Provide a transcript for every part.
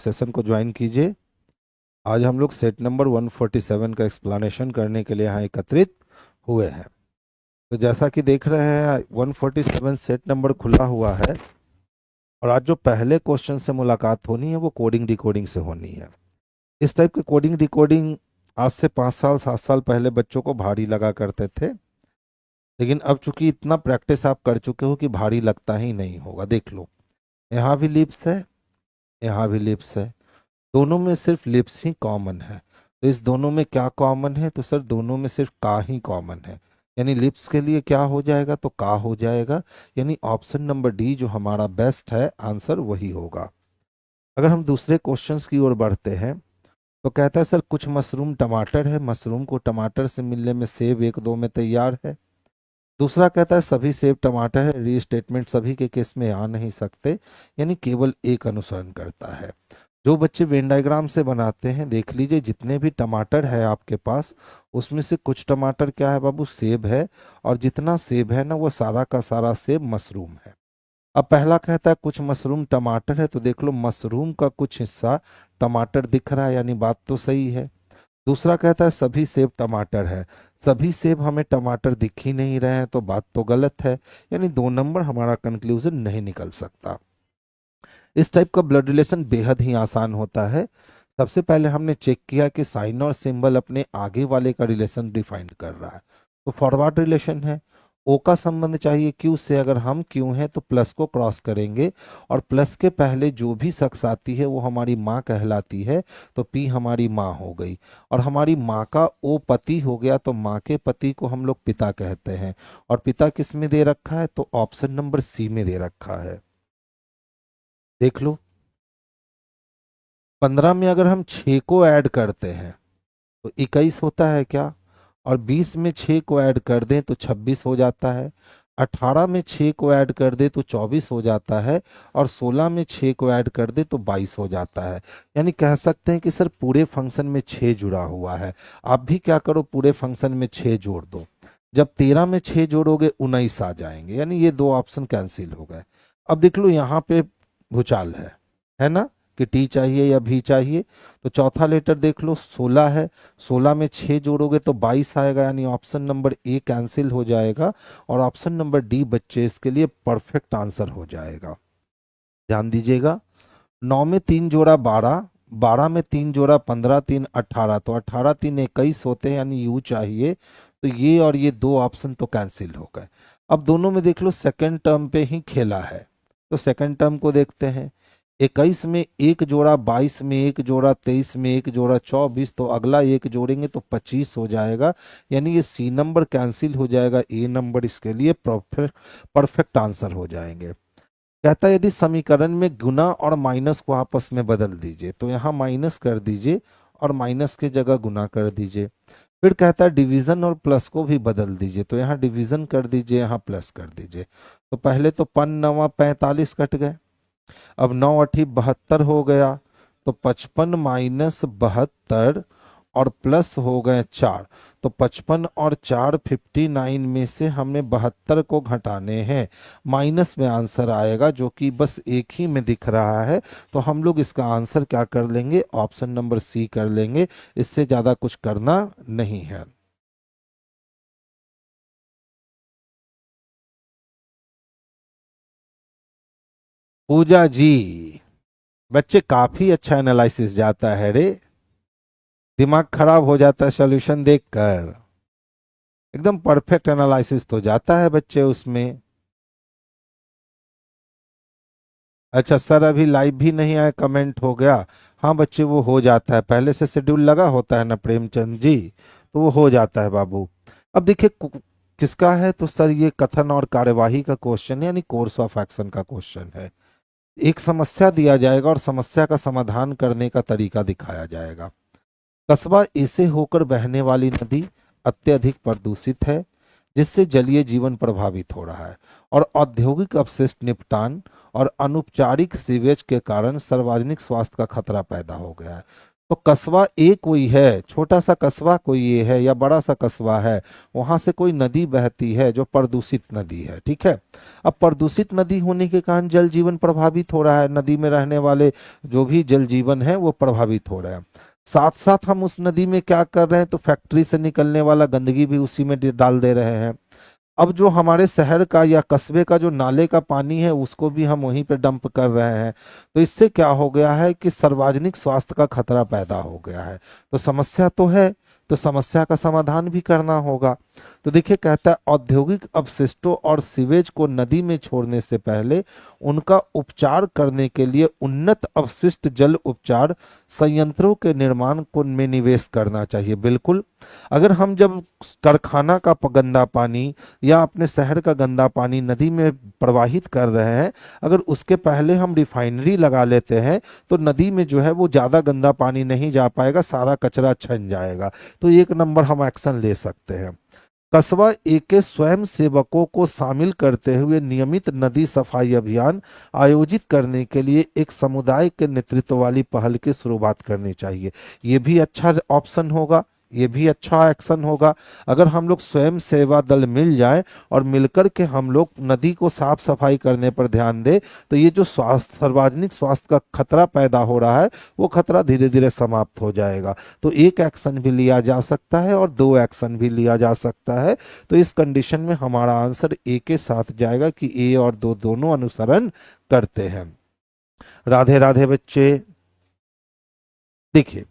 Session को join कीजिए। आज हम लोग सेट नंबर 147 का एक्सप्लेनेशन करने के लिए यहाँ एकत्रित हुए हैं। तो जैसा कि देख रहे हैं 147 सेट नंबर खुला हुआ है और आज जो पहले क्वेश्चन से मुलाकात होनी है वो कोडिंग डिकोडिंग से होनी है। इस टाइप की कोडिंग डिकोडिंग आज से 5 साल 7 साल पहले बच्चों को भारी लगा करते थे, लेकिन अब चूंकि इतना प्रैक्टिस आप कर चुके हो कि भारी लगता ही नहीं होगा। देख लो, यहाँ भी लिप्स है, यहाँ भी लिप्स है, दोनों में सिर्फ लिप्स ही कॉमन है। तो इस दोनों में क्या कॉमन है? तो सर दोनों में सिर्फ का ही कॉमन है, यानी लिप्स के लिए क्या हो जाएगा? तो का हो जाएगा, यानी ऑप्शन नंबर डी जो हमारा बेस्ट है आंसर वही होगा। अगर हम दूसरे क्वेश्चंस की ओर बढ़ते हैं तो कहता है सर कुछ मशरूम टमाटर है, मशरूम को टमाटर से मिलने में सेब 1-2 में तैयार है। दूसरा कहता है सभी सेब टमाटर है, रीस्टेटमेंट सभी के केस में आ नहीं सकते, यानी केवल एक अनुसरण करता है। जो बच्चे वेन डायग्राम से बनाते हैं देख लीजिए, जितने भी टमाटर है आपके पास उसमें से कुछ टमाटर क्या है बाबू? सेब है, और जितना सेब है ना वो सारा का सारा सेब मशरूम है। अब पहला कहता है कुछ मशरूम टमाटर है, तो देख लो मशरूम का कुछ हिस्सा टमाटर दिख रहा है, यानी बात तो सही है। दूसरा कहता है सभी सेब टमाटर है, सभी सेब हमें टमाटर दिख ही नहीं रहे हैं, तो बात तो गलत है, यानी 2 नंबर हमारा कंक्लूजन नहीं निकल सकता। इस टाइप का ब्लड रिलेशन बेहद ही आसान होता है। सबसे पहले हमने चेक किया कि साइन और सिंबल अपने आगे वाले का रिलेशन डिफाइन कर रहा है, तो फॉरवर्ड रिलेशन है। ओ का संबंध चाहिए क्यू से, अगर हम क्यू हैं तो प्लस को क्रॉस करेंगे और प्लस के पहले जो भी शख्स आती है वो हमारी माँ कहलाती है, तो पी हमारी माँ हो गई। और हमारी माँ का ओ पति हो गया, तो माँ के पति को हम लोग पिता कहते हैं। और पिता किस में दे रखा है? तो ऑप्शन नंबर सी में दे रखा है। देख लो, 15 में अगर हम 6 को ऐड करते हैं तो 21 होता है क्या? और 20 में 6 को ऐड कर दें तो 26 हो जाता है। 18 में 6 को ऐड कर दे तो 24 हो जाता है। और 16 में 6 को ऐड कर दे तो 22 हो जाता है। यानी कह सकते हैं कि सर पूरे फंक्शन में 6 जुड़ा हुआ है। आप भी क्या करो, पूरे फंक्शन में 6 जोड़ दो। जब 13 में 6 जोड़ोगे 19 आ जाएंगे, यानी ये 2 ऑप्शन कैंसिल हो गए। अब देख लो यहाँ पे भूचाल है ना, कि टी चाहिए या भी चाहिए। तो चौथा लेटर देख लो 16 है, 16 में 6 जोड़ोगे तो 22 आएगा, यानी ऑप्शन नंबर ए कैंसिल हो जाएगा और ऑप्शन नंबर डी बच्चे इसके लिए परफेक्ट आंसर हो जाएगा। ध्यान दीजिएगा, 9 में 3 जोड़ा 12, 12 में 3 जोड़ा 15, 3 18, तो 18 3 21 होते हैं, यानी यू चाहिए। तो ये और ये 2 ऑप्शन तो कैंसिल हो गए। अब दोनों में देख लो सेकेंड टर्म पे ही खेला है, तो सेकेंड टर्म को देखते हैं। 21 में 1 जोड़ा, 22 में 1 जोड़ा, 23 में 1 जोड़ा 24, तो अगला 1 जोड़ेंगे तो 25 हो जाएगा, यानी ये सी नंबर कैंसिल हो जाएगा, ए नंबर इसके लिए परफेक्ट आंसर हो जाएंगे। कहता है यदि समीकरण में गुना और माइनस को आपस में बदल दीजिए, तो यहाँ माइनस कर दीजिए और माइनस की जगह गुना कर दीजिए। फिर कहता है डिवीजन और प्लस को भी बदल दीजिए, तो यहाँ डिवीजन कर दीजिए, यहाँ प्लस कर दीजिए। तो पहले तो 5 9 45 कट गए, अब 9 8 72 हो गया, तो 55 माइनस 72 और प्लस हो गए 4, तो 55 और 4 59 में से हमें 72 को घटाने हैं, माइनस में आंसर आएगा जो कि बस एक ही में दिख रहा है। तो हम लोग इसका आंसर क्या कर लेंगे? ऑप्शन नंबर सी कर लेंगे, इससे ज्यादा कुछ करना नहीं है। पूजा जी, बच्चे काफी अच्छा एनालिसिस जाता है रे, दिमाग खराब हो जाता है सॉल्यूशन देखकर, एकदम परफेक्ट एनालिसिस तो जाता है बच्चे उसमें। अच्छा सर अभी लाइव भी नहीं आया, कमेंट हो गया। हाँ बच्चे वो हो जाता है, पहले से शेड्यूल लगा होता है ना प्रेमचंद जी, तो वो हो जाता है बाबू। अब देखिए किसका है, तो सर ये कथन और कार्यवाही का क्वेश्चन है, यानी कोर्स ऑफ एक्शन का क्वेश्चन है। एक समस्या दिया जाएगा और समस्या का समाधान करने का तरीका दिखाया जाएगा। कस्बा ए से होकर बहने वाली नदी अत्यधिक प्रदूषित है, जिससे जलीय जीवन प्रभावित हो रहा है और औद्योगिक अपशिष्ट निपटान और अनौपचारिक सीवेज के कारण सार्वजनिक स्वास्थ्य का खतरा पैदा हो गया है। तो कस्बा ए कोई है, छोटा सा कस्बा कोई ये है या बड़ा सा कस्बा है, वहां से कोई नदी बहती है जो प्रदूषित नदी है, ठीक है। अब प्रदूषित नदी होने के कारण जल जीवन प्रभावित हो रहा है, नदी में रहने वाले जो भी जल जीवन है वो प्रभावित हो रहा है। साथ साथ हम उस नदी में क्या कर रहे हैं, तो फैक्ट्री से निकलने वाला गंदगी भी उसी में डाल दे रहे हैं। अब जो हमारे शहर का या कस्बे का जो नाले का पानी है उसको भी हम वहीं पे डंप कर रहे हैं। तो इससे क्या हो गया है कि सार्वजनिक स्वास्थ्य का खतरा पैदा हो गया है। तो समस्या तो है, तो समस्या का समाधान भी करना होगा। तो देखिए कहता है औद्योगिक अपशिष्टों और सीवेज को नदी में छोड़ने से पहले उनका उपचार करने के लिए उन्नत अपशिष्ट जल उपचार संयंत्रों के निर्माण को में निवेश करना चाहिए। बिल्कुल, अगर हम जब कारखाना का गंदा पानी या अपने शहर का गंदा पानी नदी में प्रवाहित कर रहे हैं, अगर उसके पहले हम रिफाइनरी लगा लेते हैं तो नदी में जो है वो ज़्यादा गंदा पानी नहीं जा पाएगा, सारा कचरा छन जाएगा। तो एक नंबर हम एक्शन ले सकते हैं। कस्बा ए के स्वयं सेवकों को शामिल करते हुए नियमित नदी सफाई अभियान आयोजित करने के लिए एक समुदाय के नेतृत्व वाली पहल की शुरुआत करनी चाहिए। ये भी अच्छा ऑप्शन होगा, ये भी अच्छा एक्शन होगा। अगर हम लोग स्वयं सेवा दल मिल जाए और मिलकर के हम लोग नदी को साफ सफाई करने पर ध्यान दे, तो ये जो स्वास्थ्य सार्वजनिक स्वास्थ्य का खतरा पैदा हो रहा है वो खतरा धीरे धीरे समाप्त हो जाएगा। तो एक एक्शन भी लिया जा सकता है और दो एक्शन भी लिया जा सकता है। तो इस कंडीशन में हमारा आंसर ए के साथ जाएगा कि ए और दो दोनों अनुसरण करते हैं। राधे राधे बच्चे। देखिए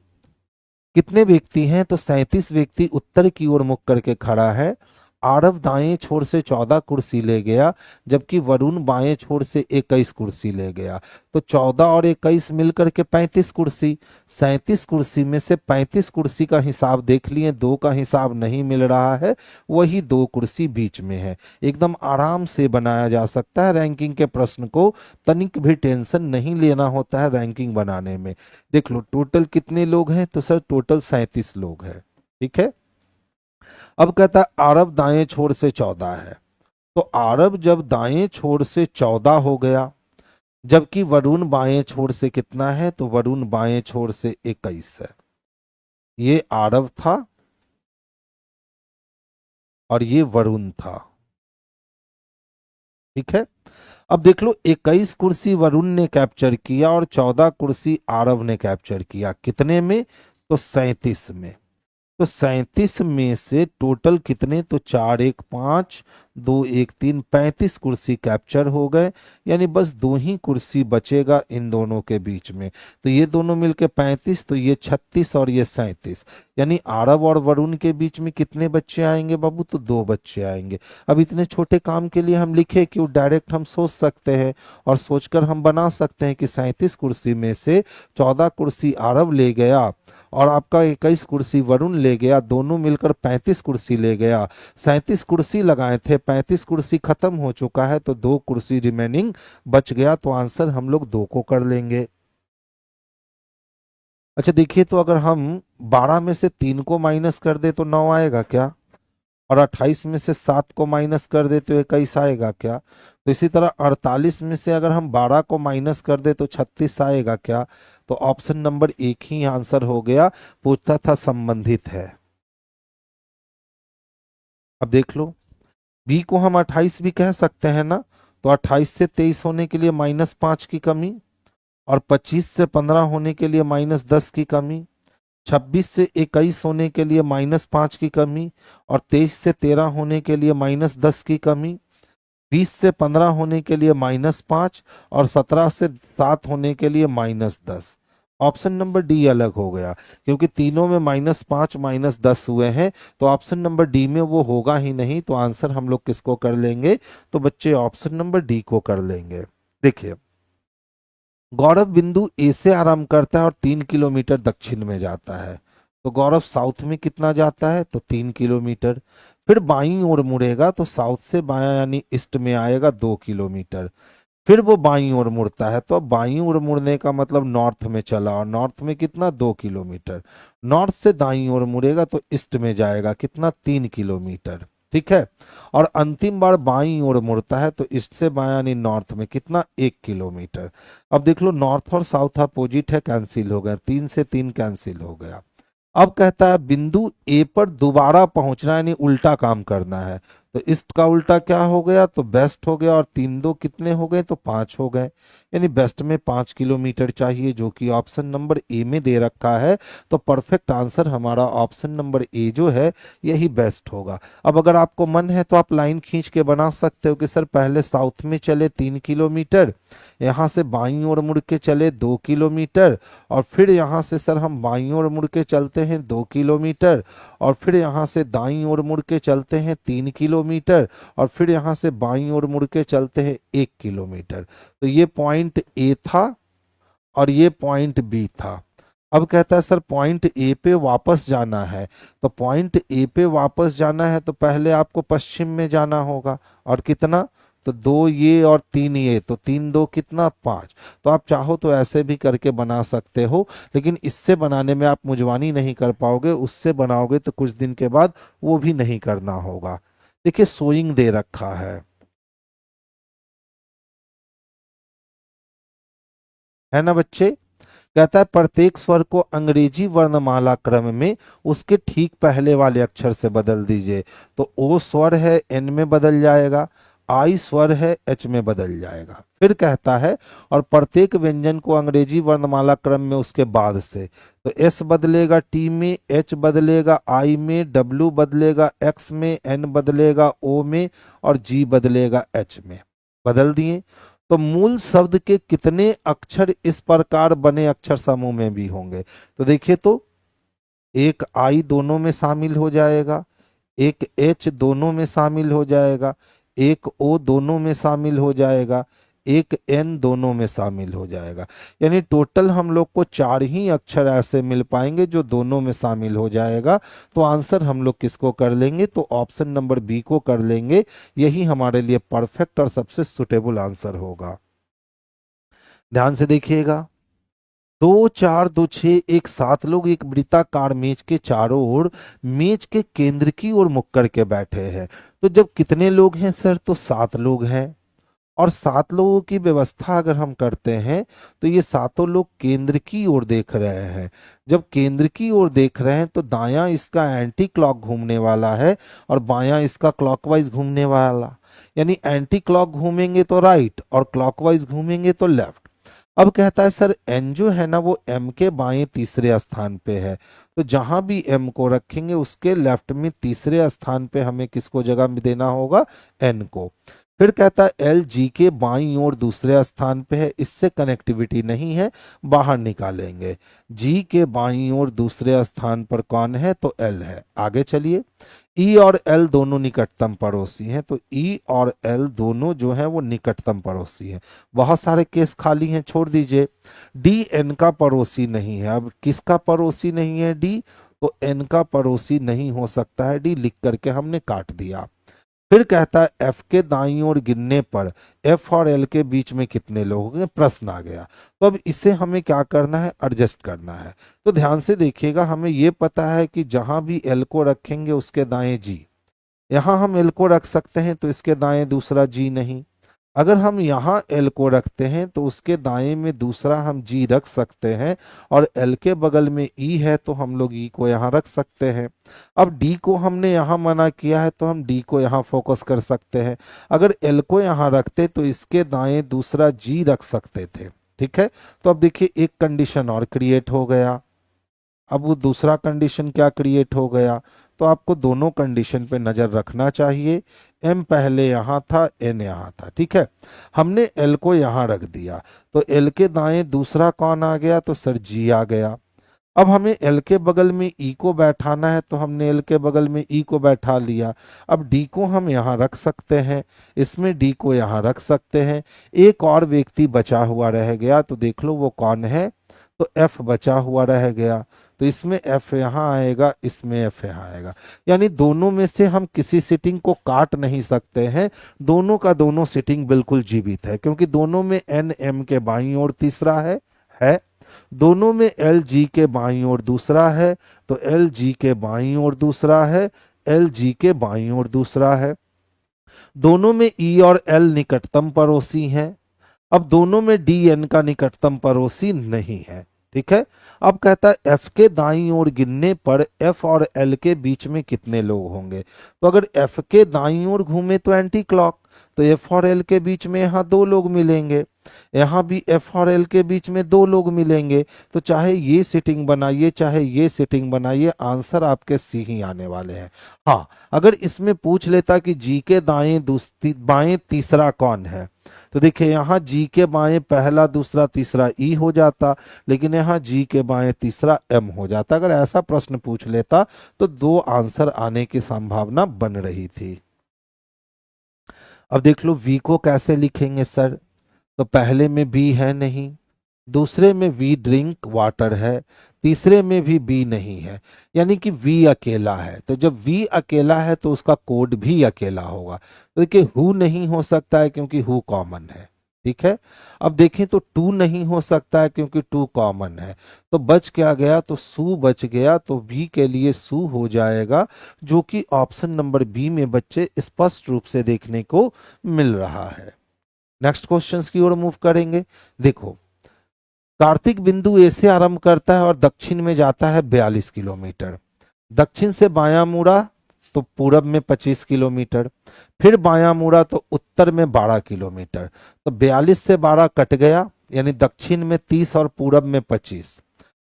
कितने व्यक्ति हैं, तो 37 व्यक्ति उत्तर की ओर मुख करके खड़ा है। आरव दाएं छोर से 14 कुर्सी ले गया, जबकि वरुण बाएं छोर से 21 कुर्सी ले गया। तो 14 और 21 मिलकर के 35 कुर्सी। 37 कुर्सी में से 35 कुर्सी का हिसाब देख लिए, दो का हिसाब नहीं मिल रहा है, वही दो कुर्सी बीच में है। एकदम आराम से बनाया जा सकता है रैंकिंग के प्रश्न को, तनिक भी टेंशन नहीं लेना होता है रैंकिंग बनाने में। देख लो टोटल कितने लोग हैं, तो सर टोटल 37 लोग हैं, ठीक है। अब कहता है आरब दाएं छोर से 14 है, तो आरब जब दाएं छोर से 14 हो गया, जबकि वरुण बाएं छोर से कितना है, तो वरुण बाएं छोर से 21 है। ये आरब था और ये वरुण था, ठीक है। अब देख लो 21 कुर्सी वरुण ने कैप्चर किया और 14 कुर्सी आरव ने कैप्चर किया। कितने में, तो 37 में। तो 37 में से टोटल कितने, तो 4 1 5 2 1 3 35 कुर्सी कैप्चर हो गए, यानी बस दो ही कुर्सी बचेगा इन दोनों के बीच में। तो ये दोनों मिलके 35, तो ये 36 और ये 37, यानी आरव और वरुण के बीच में कितने बच्चे आएंगे बाबू, तो दो बच्चे आएंगे। अब इतने छोटे काम के लिए हम लिखे कि डायरेक्ट हम सोच सकते हैं और सोचकर हम बना सकते हैं कि 37 कुर्सी में से 14 कुर्सी आरव ले गया और आपका 21 कुर्सी वरुण ले गया, दोनों मिलकर 35 कुर्सी ले गया। 37 कुर्सी लगाए थे, 35 कुर्सी खत्म हो चुका है, तो दो कुर्सी रिमेनिंग बच गया। तो आंसर हम लोग दो को कर लेंगे। अच्छा देखिए, तो अगर हम 12 में से 3 को माइनस कर दे तो 9 आएगा क्या, और 28 में से 7 को माइनस कर दे तो 21 आएगा क्या। तो इसी तरह 48 में से अगर हम 12 को माइनस कर दे तो 36 आएगा क्या। तो ऑप्शन नंबर एक ही आंसर हो गया, पूछता था संबंधित है। अब देख लो बी को हम 28 भी कह सकते हैं ना, तो 28 से 23 होने के लिए -5 की कमी, और 25 से 15 होने के लिए -10 की कमी, 26 से 21 होने के लिए -5 की कमी, और 23 से 13 होने के लिए -10 की कमी, 20 से 15 होने के लिए -5, और 17 से 7 होने के लिए -10। ऑप्शन नंबर डी अलग हो गया, क्योंकि तीनों में -5 -10 हुए हैं, तो ऑप्शन नंबर डी में वो होगा ही नहीं। तो आंसर हम लोग किसको कर लेंगे, तो बच्चे ऑप्शन नंबर डी को कर लेंगे। देखिए गौरव बिंदु ए से आरंभ करता है और 3 किलोमीटर दक्षिण में जाता है। तो गौरव साउथ में कितना जाता है, तो 3 किलोमीटर। फिर बाईं ओर मुड़ेगा तो साउथ से बायां यानी ईस्ट में आएगा 2 किलोमीटर। फिर वो बाईं ओर मुड़ता है, तो अब बाईं ओर मुड़ने का मतलब नॉर्थ में चला, और नॉर्थ में कितना 2 किलोमीटर। नॉर्थ से दाईं ओर मुड़ेगा तो ईस्ट में जाएगा, कितना 3 किलोमीटर। ठीक है। और अंतिम बार बाईं ओर मुड़ता है तो ईस्ट से बायां यानी नॉर्थ में कितना, 1 किलोमीटर। अब देख लो नॉर्थ और साउथ अपोजिट है, कैंसिल हो गया, 3 से 3 कैंसिल हो गया। अब कहता है बिंदु ए पर दोबारा पहुंचना यानी उल्टा काम करना है, तो ईस्ट का उल्टा क्या हो गया, तो वेस्ट हो गया, और 3 2 कितने हो गए, तो 5 हो गए, यानी वेस्ट में 5 किलोमीटर चाहिए, जो कि ऑप्शन नंबर ए में दे रखा है। तो परफेक्ट आंसर हमारा ऑप्शन नंबर ए जो है यही बेस्ट होगा। अब अगर आपको मन है तो आप लाइन खींच के बना सकते हो कि सर पहले साउथ में चले 3 किलोमीटर, यहाँ से बाईं ओर मुड़ के चले 2 किलोमीटर, और फिर यहाँ से सर हम बाईं ओर मुड़ के चलते हैं 2 किलोमीटर, और फिर यहाँ से दाईं ओर मुड़ के चलते हैं 3 किलोमीटर, और फिर यहाँ से बाईं ओर मुड़ के चलते हैं 1 किलोमीटर। तो ये पॉइंट ए था और ये पॉइंट बी था। अब कहता है सर पॉइंट ए पे वापस जाना है, तो पॉइंट ए पे वापस जाना है तो पहले आपको पश्चिम में जाना होगा, और कितना, तो 2 ये और 3 ये, तो 3 2 कितना, 5। तो आप चाहो तो ऐसे भी करके बना सकते हो, लेकिन इससे बनाने में आप मुजवानी नहीं कर पाओगे, उससे बनाओगे तो कुछ दिन के बाद वो भी नहीं करना होगा। देखिए सोइंग दे रखा है ना बच्चे। कहता है प्रत्येक स्वर को अंग्रेजी वर्णमाला क्रम में उसके ठीक पहले वाले अक्षर से बदल दीजिए। तो ओ स्वर है एन में बदल जाएगा, आई स्वर है एच में बदल जाएगा। फिर कहता है और प्रत्येक व्यंजन को अंग्रेजी वर्णमाला क्रम में उसके बाद से, तो एस बदलेगा टी में, एच बदलेगा आई में, डब्ल्यू बदलेगा एक्स में, एन बदलेगा ओ में, और जी बदलेगा एच में। बदल दिए। तो मूल शब्द के कितने अक्षर इस प्रकार बने अक्षर समूह में भी होंगे, तो देखिए तो एक आई दोनों में शामिल हो जाएगा, एक एच दोनों में शामिल हो जाएगा, एक ओ दोनों में शामिल हो जाएगा, एक एन दोनों में शामिल हो जाएगा। यानी टोटल हम लोग को 4 ही अक्षर ऐसे मिल पाएंगे जो दोनों में शामिल हो जाएगा। तो आंसर हम लोग किसको कर लेंगे, तो ऑप्शन नंबर बी को कर लेंगे, यही हमारे लिए परफेक्ट और सबसे सुटेबल आंसर होगा। ध्यान से देखिएगा, 2 4 2 6 एक 7 लोग एक वृत्ताकार मेज के चारों ओर मेज के केंद्र की ओर मुख करके बैठे हैं। तो जब कितने लोग हैं सर, तो 7 लोग हैं, और 7 लोगों की व्यवस्था अगर हम करते हैं तो ये 7 लोग केंद्र की ओर देख रहे हैं। जब केंद्र की ओर देख रहे हैं तो दायां इसका एंटी क्लॉक घूमने वाला है और बायां इसका क्लॉकवाइज घूमने वाला, यानी एंटी क्लॉक घूमेंगे तो राइट और क्लॉकवाइज घूमेंगे तो लेफ्ट। अब कहता है सर एन जो है ना वो एम के बाएं तीसरे स्थान पे है, तो जहां भी एम को रखेंगे उसके लेफ्ट में तीसरे स्थान पे हमें किसको जगह में देना होगा, एन को। फिर कहता है एल जी के बाईं ओर दूसरे स्थान पे है, इससे कनेक्टिविटी नहीं है, बाहर निकालेंगे। जी के बाईं ओर दूसरे स्थान पर कौन है, तो एल है। आगे चलिए, ई और एल दोनों निकटतम पड़ोसी हैं, तो ई और एल दोनों जो हैं वो निकटतम पड़ोसी हैं। बहुत सारे केस खाली हैं, छोड़ दीजिए। डी एन का पड़ोसी नहीं है, अब किसका पड़ोसी नहीं है, डी, तो एन का पड़ोसी नहीं हो सकता है, डी लिख करके हमने काट दिया। फिर कहता है एफ के दाईं ओर गिनने पर एफ और एल के बीच में कितने लोग होंगे, प्रश्न आ गया। तो अब इसे हमें क्या करना है, एडजस्ट करना है। तो ध्यान से देखिएगा, हमें यह पता है कि जहां भी एल को रखेंगे उसके दाएं जी, यहां हम एल को रख सकते हैं तो इसके दाएं दूसरा जी नहीं। अगर हम यहाँ एल को रखते हैं तो उसके दाएं में दूसरा हम जी रख सकते हैं, और एल के बगल में ई है तो हम लोग ई को यहाँ रख सकते हैं। अब डी को हमने यहाँ मना किया है तो हम डी को यहाँ फोकस कर सकते हैं। अगर एल को यहाँ रखते तो इसके दाएं दूसरा जी रख सकते थे, ठीक है। तो अब देखिए एक कंडीशन और क्रिएट हो गया। अब वो दूसरा कंडीशन क्या क्रिएट हो गया, तो आपको दोनों कंडीशन पे नजर रखना चाहिए। एम पहले यहाँ था, एन यहाँ था, ठीक है। हमने एल को यहाँ रख दिया तो एल के दाएं दूसरा कौन आ गया, तो सर जी आ गया। अब हमें एल के बगल में ई को बैठाना है तो हमने एल के बगल में ई को बैठा लिया। अब डी को हम यहाँ रख सकते हैं, इसमें डी को यहाँ रख सकते हैं। एक और व्यक्ति बचा हुआ रह गया, तो देख लो वो कौन है, तो एफ बचा हुआ रह गया। तो इसमें एफ यहाँ आएगा, इसमें एफ यहाँ आएगा। यानी दोनों में से हम किसी सिटिंग को काट नहीं सकते हैं, दोनों का दोनों सिटिंग बिल्कुल जीवित है, क्योंकि दोनों में एन एम के बाईं ओर तीसरा है, दोनों में एल जी के बाईं ओर दूसरा है, तो एल जी के बाईं ओर दूसरा है, एल जी के बाईं ओर दूसरा है। दोनों में ई और एल निकटतम पड़ोसी हैं। अब दोनों में डी एन का निकटतम पड़ोसी नहीं है। ठीक है। अब कहता है एफ के दाईं ओर गिनने पर एफ और एल के बीच में कितने लोग होंगे। तो अगर एफ के दाईं ओर घूमे तो एंटी क्लॉक, तो एफ और एल के बीच में यहाँ दो लोग मिलेंगे, यहाँ भी एफ और एल के बीच में दो लोग मिलेंगे। तो चाहे ये सिटिंग बनाइए चाहे ये सिटिंग बनाइए, आंसर आपके सी ही आने वाले हैं। हाँ, अगर इसमें पूछ लेता कि जी के बाएं तीसरा कौन है, तो देखिए यहाँ जी के बाएं पहला दूसरा तीसरा ई हो जाता, लेकिन यहाँ जी के बाएं तीसरा एम हो जाता। अगर ऐसा प्रश्न पूछ लेता तो दो आंसर आने की संभावना बन रही थी। अब देख लो वी को कैसे लिखेंगे सर। तो पहले में बी है नहीं, दूसरे में वी ड्रिंक वाटर है, तीसरे में भी बी नहीं है, यानी कि वी अकेला है। तो जब वी अकेला है तो उसका कोड भी अकेला होगा। तो देखिए हु नहीं हो सकता है क्योंकि हु कॉमन है। ठीक है। अब देखें तो टू नहीं हो सकता है क्योंकि टू कॉमन है। तो बच क्या गया, तो सू बच गया। तो वी के लिए सू हो जाएगा, जो कि ऑप्शन नंबर बी में बच्चे स्पष्ट रूप से देखने को मिल रहा है। नेक्स्ट क्वेश्चंस की ओर मूव करेंगे। देखो कार्तिक बिंदु ए से आरंभ करता है और दक्षिण में जाता है 42 किलोमीटर। दक्षिण से बायां मुड़ा तो पूरब में 25 किलोमीटर, फिर बायां मुड़ा तो उत्तर में 12 किलोमीटर। तो 42 से 12 कट गया, यानी दक्षिण में 30 और पूरब में 25।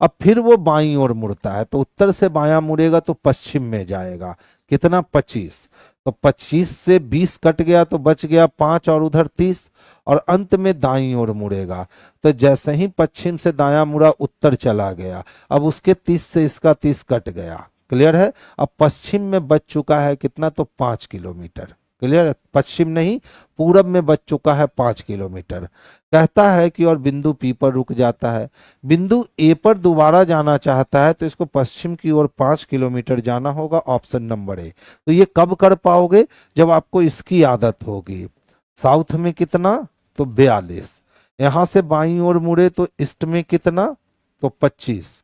अब फिर वो बाईं ओर मुड़ता है, तो उत्तर से बायां मुड़ेगा तो पश्चिम में जाएगा। कितना, 25। तो 25 से 20 कट गया तो बच गया 5 और उधर 30, और अंत में दाईं ओर मुड़ेगा। तो जैसे ही पश्चिम से दायां मुड़ा उत्तर चला गया, अब उसके 30 से इसका 30 कट गया। क्लियर है। अब पश्चिम में बच चुका है कितना, तो 5 किलोमीटर। क्लियर है। पश्चिम नहीं, पूरब में बच चुका है 5 किलोमीटर। कहता है कि और बिंदु पी पर रुक जाता है। बिंदु ए पर दोबारा जाना चाहता है तो इसको पश्चिम की ओर 5 किलोमीटर जाना होगा, ऑप्शन नंबर ए। तो ये कब कर पाओगे, जब आपको इसकी आदत होगी। साउथ में कितना, तो 42। यहां से बाईं ओर मुड़े तो ईस्ट में कितना, तो 25।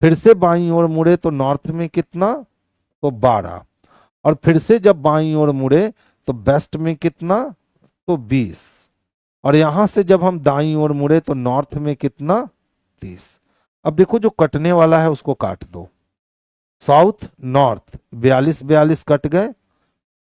फिर से बाईं ओर मुड़े तो नॉर्थ में कितना, तो 12। और फिर से जब बाईं ओर मुड़े तो वेस्ट में कितना, तो 20। और यहां से जब हम दाईं ओर मुड़े तो नॉर्थ में कितना, 30। अब देखो जो कटने वाला है उसको काट दो। साउथ नॉर्थ 42 42 कट गए,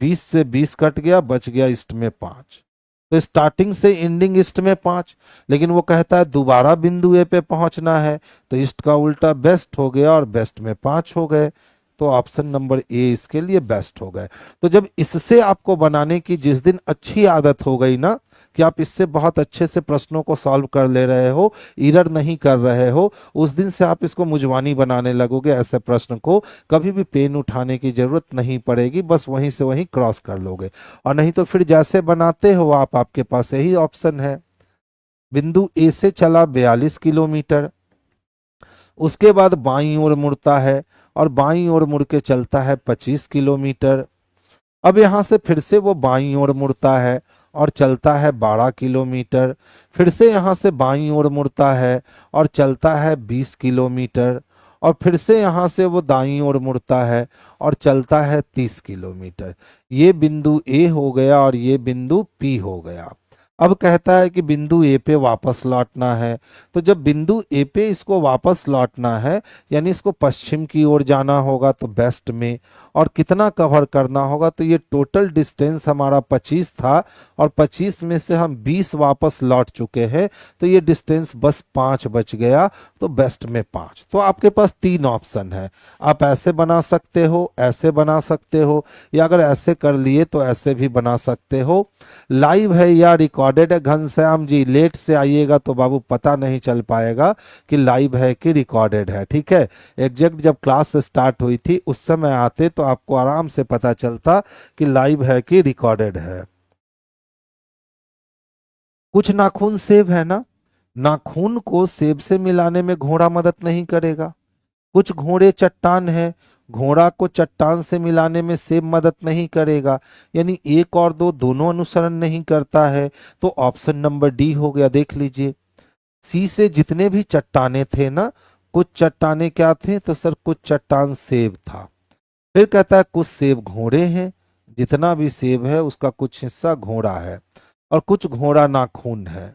20 से 20 कट गया, बच गया ईस्ट में 5। तो स्टार्टिंग से एंडिंग ईस्ट में 5, लेकिन वो कहता है दोबारा बिंदु ए पे पहुंचना है, तो ईस्ट का उल्टा वेस्ट हो गया और वेस्ट में 5 हो गए। तो ऑप्शन नंबर ए इसके लिए बेस्ट हो गए। तो जब इससे आपको बनाने की जिस दिन अच्छी आदत हो गई ना, कि आप इससे बहुत अच्छे से प्रश्नों को सॉल्व कर ले रहे हो, एरर नहीं कर रहे हो, उस दिन से आप इसको मुजवानी बनाने लगोगे। ऐसे प्रश्न को कभी भी पेन उठाने की जरूरत नहीं पड़ेगी, बस वहीं से वहीं क्रॉस कर लोगे। और नहीं तो फिर जैसे बनाते हो आप, आपके पास यही ऑप्शन है। बिंदु ए से चला 42 किलोमीटर, उसके बाद बाईं ओर मुड़ता है और बाईं ओर मुड़ के चलता है 25 किलोमीटर। अब यहां से फिर से वो बाईं ओर मुड़ता है और चलता है 12 किलोमीटर। फिर से यहां से बाईं ओर मुड़ता है और चलता है 20 किलोमीटर। और फिर से यहां से वो दाईं ओर मुड़ता है और चलता है 30 किलोमीटर। ये बिंदु ए हो गया और ये बिंदु पी हो गया। अब कहता है कि बिंदु ए पे वापस लौटना है। तो जब बिंदु ए पे इसको वापस लौटना है, यानी इसको पश्चिम की ओर जाना होगा तो वेस्ट में, और कितना कवर करना होगा, तो ये टोटल डिस्टेंस हमारा 25 था और 25 में से हम 20 वापस लौट चुके हैं, तो ये डिस्टेंस बस 5 बच गया। तो वेस्ट में 5। तो आपके पास 3 ऑप्शन है। आप ऐसे बना सकते हो, ऐसे बना सकते हो, या अगर ऐसे कर लिए तो ऐसे भी बना सकते हो। लाइव है या रिकॉर्डेड है घनश्याम जी, लेट से आइएगा तो बाबू पता नहीं चल पाएगा कि लाइव है कि रिकॉर्डेड है। ठीक है। एग्जैक्ट जब क्लास स्टार्ट हुई थी उस समय आते तो आपको आराम से पता चलता कि लाइव है कि रिकॉर्डेड है। कुछ नाखून सेब है ना, नाखून को सेब से मिलाने में घोड़ा मदद नहीं करेगा। कुछ घोड़े चट्टान है, घोड़ा को चट्टान से मिलाने में सेब मदद नहीं करेगा। यानी 1 और 2 दोनों अनुसरण नहीं करता है। तो ऑप्शन नंबर डी हो गया। देख लीजिए, सी से जितने भी चट्टाने थे ना, कुछ चट्टाने क्या थे, तो सर कुछ चट्टान सेब था। फिर कहता है कुछ सेब घोड़े हैं, जितना भी सेब है उसका कुछ हिस्सा घोड़ा है, और कुछ घोड़ा नाखून है।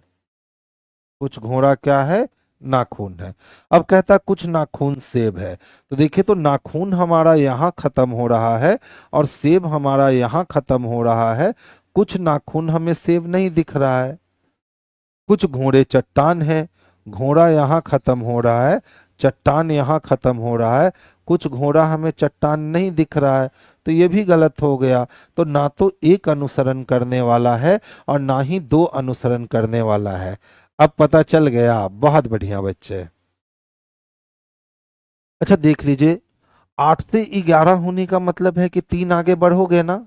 कुछ घोड़ा क्या है? नाखून है। अब कहता है कुछ नाखून सेब है। तो देखिए, तो नाखून हमारा यहाँ खत्म हो रहा है और सेब हमारा यहाँ खत्म हो रहा है। कुछ नाखून हमें सेब नहीं दिख रहा है। कुछ घोड़े चट्टान है, घोड़ा यहाँ खत्म हो रहा है, चट्टान यहाँ खत्म हो रहा है। कुछ घोड़ा हमें चट्टान नहीं दिख रहा है, तो ये भी गलत हो गया। तो ना तो एक अनुसरण करने वाला है और ना ही दो अनुसरण करने वाला है। अब पता चल गया, बहुत बढ़िया बच्चे। अच्छा देख लीजिए, 8 से 11 होने का मतलब है कि 3 आगे बढ़ोगे ना,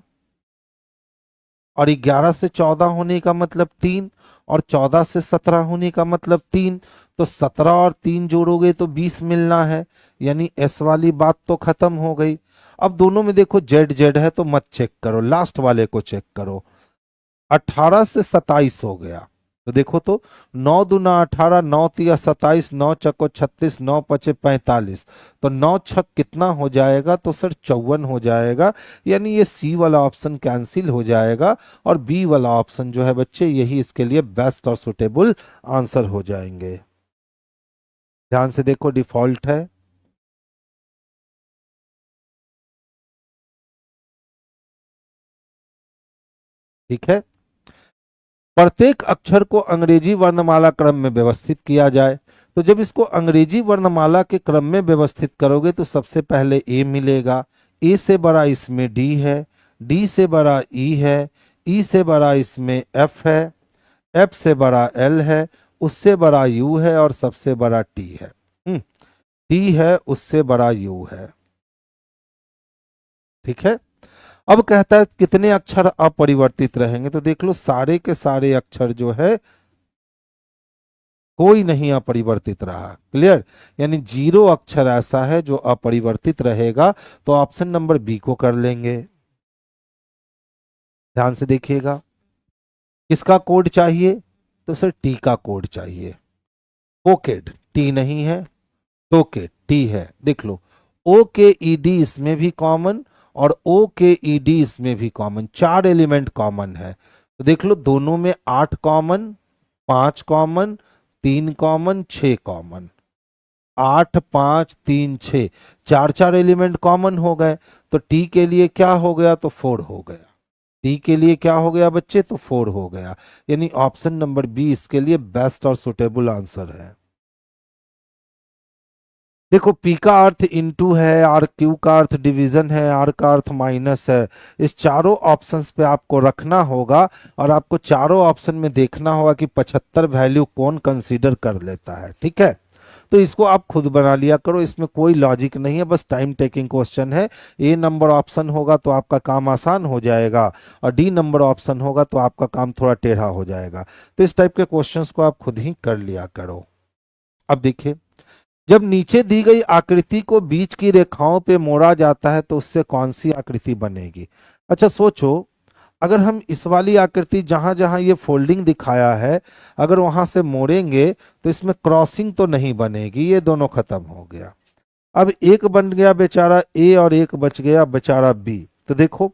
और 11 से 14 होने का मतलब 3, और 14 से 17 होने का मतलब 3। तो 17 और 3 जोड़ोगे तो 20 मिलना है, यानी एस वाली बात तो खत्म हो गई। अब दोनों में देखो जेड जेड है, तो मत चेक करो, लास्ट वाले को चेक करो। 18 से 27 हो गया, तो देखो तो 9 दूना 18, 9 तिया 27, 9 चक्को 36, 9 पचे 45। तो 9 छक कितना हो जाएगा? तो सर 54 हो जाएगा। यानी ये सी वाला ऑप्शन कैंसिल हो जाएगा और बी वाला ऑप्शन जो है बच्चे, यही इसके लिए बेस्ट और सुटेबल आंसर हो जाएंगे। ध्यान से देखो, डिफॉल्ट है। ठीक है, प्रत्येक अक्षर को अंग्रेजी वर्णमाला क्रम में व्यवस्थित किया जाए। तो जब इसको अंग्रेजी वर्णमाला के क्रम में व्यवस्थित करोगे तो सबसे पहले ए मिलेगा, ए से बड़ा इसमें डी है, डी से बड़ा ई है, ई से बड़ा इसमें एफ है, एफ से बड़ा एल है, उससे बड़ा यू है और सबसे बड़ा टी है। टी है, उससे बड़ा यू है। ठीक है, अब कहता है कितने अक्षर अपरिवर्तित रहेंगे। तो देख लो, सारे के सारे अक्षर जो है कोई नहीं अपरिवर्तित रहा। क्लियर? यानी 0 अक्षर ऐसा है जो अपरिवर्तित रहेगा। तो ऑप्शन नंबर बी को कर लेंगे। ध्यान से देखिएगा, किसका कोड चाहिए? तो सर टी का कोड चाहिए। ओकेड टी नहीं है, टोके टी है। देख लो, ओ के ई डी इसमें भी कॉमन और ओ के ई डी इसमें भी कॉमन, 4 एलिमेंट कॉमन है। तो देख लो, दोनों में 8 common, 5 common, 3 common, 6 common. 8 5 3 6, 4 element common हो गए। तो टी के लिए क्या हो गया? तो 4 हो गया। टी के लिए क्या हो गया बच्चे? तो 4 हो गया। यानी ऑप्शन नंबर बी इसके लिए बेस्ट और सुटेबल आंसर है। देखो, पी का अर्थ इनटू है, आर क्यू का अर्थ डिवीजन है, आर का अर्थ माइनस है। इस चारों ऑप्शंस पे आपको रखना होगा और आपको चारों ऑप्शन में देखना होगा कि 75 वैल्यू कौन कंसीडर कर लेता है। ठीक है, तो इसको आप खुद बना लिया करो, इसमें कोई लॉजिक नहीं है, बस टाइम टेकिंग क्वेश्चन है। ए नंबर ऑप्शन होगा तो आपका काम आसान हो जाएगा, और डी नंबर ऑप्शन होगा तो आपका काम थोड़ा टेढ़ा हो जाएगा। तो इस टाइप के क्वेश्चंस को आप खुद ही कर लिया करो। अब देखिए, जब नीचे दी गई आकृति को बीच की रेखाओं पे मोड़ा जाता है तो उससे कौन सी आकृति बनेगी? अच्छा सोचो, अगर हम इस वाली आकृति जहां जहां ये फोल्डिंग दिखाया है, अगर वहां से मोड़ेंगे तो इसमें क्रॉसिंग तो नहीं बनेगी, ये दोनों खत्म हो गया। अब एक बन गया बेचारा ए और एक बच गया बेचारा बी। तो देखो,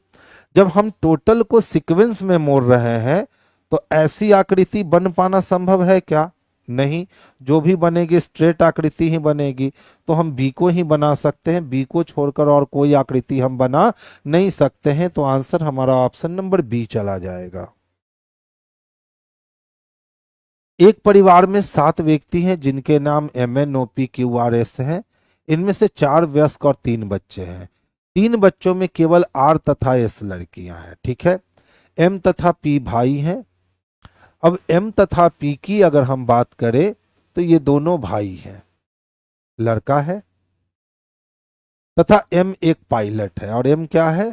जब हम टोटल को सीक्वेंस में मोड़ रहे हैं तो ऐसी आकृति बन पाना संभव है क्या? नहीं, जो भी बनेगी स्ट्रेट आकृति ही बनेगी। तो हम बी को ही बना सकते हैं, बी को छोड़कर और कोई आकृति हम बना नहीं सकते हैं। तो आंसर हमारा ऑप्शन नंबर बी चला जाएगा। एक परिवार में 7 व्यक्ति हैं जिनके नाम M N O P Q R S हैं। इनमें से 4 वयस्क और 3 बच्चे हैं। 3 बच्चों में केवल आर तथा एस लड़कियां हैं। ठीक है, एम तथा पी भाई हैं। अब एम तथा पी की अगर हम बात करें तो ये दोनों भाई हैं, लड़का है, तथा एम एक पायलट है। और एम क्या है?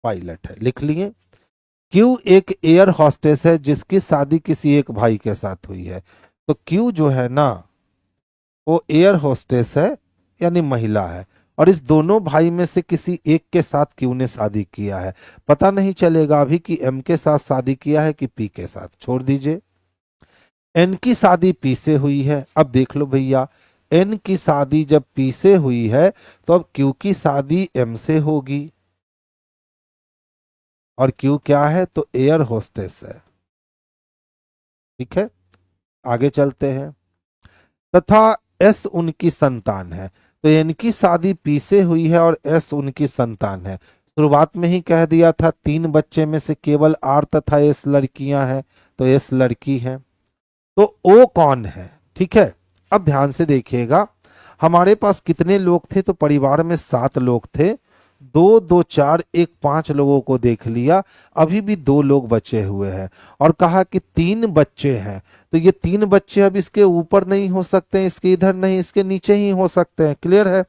पायलट है। लिख लिए। क्यू एक एयर हॉस्टेस है जिसकी शादी किसी एक भाई के साथ हुई है। तो क्यू जो है ना, वो एयर होस्टेस है, यानी महिला है, और इस दोनों भाई में से किसी एक के साथ क्यू ने शादी किया है। पता नहीं चलेगा अभी कि एम के साथ शादी किया है कि पी के साथ, छोड़ दीजिए। एन की शादी पी से हुई है। अब देख लो भैया, एन की शादी जब पी से हुई है तो अब क्यू की शादी एम से होगी, और क्यू क्या है तो एयर होस्टेस है। ठीक है, आगे चलते हैं। तथा एस उनकी संतान है, तो एन की शादी पी से हुई है और एस उनकी संतान है। शुरुआत में ही कह दिया था 3 बच्चे में से केवल आर तथा एस लड़कियां हैं, तो एस लड़की है। तो ओ कौन है? ठीक है, अब ध्यान से देखिएगा, हमारे पास कितने लोग थे? तो परिवार में 7 लोग थे, 2 2 4 1 5 लोगों को देख लिया, अभी भी 2 लोग बचे हुए हैं, और कहा कि 3 बच्चे हैं, तो ये 3 बच्चे अब इसके ऊपर नहीं हो सकते, इसके इधर नहीं, इसके नीचे ही हो सकते हैं। क्लियर है?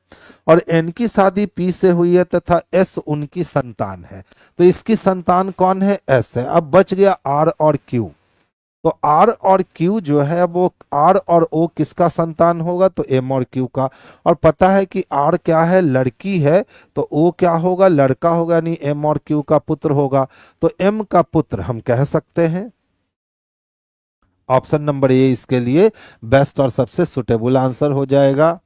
और एन की शादी पी से हुई है तथा एस उनकी संतान है, तो इसकी संतान कौन है? एस है। अब बच गया आर और क्यू, तो आर और क्यू जो है वो आर और ओ किसका संतान होगा? तो एम और क्यू का। और पता है कि आर क्या है? लड़की है, तो ओ क्या होगा? लड़का होगा, यानी एम और क्यू का पुत्र होगा, तो एम का पुत्र हम कह सकते हैं। ऑप्शन नंबर ए इसके लिए बेस्ट और सबसे सुटेबल आंसर हो जाएगा।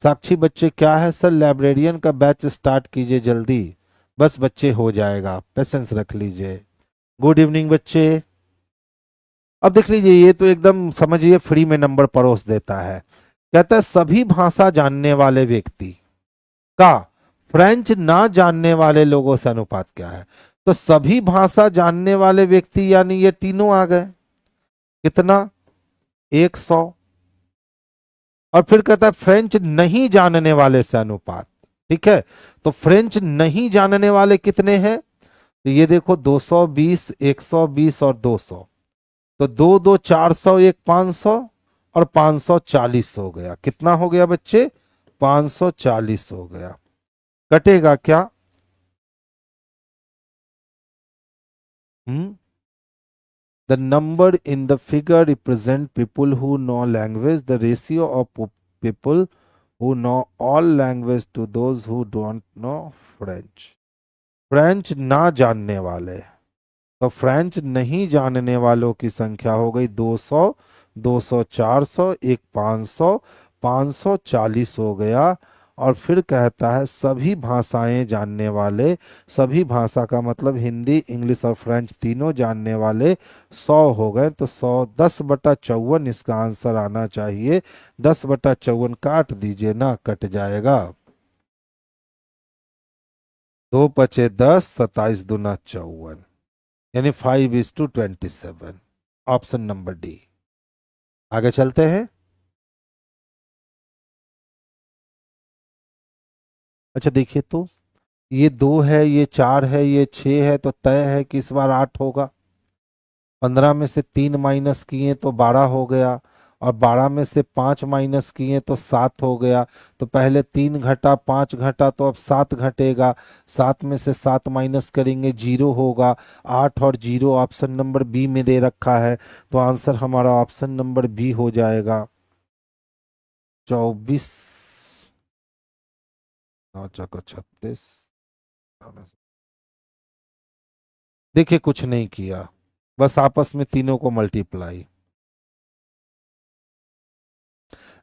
साक्षी बच्चे क्या है सर? लाइब्रेरियन का बैच स्टार्ट कीजिए जल्दी, बस बच्चे हो जाएगा, पेशेंस रख लीजिए। गुड इवनिंग बच्चे। अब देख लीजिए, ये तो एकदम समझिए फ्री में नंबर परोस देता है। कहता है सभी भाषा जानने वाले व्यक्ति का फ्रेंच ना जानने वाले लोगों से अनुपात क्या है? तो सभी भाषा जानने वाले व्यक्ति यानी ये तीनों आ गए, कितना? 100। और फिर कहता है फ्रेंच नहीं जानने वाले से अनुपात। ठीक है, तो फ्रेंच नहीं जानने वाले कितने हैं? तो ये देखो 220, 120 और 200, तो 2 2 400, 1 500 और 540 हो गया। कितना हो गया बच्चे? 540 हो गया। कटेगा क्या? The number in the figure represent people who know language, the ratio of people who know all language to those who don't know French. French ना जानने वाले, तो फ्रेंच नहीं जानने वालों की संख्या हो गई 200, 200 400, एक 500, 540 हो गया। और फिर कहता है सभी भाषाएं जानने वाले, सभी भाषा का मतलब हिंदी, इंग्लिश और फ्रेंच तीनों जानने वाले 100 हो गए, तो 100 10/54 इसका आंसर आना चाहिए। 10/54 काट दीजिए ना, कट जाएगा। 2 पचे 10, 27 दूना 54, यानी 5:27। Option number D. आगे चलते हैं। अच्छा देखिए, तो ये 2 है, ये 4 है, ये 6 है, तो तय है कि इस बार 8 होगा। 15 में से 3 माइनस किए तो 12 हो गया, और 12 में से 5 माइनस किए तो 7 हो गया। तो पहले 3 घटा, 5 घटा, तो अब 7 घटेगा। 7 में से 7 माइनस करेंगे, 0 होगा। 8 और 0 ऑप्शन नंबर बी में दे रखा है, तो आंसर हमारा ऑप्शन नंबर बी हो जाएगा। 24, 9 चौको 36। देखिए कुछ नहीं किया, बस आपस में तीनों को मल्टीप्लाई।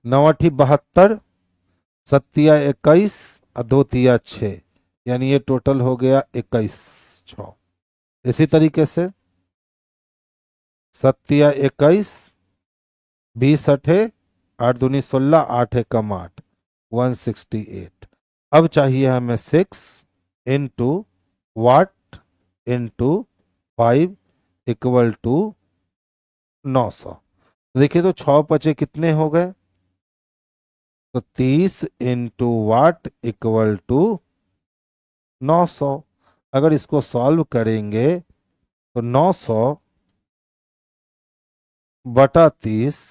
9 8 72, 7 21 और 2 3 6, यानी ये टोटल हो गया 21 6। इसी तरीके से 7 21, 20 अठे 8 दूनी 16, 8 एकम 8, 168। अब चाहिए हमें 6 into what into 5 equal to 900। देखिए तो 6 बचे कितने हो गए? तो 30 इंटू वाट इक्वल टू 900। अगर इसको सॉल्व करेंगे तो 900 बटा 30,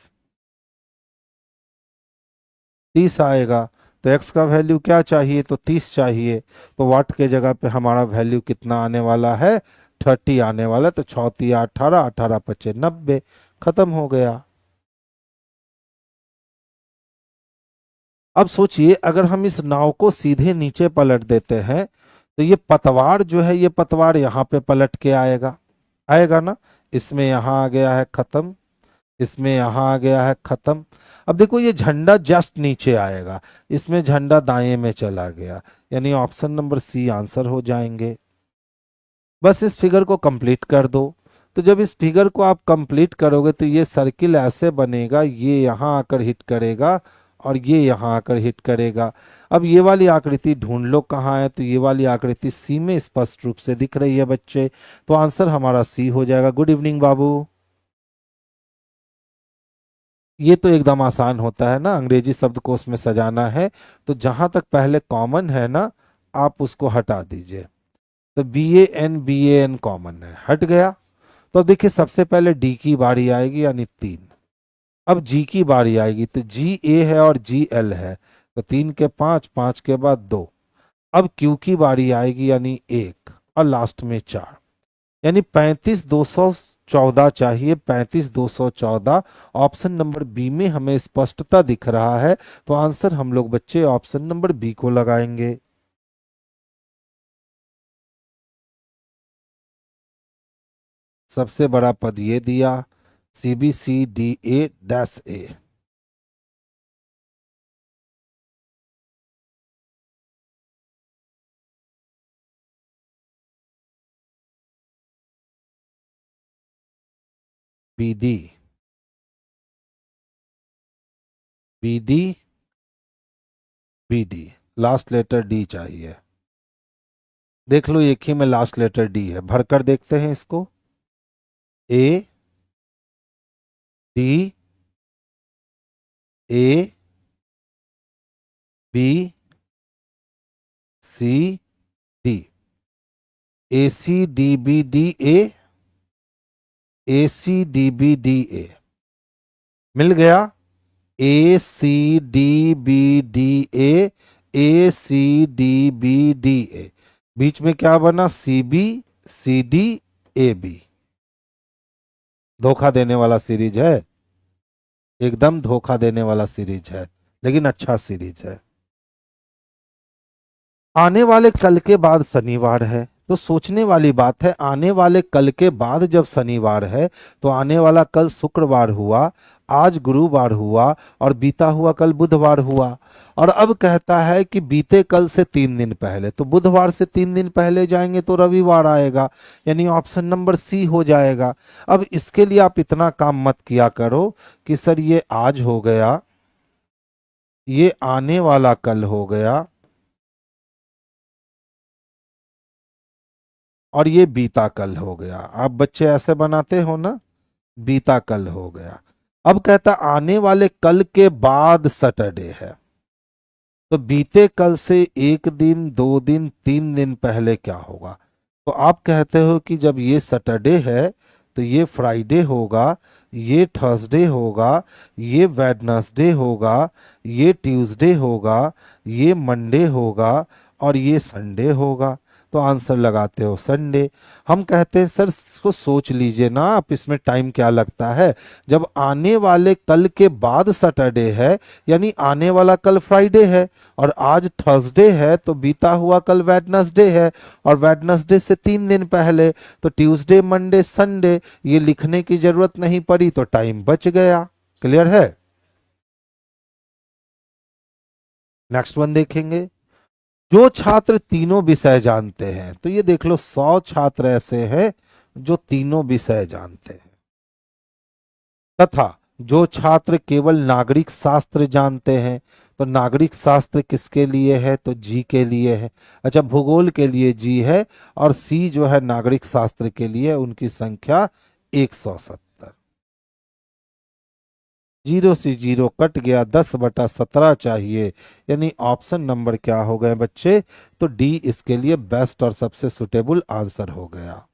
30 आएगा। तो x का वैल्यू क्या चाहिए? तो 30 चाहिए। तो वाट के जगह पे हमारा वैल्यू कितना आने वाला है? 30 आने वाला है। तो 6 3 18, 18 5 90, खत्म हो गया। अब सोचिए अगर हम इस नाव को सीधे नीचे पलट देते हैं, तो ये पतवार जो है, ये पतवार यहाँ पे पलट के आएगा, आएगा ना? इसमें यहाँ आ गया है खत्म, इसमें यहाँ आ गया है खत्म। अब देखो ये झंडा जस्ट नीचे आएगा, इसमें झंडा दाएं में चला गया, यानी ऑप्शन नंबर सी आंसर हो जाएंगे। बस इस फिगर को कंप्लीट कर दो। तो जब इस फिगर को आप कंप्लीट करोगे तो ये सर्किल ऐसे बनेगा, ये यहाँ आकर हिट करेगा और ये यहाँ आकर हिट करेगा। अब ये वाली आकृति ढूंढ लो कहाँ है, तो ये वाली आकृति सी में स्पष्ट रूप से दिख रही है बच्चे, तो आंसर हमारा सी हो जाएगा। गुड इवनिंग बाबू। ये तो एकदम आसान होता है ना, अंग्रेजी शब्दकोश में सजाना है, तो जहां तक पहले कॉमन है ना आप उसको हटा दीजिए। तो बी ए एन कॉमन है, हट गया। तो अब देखिए सबसे पहले डी की बारी आएगी यानी 3। अब जी की बारी आएगी, तो जी ए है और जी एल है, तो 3 के 5, 5 के बाद 2। अब क्यू की बारी आएगी यानी 1 और लास्ट में 4, यानी 35,214 चाहिए, 35,214। ऑप्शन नंबर बी में हमें स्पष्टता दिख रहा है, तो आंसर हम लोग बच्चे ऑप्शन नंबर बी को लगाएंगे। सबसे बड़ा पद ये दिया, C B C D A dash A. B D, B D, B D, last letter D चाहिए। देख लो एक ही में लास्ट लेटर डी है, भरकर देखते हैं इसको। A, D, A, B, C, D. A C D B D A, A C D B D A, मिल गया। A C D B D A, A C D B D A, बीच में क्या बना, C B C D A B. धोखा देने वाला series है, एकदम धोखा देने वाला सीरीज है, लेकिन अच्छा सीरीज है। आने वाले कल के बाद शनिवार है, तो सोचने वाली बात है, आने वाले कल के बाद जब शनिवार है तो आने वाला कल शुक्रवार हुआ, आज गुरुवार हुआ और बीता हुआ कल बुधवार हुआ। और अब कहता है कि बीते कल से 3 दिन पहले, तो बुधवार से 3 दिन पहले जाएंगे तो रविवार आएगा, यानी ऑप्शन नंबर सी हो जाएगा। अब इसके लिए आप इतना काम मत किया करो कि सर ये आज हो गया, ये आने वाला कल हो गया और ये बीता कल हो गया। आप बच्चे ऐसे बनाते हो ना, बीता कल हो गया। अब कहता आने वाले कल के बाद सैटरडे है, तो बीते कल से 1 दिन, 2 दिन, 3 दिन पहले क्या होगा। तो आप कहते हो कि जब ये सैटरडे है तो ये फ्राइडे होगा, ये थर्सडे होगा, ये वेडनेसडे होगा, ये ट्यूसडे होगा, ये मंडे होगा और ये संडे होगा। तो आंसर लगाते हो संडे। हम कहते हैं सर इसको सोच लीजिए ना आप, इसमें टाइम क्या लगता है। जब आने वाले कल के बाद सैटरडे है, यानी आने वाला कल फ्राइडे है और आज थर्सडे है, तो बीता हुआ कल वेडनेसडे है और वेडनेसडे से 3 दिन पहले, तो ट्यूसडे, मंडे, संडे, ये लिखने की जरूरत नहीं पड़ी, तो टाइम बच गया। क्लियर है। नेक्स्ट वन देखेंगे। जो छात्र तीनों विषय जानते हैं, तो ये देख लो 100 छात्र ऐसे हैं जो तीनों विषय जानते हैं, तथा जो छात्र केवल नागरिक शास्त्र जानते हैं, तो नागरिक शास्त्र किसके लिए है, तो जी के लिए है। अच्छा, भूगोल के लिए जी है और सी जो है नागरिक शास्त्र के लिए, उनकी संख्या 170। 0 से 0 कट गया, 10/17 चाहिए, यानी ऑप्शन नंबर क्या हो गए बच्चे, तो डी इसके लिए बेस्ट और सबसे सुटेबल आंसर हो गया।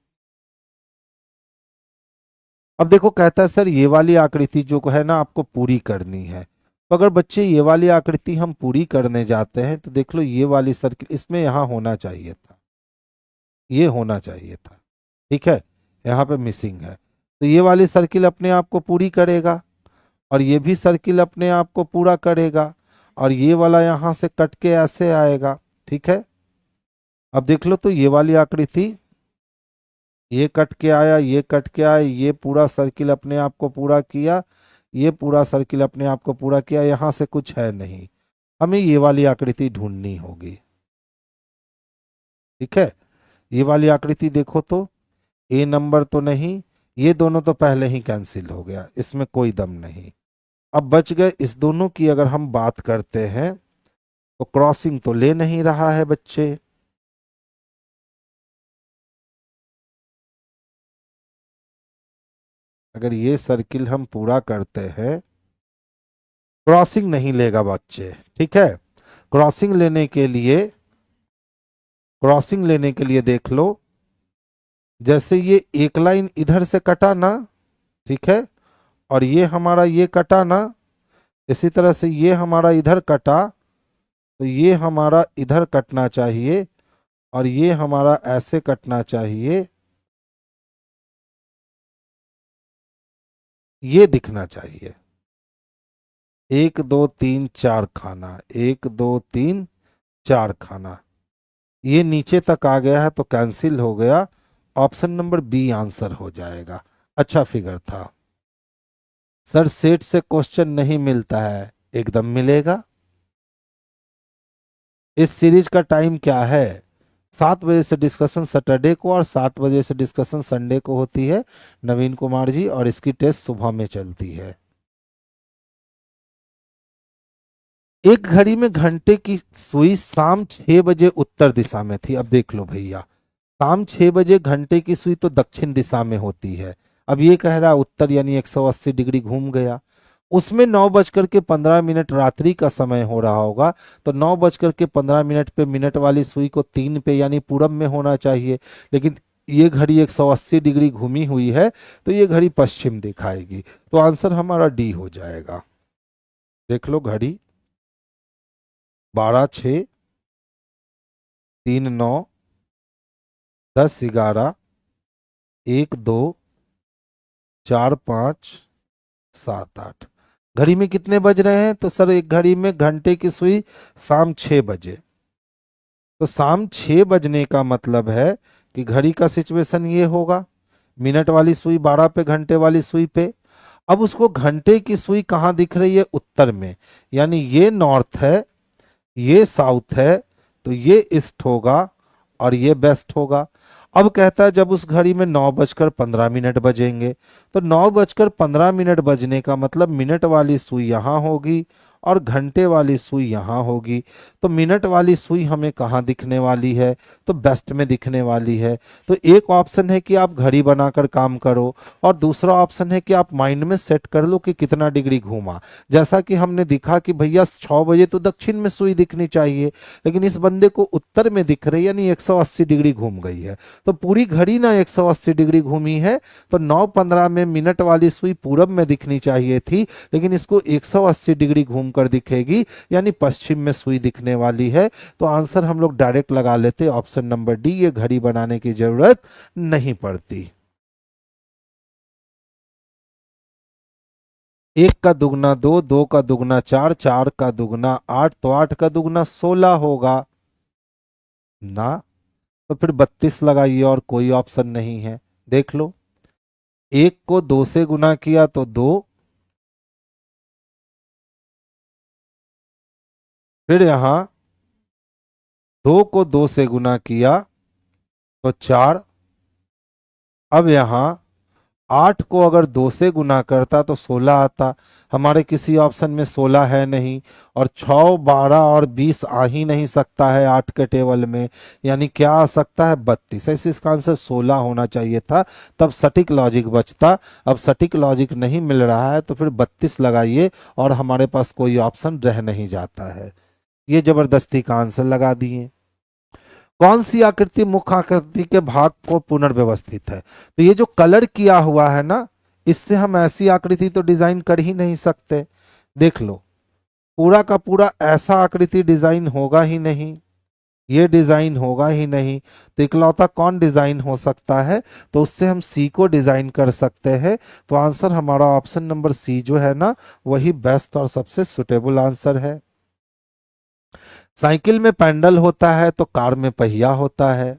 अब देखो कहता है सर ये वाली आकृति जो है ना आपको पूरी करनी है, तो अगर बच्चे ये वाली आकृति हम पूरी करने जाते हैं तो देख लो ये वाली सर्किल इसमें यहाँ होना चाहिए था, ये होना चाहिए था, ठीक है, यहाँ पे मिसिंग है। तो ये वाली सर्किल अपने आप को पूरी करेगा और ये भी सर्किल अपने आप को पूरा करेगा और ये वाला यहाँ से कट के ऐसे आएगा, ठीक है। अब देख लो तो ये वाली आकृति, ये कट के आया, ये कट के आया, ये पूरा सर्किल अपने आप को पूरा किया ये पूरा सर्किल अपने आप को पूरा किया, यहां से कुछ है नहीं, हमें ये वाली आकृति ढूंढनी होगी। ठीक है, ये वाली आकृति देखो तो ए नंबर तो नहीं, ये दोनों तो पहले ही कैंसिल हो गया, इसमें कोई दम नहीं। अब बच गए इस दोनों की अगर हम बात करते हैं तो क्रॉसिंग तो ले नहीं रहा है बच्चे, अगर ये सर्किल हम पूरा करते हैं, क्रॉसिंग नहीं लेगा बच्चे। ठीक है, क्रॉसिंग लेने के लिए, क्रॉसिंग लेने के लिए देख लो, जैसे ये एक लाइन इधर से कटा ना, ठीक है, और ये हमारा ये कटा ना, इसी तरह से ये हमारा इधर कटा, तो ये हमारा इधर कटना चाहिए और ये हमारा ऐसे कटना चाहिए, ये दिखना चाहिए। 1 2 3 4 खाना, 1 2 3 4 खाना, ये नीचे तक आ गया है तो कैंसिल हो गया, ऑप्शन नंबर बी आंसर हो जाएगा। अच्छा फिगर था सर, सेट से क्वेश्चन नहीं मिलता है, एकदम मिलेगा। इस सीरीज का टाइम क्या है, 7 बजे से डिस्कशन सैटरडे को और 7 बजे से डिस्कशन संडे को होती है नवीन कुमार जी, और इसकी टेस्ट सुबह में चलती है। एक घड़ी में घंटे की सुई शाम 6 बजे उत्तर दिशा में थी। अब देख लो भैया, शाम 6 बजे घंटे की सुई तो दक्षिण दिशा में होती है, अब ये कह रहा है उत्तर, यानी 180 डिग्री घूम गया। उसमें 9 बज कर के 15 मिनट रात्रि का समय हो रहा होगा, तो 9 बज कर के 15 मिनट पे मिनट वाली सुई को 3 पे यानी पूरब में होना चाहिए, लेकिन ये घड़ी 180 डिग्री घूमी हुई है तो ये घड़ी पश्चिम दिखाएगी, तो आंसर हमारा डी हो जाएगा। देख लो घड़ी, 12 6 3 9 10 11 1 2 4 5 7 8, घड़ी में कितने बज रहे हैं, तो सर एक घड़ी में घंटे की सुई शाम 6 बजे, तो शाम 6 बजने का मतलब है कि घड़ी का सिचुएशन ये होगा, मिनट वाली सुई 12 पे, घंटे वाली सुई पे। अब उसको घंटे की सुई कहाँ दिख रही है, उत्तर में, यानी ये नॉर्थ है, ये साउथ है, तो ये ईस्ट होगा और ये वेस्ट होगा। अब कहता है जब उस घड़ी में 9 बजकर 15 मिनट बजेंगे, तो 9 बजकर 15 मिनट बजने का मतलब मिनट वाली सुई यहाँ होगी और घंटे वाली सुई यहाँ होगी, तो मिनट वाली सुई हमें कहाँ दिखने वाली है, तो बेस्ट में दिखने वाली है। तो एक ऑप्शन है कि आप घड़ी बनाकर काम करो, और दूसरा ऑप्शन है कि आप माइंड में सेट कर लो कि कितना डिग्री घूमा। जैसा कि हमने दिखा कि भैया 6 बजे तो दक्षिण में सुई दिखनी चाहिए, लेकिन इस बंदे को उत्तर में दिख रही है, यानी 180 डिग्री घूम गई है, तो पूरी घड़ी ना 180 डिग्री घूमी है, तो 9:15 में मिनट वाली सुई पूरब में दिखनी चाहिए थी, लेकिन इसको 180 डिग्री घूम कर दिखेगी, यानी पश्चिम में सुई दिखने वाली है। तो आंसर हम लोग डायरेक्ट लगा लेते ऑप्शन नंबर डी, ये घड़ी बनाने की जरूरत नहीं पड़ती। 1 का दुगना 2, 2 का दुगना 4, 4 का दुगना 8, तो 8 का दुगना 16 होगा ना, तो फिर 32 लगाइए और कोई ऑप्शन नहीं है। देख लो, 1 को 2 से गुना किया तो 2, फिर यहां 2 को 2 से गुना किया तो 4, अब यहां 8 को अगर 2 से गुना करता तो 16 आता, हमारे किसी ऑप्शन में 16 है नहीं, और 6 12 और 20 आ ही नहीं सकता है 8 के टेबल में, यानी क्या आ सकता है 32, ऐसे इसका आंसर 16 होना चाहिए था, तब सटीक लॉजिक बचता। अब सटीक लॉजिक नहीं मिल रहा है तो फिर 32 लगाइए और हमारे पास कोई ऑप्शन रह नहीं जाता है, ये जबरदस्ती का आंसर लगा दिए। कौन सी आकृति मुख्य आकृति के भाग को पुनर्व्यवस्थित है, तो ये जो कलर किया हुआ है ना, इससे हम ऐसी आकृति तो डिजाइन कर ही नहीं सकते। देख लो, पूरा का पूरा ऐसा आकृति डिजाइन होगा ही नहीं, ये डिजाइन होगा ही नहीं, तो इकलौता कौन डिजाइन हो सकता है, तो उससे हम सी को डिजाइन कर सकते हैं। तो आंसर हमारा ऑप्शन नंबर सी जो है ना, वही बेस्ट और सबसे सुटेबल आंसर है। साइकिल में पैडल होता है तो कार में पहिया होता है,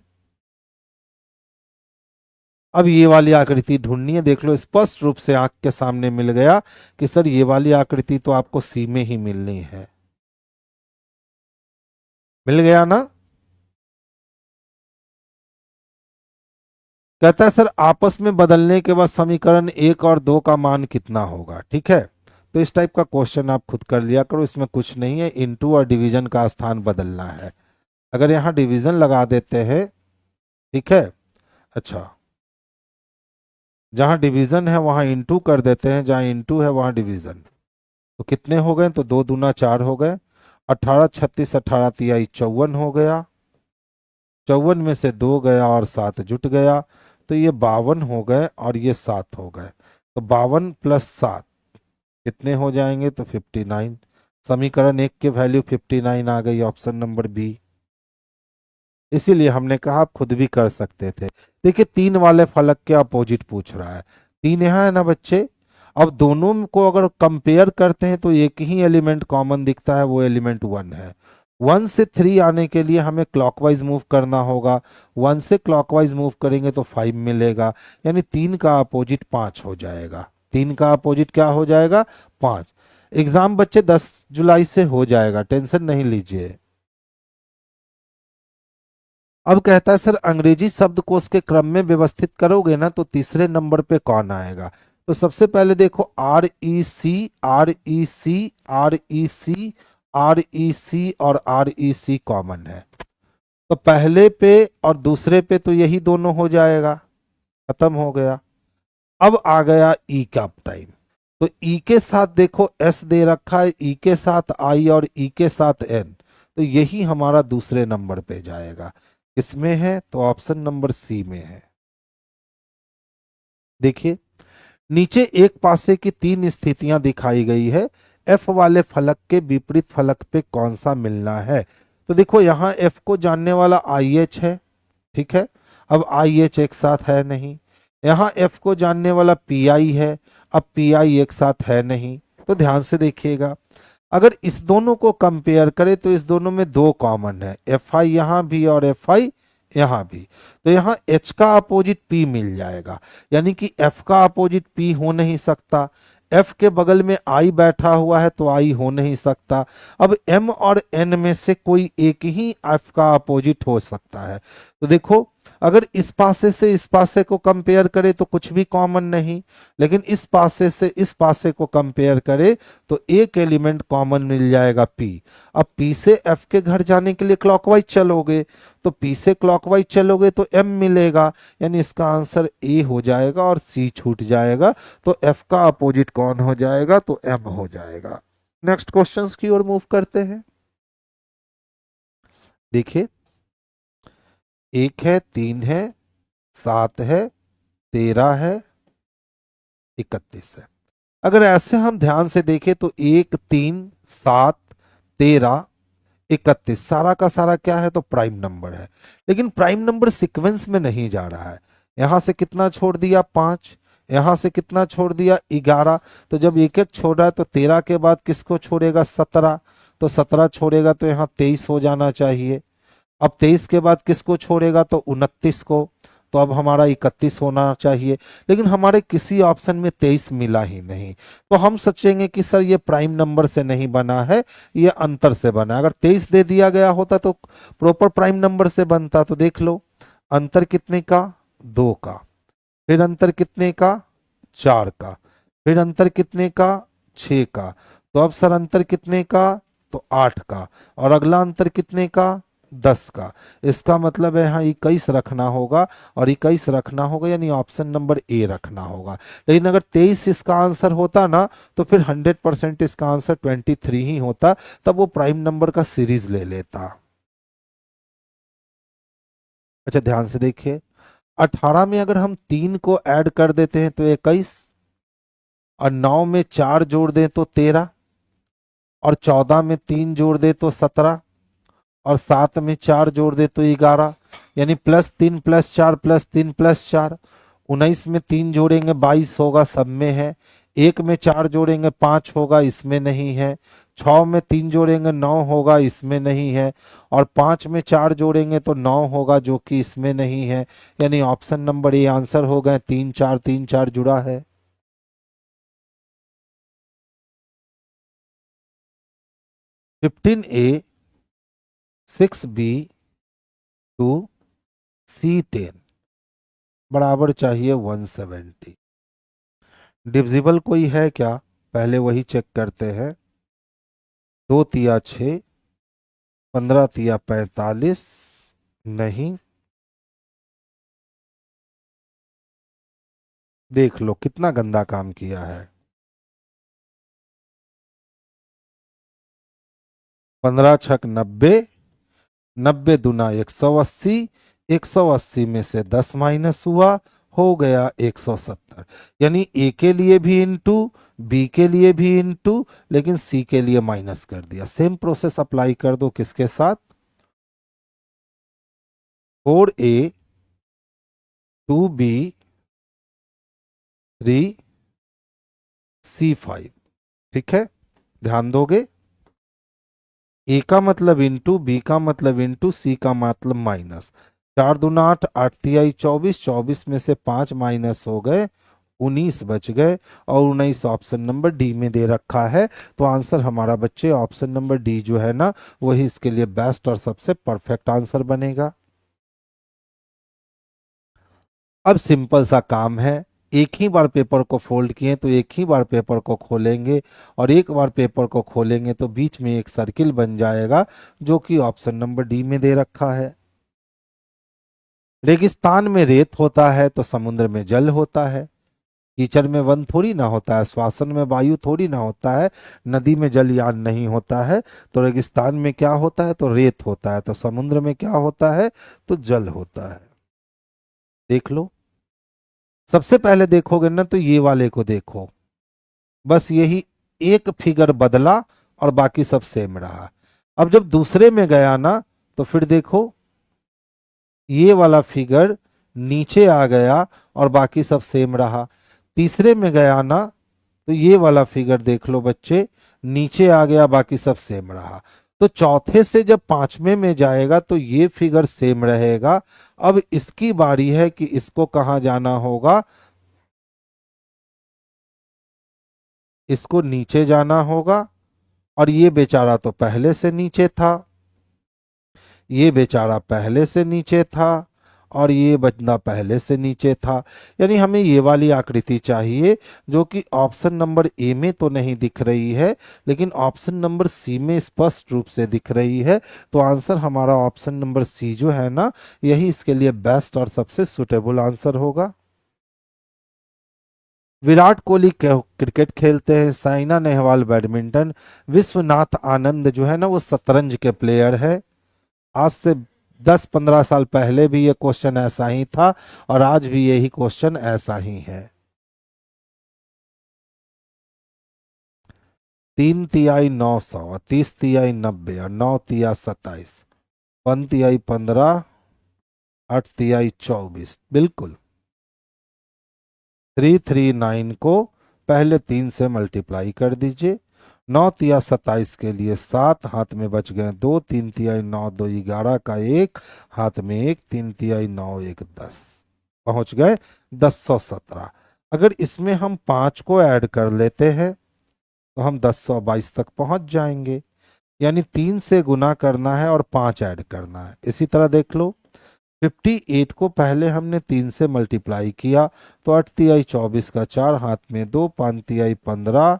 अब ये वाली आकृति ढूंढनी है। देख लो स्पष्ट रूप से आंख के सामने मिल गया कि सर ये वाली आकृति तो आपको सी में ही मिलनी है। मिल गया ना। कहता है सर आपस में बदलने के बाद समीकरण 1 और 2 का मान कितना होगा। ठीक है, तो इस टाइप का क्वेश्चन आप खुद कर लिया करो, इसमें कुछ नहीं है, इनटू और डिवीजन का स्थान बदलना है। अगर यहाँ डिवीजन लगा देते हैं, ठीक है, अच्छा जहां डिवीजन है वहां इनटू कर देते हैं, जहां इनटू है वहां डिवीजन। तो कितने हो गए, तो 2 दूना 4 हो गए, 18 36 18 तिहाई 54 हो गया, 54 में से 2 गया और 7 जुट गया, तो ये 52 हो गए और ये 7 हो गए। तो 52 + 7 कितने हो जाएंगे, तो 59। समीकरण 1 की वैल्यू 59 आ गई, ऑप्शन नंबर बी। इसीलिए हमने कहा आप खुद भी कर सकते थे। देखिए 3 वाले फलक के अपोजिट पूछ रहा है, 3 यहाँ है ना बच्चे। अब दोनों को अगर कंपेयर करते हैं तो एक ही एलिमेंट कॉमन दिखता है, वो एलिमेंट 1 है। 1 से 3 आने के लिए हमें क्लॉकवाइज मूव करना होगा, 1 से क्लॉकवाइज मूव करेंगे तो 5 मिलेगा, यानी 3 का अपोजिट 5 हो जाएगा। 3 का अपोजिट क्या हो जाएगा, 5। एग्जाम बच्चे 10 जुलाई से हो जाएगा, टेंशन नहीं लीजिए। अब कहता है सर अंग्रेजी शब्दकोश के क्रम में व्यवस्थित करोगे ना तो तीसरे नंबर पे कौन आएगा। तो सबसे पहले देखो REC REC REC REC और REC कॉमन है, तो पहले पे और दूसरे पे तो यही दोनों हो जाएगा, खत्म हो गया। अब आ गया ई का टाइम, तो ई के साथ देखो एस दे रखा है, ई के साथ आई और ई के साथ एन, तो यही हमारा दूसरे नंबर पे जाएगा। किसमें है, तो ऑप्शन नंबर सी में है। देखिए नीचे एक पासे की 3 स्थितियां दिखाई गई है, एफ वाले फलक के विपरीत फलक पे कौन सा मिलना है। तो देखो यहाँ एफ को जानने वाला आई एच है, ठीक है, अब आई एच एक साथ है नहीं। यहाँ एफ को जानने वाला पी आई है, अब पी आई एक साथ है नहीं। तो ध्यान से देखिएगा, अगर इस दोनों को कंपेयर करें तो इस दोनों में 2 कॉमन है, एफ आई यहाँ भी और एफ आई यहाँ भी। तो यहाँ H का अपोजिट P मिल जाएगा, यानी कि F का अपोजिट P हो नहीं सकता। F के बगल में I बैठा हुआ है तो I हो नहीं सकता। अब M और N में से कोई एक ही F का अपोजिट हो सकता है। तो देखो अगर इस पासे से इस पासे को कंपेयर करें तो कुछ भी कॉमन नहीं, लेकिन इस पासे से इस पासे को कंपेयर करें तो एक एलिमेंट कॉमन मिल जाएगा P। अब P से F के घर जाने के लिए क्लॉकवाइज चलोगे, तो P से क्लॉकवाइज चलोगे तो M मिलेगा, यानी इसका आंसर A हो जाएगा और C छूट जाएगा। तो F का अपोजिट कौन हो जाएगा, तो M हो जाएगा। नेक्स्ट क्वेश्चंस की ओर मूव करते हैं। देखिए 1 है, 3 है, 7 है, 13 है, 31 है। अगर ऐसे हम ध्यान से देखें तो 1 3 7 13 31 सारा का सारा क्या है, तो प्राइम नंबर है। लेकिन प्राइम नंबर सीक्वेंस में नहीं जा रहा है। यहां से कितना छोड़ दिया, 5, यहां से कितना छोड़ दिया, 11। तो जब एक एक छोड़ा है तो 13 के बाद किसको छोड़ेगा, 17। तो 17 छोड़ेगा तो यहाँ 23 हो जाना चाहिए। अब 23 के बाद किसको छोड़ेगा, तो 29 को। तो अब हमारा 31 होना चाहिए, लेकिन हमारे किसी ऑप्शन में 23 मिला ही नहीं। तो हम सोचेंगे कि सर ये प्राइम नंबर से नहीं बना है, ये अंतर से बना है। अगर 23 दे दिया गया होता तो प्रॉपर प्राइम नंबर से बनता। तो देख लो अंतर कितने का, 2 का, फिर अंतर कितने का, 4 का, फिर अंतर कितने का, 6 का। तो अब सर अंतर कितने का, तो 8 का, और अगला अंतर कितने का, 10 का। इसका मतलब है यहाँ 21 रखना होगा, और 21 रखना होगा यानी ऑप्शन नंबर ए रखना होगा। लेकिन अगर 23 इसका आंसर होता ना तो फिर 100% इसका आंसर 23 ही होता, तब वो प्राइम नंबर का सीरीज ले लेता। अच्छा ध्यान से देखिए, 18 में अगर हम 3 को ऐड कर देते हैं तो 21, और 9 में 4 जोड़ दें तो 13, और 14 में 3 जोड़ दे तो 17, और 7 में 4 जोड़ दे तो 11, यानी +3 +4 +3 +4। 19 में 3 जोड़ेंगे 22 होगा, सब में है। 1 में 4 जोड़ेंगे 5 होगा, इसमें नहीं है। 6 में 3 जोड़ेंगे 9 होगा, इसमें नहीं है। और 5 में 4 जोड़ेंगे तो 9 होगा, जो कि इसमें नहीं है। यानी ऑप्शन नंबर ए आंसर हो गए। 3 4 3 4 जुड़ा है। 15A 6B टू C10 बराबर चाहिए 170। डिविजिबल कोई है क्या, पहले वही चेक करते हैं। 2 तिया 6, 15 तिया 45, नहीं। देख लो कितना गंदा काम किया है। 15 छक 90, 90 दुना 180, 180 में से 10 माइनस हुआ, हो गया 170। यानी ए के लिए भी इंटू, बी के लिए भी इंटू, लेकिन सी के लिए माइनस कर दिया। सेम प्रोसेस अप्लाई कर दो किसके साथ, 4A 2B 3C5। ठीक है, ध्यान दोगे। ए का मतलब इंटू, बी का मतलब इंटू, सी का मतलब माइनस। 4 दूना 8, 8 तिहाई 24, 24 में से 5 माइनस हो गए, 19 बच गए। और 19 ऑप्शन नंबर डी में दे रखा है। तो आंसर हमारा बच्चे ऑप्शन नंबर डी जो है ना, वही इसके लिए बेस्ट और सबसे परफेक्ट आंसर बनेगा। अब सिंपल सा काम है, एक ही बार पेपर को फोल्ड किए तो एक ही बार पेपर को खोलेंगे, और एक बार पेपर को खोलेंगे तो बीच में एक सर्किल बन जाएगा, जो कि ऑप्शन नंबर डी में दे रखा है। रेगिस्तान में रेत होता है तो समुद्र में जल होता है। कीचड़ में वन थोड़ी ना होता है, श्वासन में वायु थोड़ी ना होता है, नदी में जलयान नहीं होता है। तो रेगिस्तान में क्या होता है, तो रेत होता है। तो समुद्र में क्या होता है, तो जल होता है। देख लो, सबसे पहले देखोगे ना तो ये वाले को देखो, बस यही एक फिगर बदला और बाकी सब सेम रहा। अब जब दूसरे में गया ना, तो फिर देखो ये वाला फिगर नीचे आ गया और बाकी सब सेम रहा। तीसरे में गया ना, तो ये वाला फिगर देख लो बच्चे, नीचे आ गया, बाकी सब सेम रहा। तो चौथे से जब पांचवें में जाएगा तो ये फिगर सेम रहेगा। अब इसकी बारी है कि इसको कहाँ जाना होगा, इसको नीचे जाना होगा। और ये बेचारा तो पहले से नीचे था, ये बेचारा पहले से नीचे था, और ये बंदा पहले से नीचे था। यानी हमें ये वाली आकृति चाहिए, जो कि ऑप्शन नंबर ए में तो नहीं दिख रही है, लेकिन ऑप्शन नंबर सी में स्पष्ट रूप से दिख रही है। तो आंसर हमारा ऑप्शन नंबर सी जो है ना, यही इसके लिए बेस्ट और सबसे सुटेबल आंसर होगा। विराट कोहली क्रिकेट खेलते हैं, साइना नेहवाल बैडमिंटन, विश्वनाथ आनंद जो है ना वो शतरंज के प्लेयर है। आज से 10-15 साल पहले भी ये क्वेश्चन ऐसा ही था, और आज भी यही क्वेश्चन ऐसा ही है। 3 तिहाई 900, 30 तिहाई 90, और 9 तिया 27, 1 तिहाई 15, 8 तिहाई 24। बिल्कुल 339 को पहले 3 से मल्टीप्लाई कर दीजिए। 9 तिया 27 के लिए 7, हाथ में बच गए 2, 3 तिहाई 9 2 11 का 1, हाथ में 1, 3 तिहाई 9 1 10, पहुंच गए 1017। अगर इसमें हम 5 को ऐड कर लेते हैं तो हम 1022 तक पहुंच जाएंगे। यानी 3 से गुना करना है और 5 ऐड करना है। इसी तरह देख लो, 58 को पहले हमने 3 से मल्टीप्लाई किया, तो 8 तिहाई 24 का 4, हाथ में 2, 5 तिहाई 15,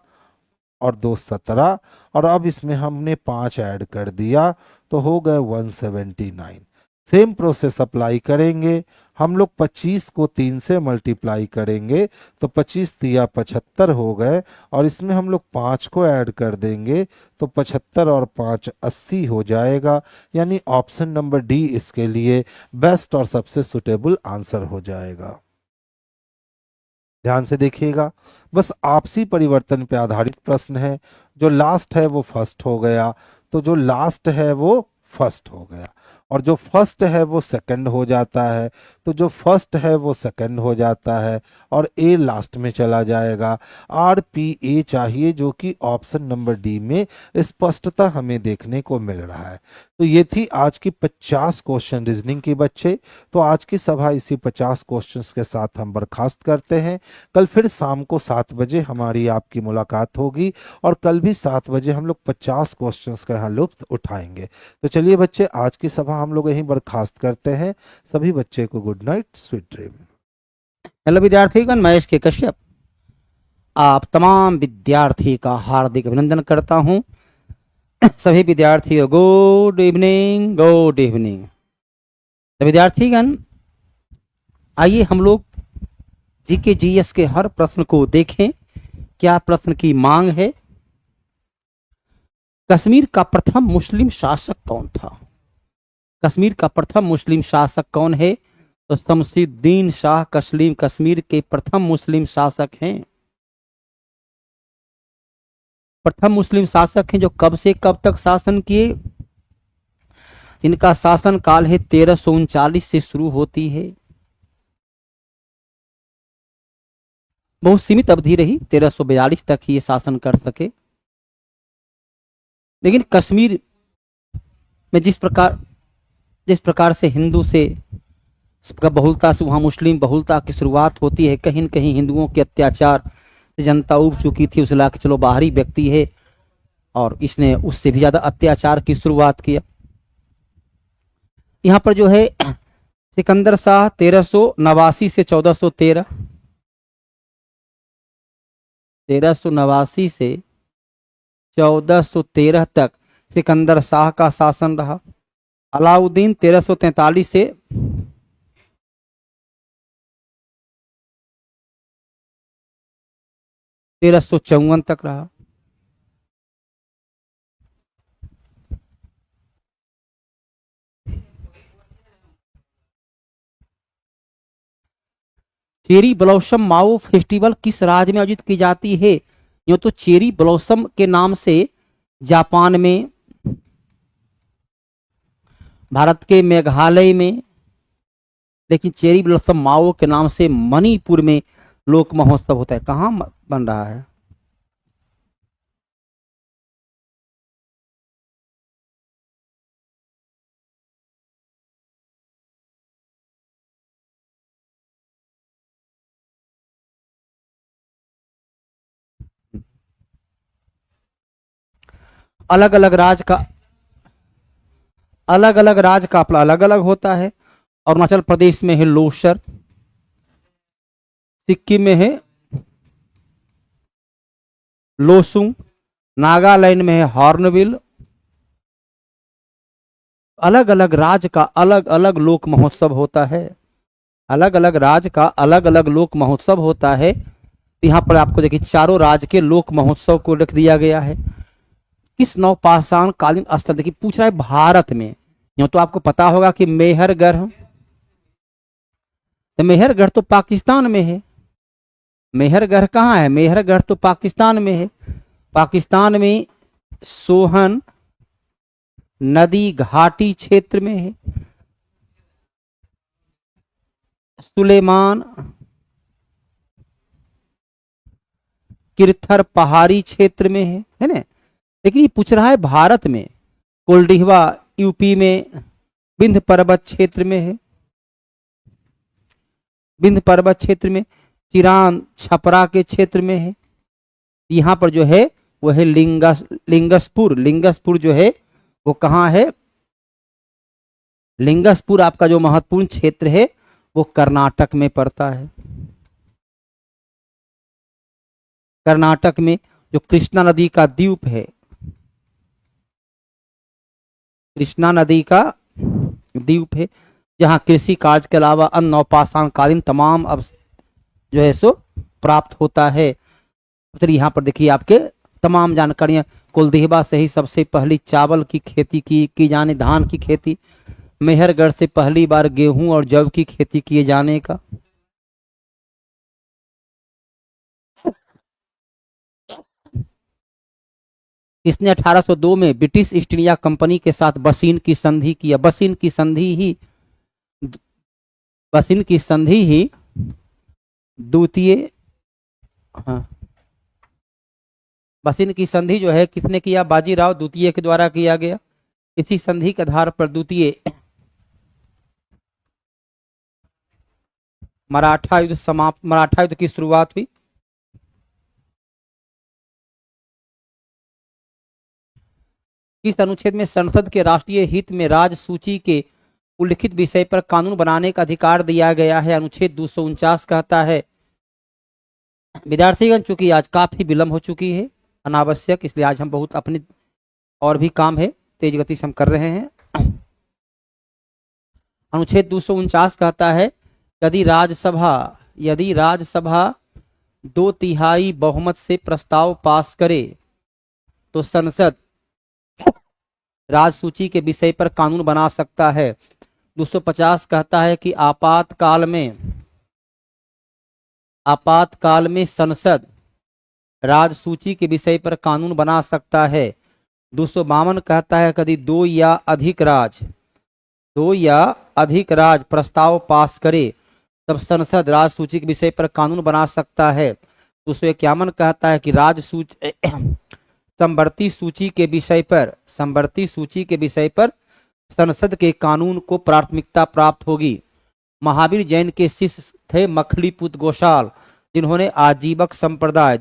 और 2 17। और अब इसमें हमने 5 ऐड कर दिया तो हो गए 179। सेम प्रोसेस अप्लाई करेंगे। हम लोग 25 को 3 से मल्टीप्लाई करेंगे तो 25 तिया 75 हो गए, और इसमें हम लोग 5 को ऐड कर देंगे तो 75 और 5 80 हो जाएगा। यानी ऑप्शन नंबर डी इसके लिए बेस्ट और सबसे सुटेबल आंसर हो जाएगा। ध्यान से देखिएगा, बस आपसी परिवर्तन पे आधारित प्रश्न है। जो लास्ट है वो फर्स्ट हो गया, तो जो लास्ट है वो फर्स्ट हो गया। और जो फर्स्ट है वो सेकंड हो जाता है, तो जो फर्स्ट है वो सेकंड हो जाता है और ए लास्ट में चला जाएगा। आर पी ए चाहिए, जो कि ऑप्शन नंबर डी में स्पष्टता हमें देखने को मिल रहा है। तो ये थी आज की 50 क्वेश्चन रीजनिंग की बच्चे। तो आज की सभा इसी 50 क्वेश्चंस के साथ हम बर्खास्त करते हैं। कल फिर शाम को 7 बजे हमारी आपकी मुलाकात होगी और कल भी 7 बजे हम लोग 50 क्वेश्चंस का यहाँ लुत्फ उठाएंगे। तो चलिए बच्चे, आज की सभा हम लोग यहीं बर्खास्त करते हैं। सभी बच्चे को good night, sweet dream. Hello विद्यार्थीगण, महेश के कश्यप आप तमाम विद्यार्थी का हार्दिक अभिनंदन करता हूं। सभी विद्यार्थियों गुड इवनिंग, गुड इवनिंग। तो विद्यार्थीगण, आइए हम लोग जीके जीएस के हर प्रश्न को देखें। क्या प्रश्न की मांग है? कश्मीर का प्रथम मुस्लिम शासक कौन था? कश्मीर का प्रथम मुस्लिम शासक कौन है? तो शमसुद्दीन शाह कश्मीर के प्रथम मुस्लिम शासक हैं। प्रथम मुस्लिम शासक हैं जो कब से कब तक शासन किए। इनका शासन काल है 1339 से शुरू होती है। बहुत सीमित अवधि रही, 1342 तक ही ये शासन कर सके। लेकिन कश्मीर में जिस प्रकार से हिंदू से बहुलता से वहां मुस्लिम बहुलता की शुरुआत होती है, कहीं न कहीं हिंदुओं के अत्याचार से जनता उब चुकी थी। उसे ला के चलो बाहरी व्यक्ति है और इसने उससे भी ज्यादा अत्याचार की शुरुआत किया। यहाँ पर जो है सिकंदर शाह 1389 से 1413, 1389 से 1413 तक सिकंदर शाह का शासन रहा। अलाउद्दीन 1343 से 1354 तक रहा। चेरी ब्लॉसम माओ फेस्टिवल किस राज्य में आयोजित की जाती है? यूं तो चेरी ब्लॉसम के नाम से जापान में, भारत के मेघालय में, लेकिन चेरी ब्लॉसम माओ के नाम से मणिपुर में लोक महोत्सव होता है। कहाँ बन रहा है? अलग अलग राज्य का अपना अलग अलग होता है। अरुणाचल प्रदेश में है लोसर, सिक्किम में है लोसुंग, नागालैंड में है हॉर्नबिल। अलग अलग राज्य का अलग अलग लोक महोत्सव होता है। अलग अलग राज्य का अलग अलग लोक महोत्सव होता है। यहाँ पर आपको देखिए चारों राज्य के लोक महोत्सव को लिख दिया गया है। किस नवपाषाण कालीन स्थल, देखिए पूछ रहा है भारत में। यूं तो आपको पता होगा कि मेहरगढ़, तो मेहरगढ़ तो पाकिस्तान में है। मेहरगढ़ कहाँ है? मेहरगढ़ तो पाकिस्तान में है। पाकिस्तान में सोहन नदी घाटी क्षेत्र में है। सुलेमान किरथर पहाड़ी क्षेत्र में है ना। लेकिन ये पूछ रहा है भारत में। कोल्डिहवा यूपी में विंध्य पर्वत क्षेत्र में है। विंध्य पर्वत क्षेत्र में चिरान छपरा के क्षेत्र में है। यहाँ पर जो है वो है लिंगसपुर जो है वो कहाँ है? लिंगसपुर आपका जो महत्वपूर्ण क्षेत्र है वो कर्नाटक में पड़ता है। कर्नाटक में जो कृष्णा नदी का द्वीप है, कृष्णा नदी का द्वीप है, जहां कृषि कार्य के अलावा अन्य नवपाषाण कालीन तमाम अब जो है सो प्राप्त होता है। चलिए यहाँ पर देखिए आपके तमाम जानकारियां। कुलदेहवा से ही सबसे पहली चावल की खेती की जाने, धान की खेती। मेहरगढ़ से पहली बार गेहूं और जव की खेती किए जाने का। इसने 1802 में ब्रिटिश ईस्ट इंडिया कंपनी के साथ बसीन की संधि किया। बसीन की संधि ही द्वितीय, हाँ, बसीन की संधि जो है किसने किया? बाजीराव द्वितीय के द्वारा किया गया। इसी संधि के आधार पर द्वितीय मराठा युद्ध की शुरुआत हुई। इस अनुच्छेद में संसद के राष्ट्रीय हित में राज्य सूची के उल्लिखित विषय पर कानून बनाने का अधिकार दिया गया है। अनुच्छेद 249 कहता है, विद्यार्थीगण चूंकि आज काफी विलंब हो चुकी है अनावश्यक, इसलिए आज हम बहुत अपने और भी काम है तेज गति से हम कर रहे हैं। अनुच्छेद 249 कहता है, यदि राज्यसभा 2/3 बहुमत से प्रस्ताव पास करे तो संसद राज्य सूची के विषय पर कानून बना सकता है। 250 कहता है कि आपातकाल में संसद राज्य सूची के विषय पर कानून बना सकता है। 252 कहता है यदि दो या अधिक राज्य प्रस्ताव पास करे तब संसद राज्य सूची के विषय पर कानून बना सकता है। 251 कहता है कि समवर्ती सूची के विषय पर संसद के कानून को प्राथमिकता प्राप्त होगी। महावीर जैन के शिष्य थे मखलीपुत गोसाल, जिन्होंने आजीवक संप्रदाय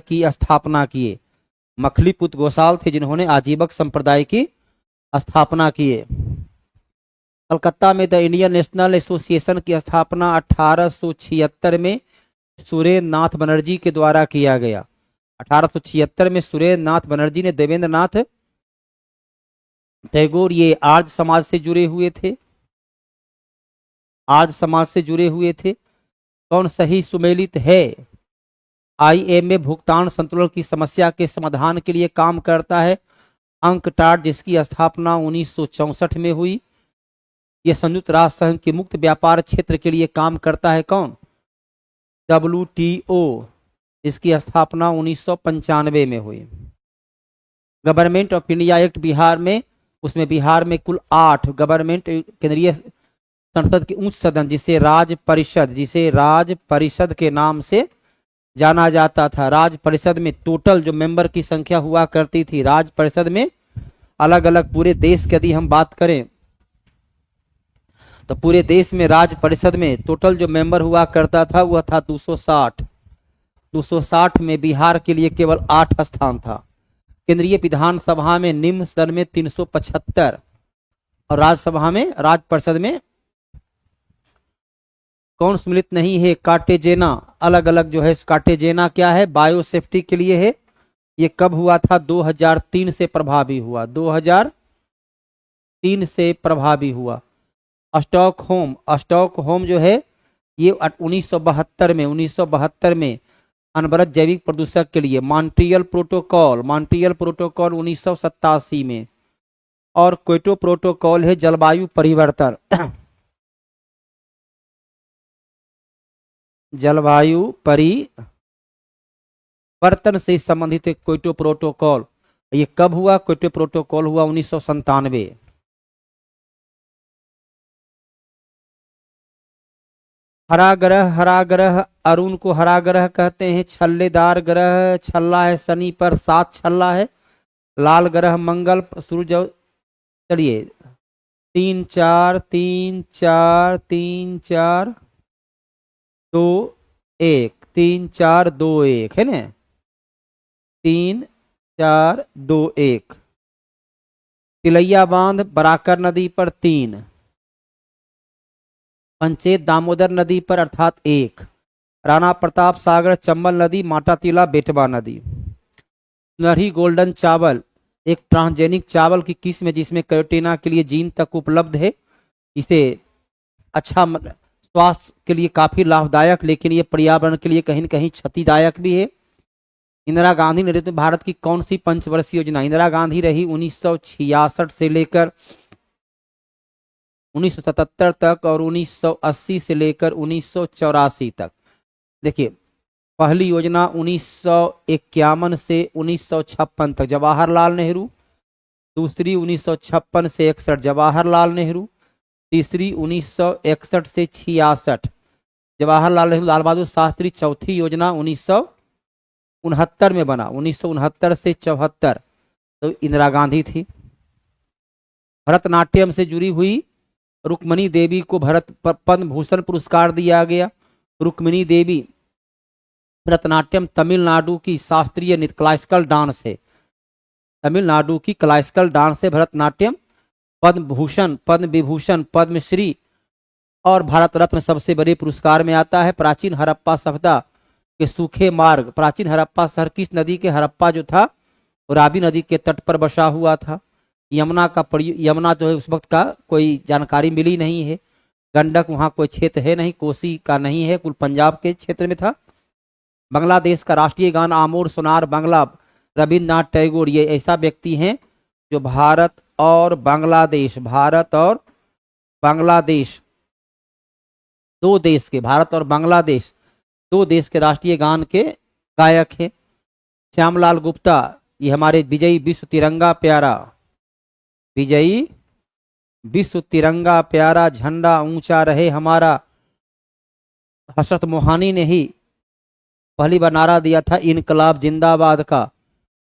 की स्थापना किए। मखलीपुत गोसाल थे जिन्होंने आजीवक संप्रदाय की स्थापना किए। कलकत्ता में द इंडियन नेशनल एसोसिएशन की स्थापना 1876 में सुरेंद्र नाथ बनर्जी के द्वारा किया गया। 1876 में सुरेंद्र नाथ बनर्जी ने देवेंद्र नाथ टैगोर, ये आर्य समाज से जुड़े हुए थे। कौन सही सुमेलित है? IMF भुगतान संतुलन की समस्या के समाधान के लिए काम करता है। अंकटाड, जिसकी स्थापना 1964 में हुई, यह संयुक्त राष्ट्र संघ के मुक्त व्यापार क्षेत्र के लिए काम करता है। कौन? WTO, इसकी स्थापना 1995 में हुई। Government of India act Bihar में कुल 8 गवर्नमेंट केंद्रीय संसद के उच्च सदन, जिसे राज्य परिषद के नाम से जाना जाता था। राज्य परिषद में टोटल जो मेंबर की संख्या हुआ करती थी, राज्य परिषद में अलग अलग पूरे देश की यदि हम बात करें तो पूरे देश में राज्य परिषद में टोटल जो मेंबर हुआ करता था वह था 260। 260 में बिहार के लिए केवल 8 स्थान था। केंद्रीय विधानसभा में निम्न सदन में 375 और राज्य परिषद में कौन सम्मिलित नहीं है? कार्टेजेना। अलग अलग जो है कार्टेजेना क्या है? बायो सेफ्टी के लिए है। ये कब हुआ था? 2003 से प्रभावी हुआ। 2003 से प्रभावी हुआ। स्टॉकहोम जो है ये 1972 में अनवरत जैविक प्रदूषक के लिए। मॉन्ट्रियल प्रोटोकॉल 1987 में। और क्योटो प्रोटोकॉल है जलवायु परिवर्तन से संबंधित क्योटो प्रोटोकॉल। ये कब हुआ? क्योटो प्रोटोकॉल हुआ 1997। हरा ग्रह अरुण को हरा ग्रह कहते हैं। छल्लेदार ग्रह, छल्ला है शनि पर, 7 छल्ला है। लाल ग्रह मंगल, सूर्य। चलिए 3 4 3 4 3 4 2 1 3 4 2 1 है ना? 3 4 2 1। तिलैया बांध बराकर नदी पर 3। पंचेत दामोदर नदी पर अर्थात 1। राणा प्रताप सागर चंबल नदी, माटातिला बेटवा नदी। नरही गोल्डन चावल एक ट्रांसजेनिक चावल की किस्म है जिसमें कैरोटीना के लिए जीन तक उपलब्ध है। इसे अच्छा स्वास्थ्य के लिए काफी लाभदायक, लेकिन ये पर्यावरण के लिए कहीं न कहीं क्षतिदायक भी है। इंदिरा गांधी नेतृत्व में भारत की कौन सी पंचवर्षीय योजना? इंदिरा गांधी रही 1966 से लेकर 1977 तक और 1980 से लेकर 1984 तक। देखिए पहली योजना 1951 से 1956 तक जवाहरलाल नेहरू, दूसरी 1956 से 61 जवाहरलाल नेहरू, तीसरी 1961 से 66 जवाहरलाल नेहरू लाल बहादुर शास्त्री, चौथी योजना 1969 में बना, 1969 से 74 तो इंदिरा गांधी थी। भरतनाट्यम से जुड़ी हुई रुक्मिणी देवी को पद्म भूषण पुरस्कार दिया गया। रुक्मिणी देवी भरतनाट्यम तमिलनाडु की शास्त्रीय नृत्य क्लासिकल डांस है, तमिलनाडु की क्लासिकल डांस है भरतनाट्यम। पद्म भूषण, पद्म विभूषण, पद्मश्री और भारत रत्न सबसे बड़े पुरस्कार में आता है। प्राचीन हड़प्पा सभ्यता के सूखे मार्ग, प्राचीन हड़प्पा शहर किस नदी के, हड़प्पा जो था रावी नदी के तट पर बसा हुआ था। यमुना का यमुना जो है उस वक्त का कोई जानकारी मिली नहीं है। गंडक वहाँ कोई क्षेत्र है नहीं, कोसी का नहीं है, कुल पंजाब के क्षेत्र में था। बांग्लादेश का राष्ट्रीय गान आमोर सोनार बांग्ला, रविन्द्रनाथ टैगोर ये ऐसा व्यक्ति हैं जो भारत और बांग्लादेश दो देश के, भारत और बांग्लादेश दो देश के राष्ट्रीय गान के गायक हैं। श्यामलाल गुप्ता ये हमारे विजयी विश्व तिरंगा प्यारा, विजयी विश्व तिरंगा प्यारा झंडा ऊंचा रहे हमारा, हसरत मोहानी ने ही पहली बार नारा दिया था इनकलाब जिंदाबाद का।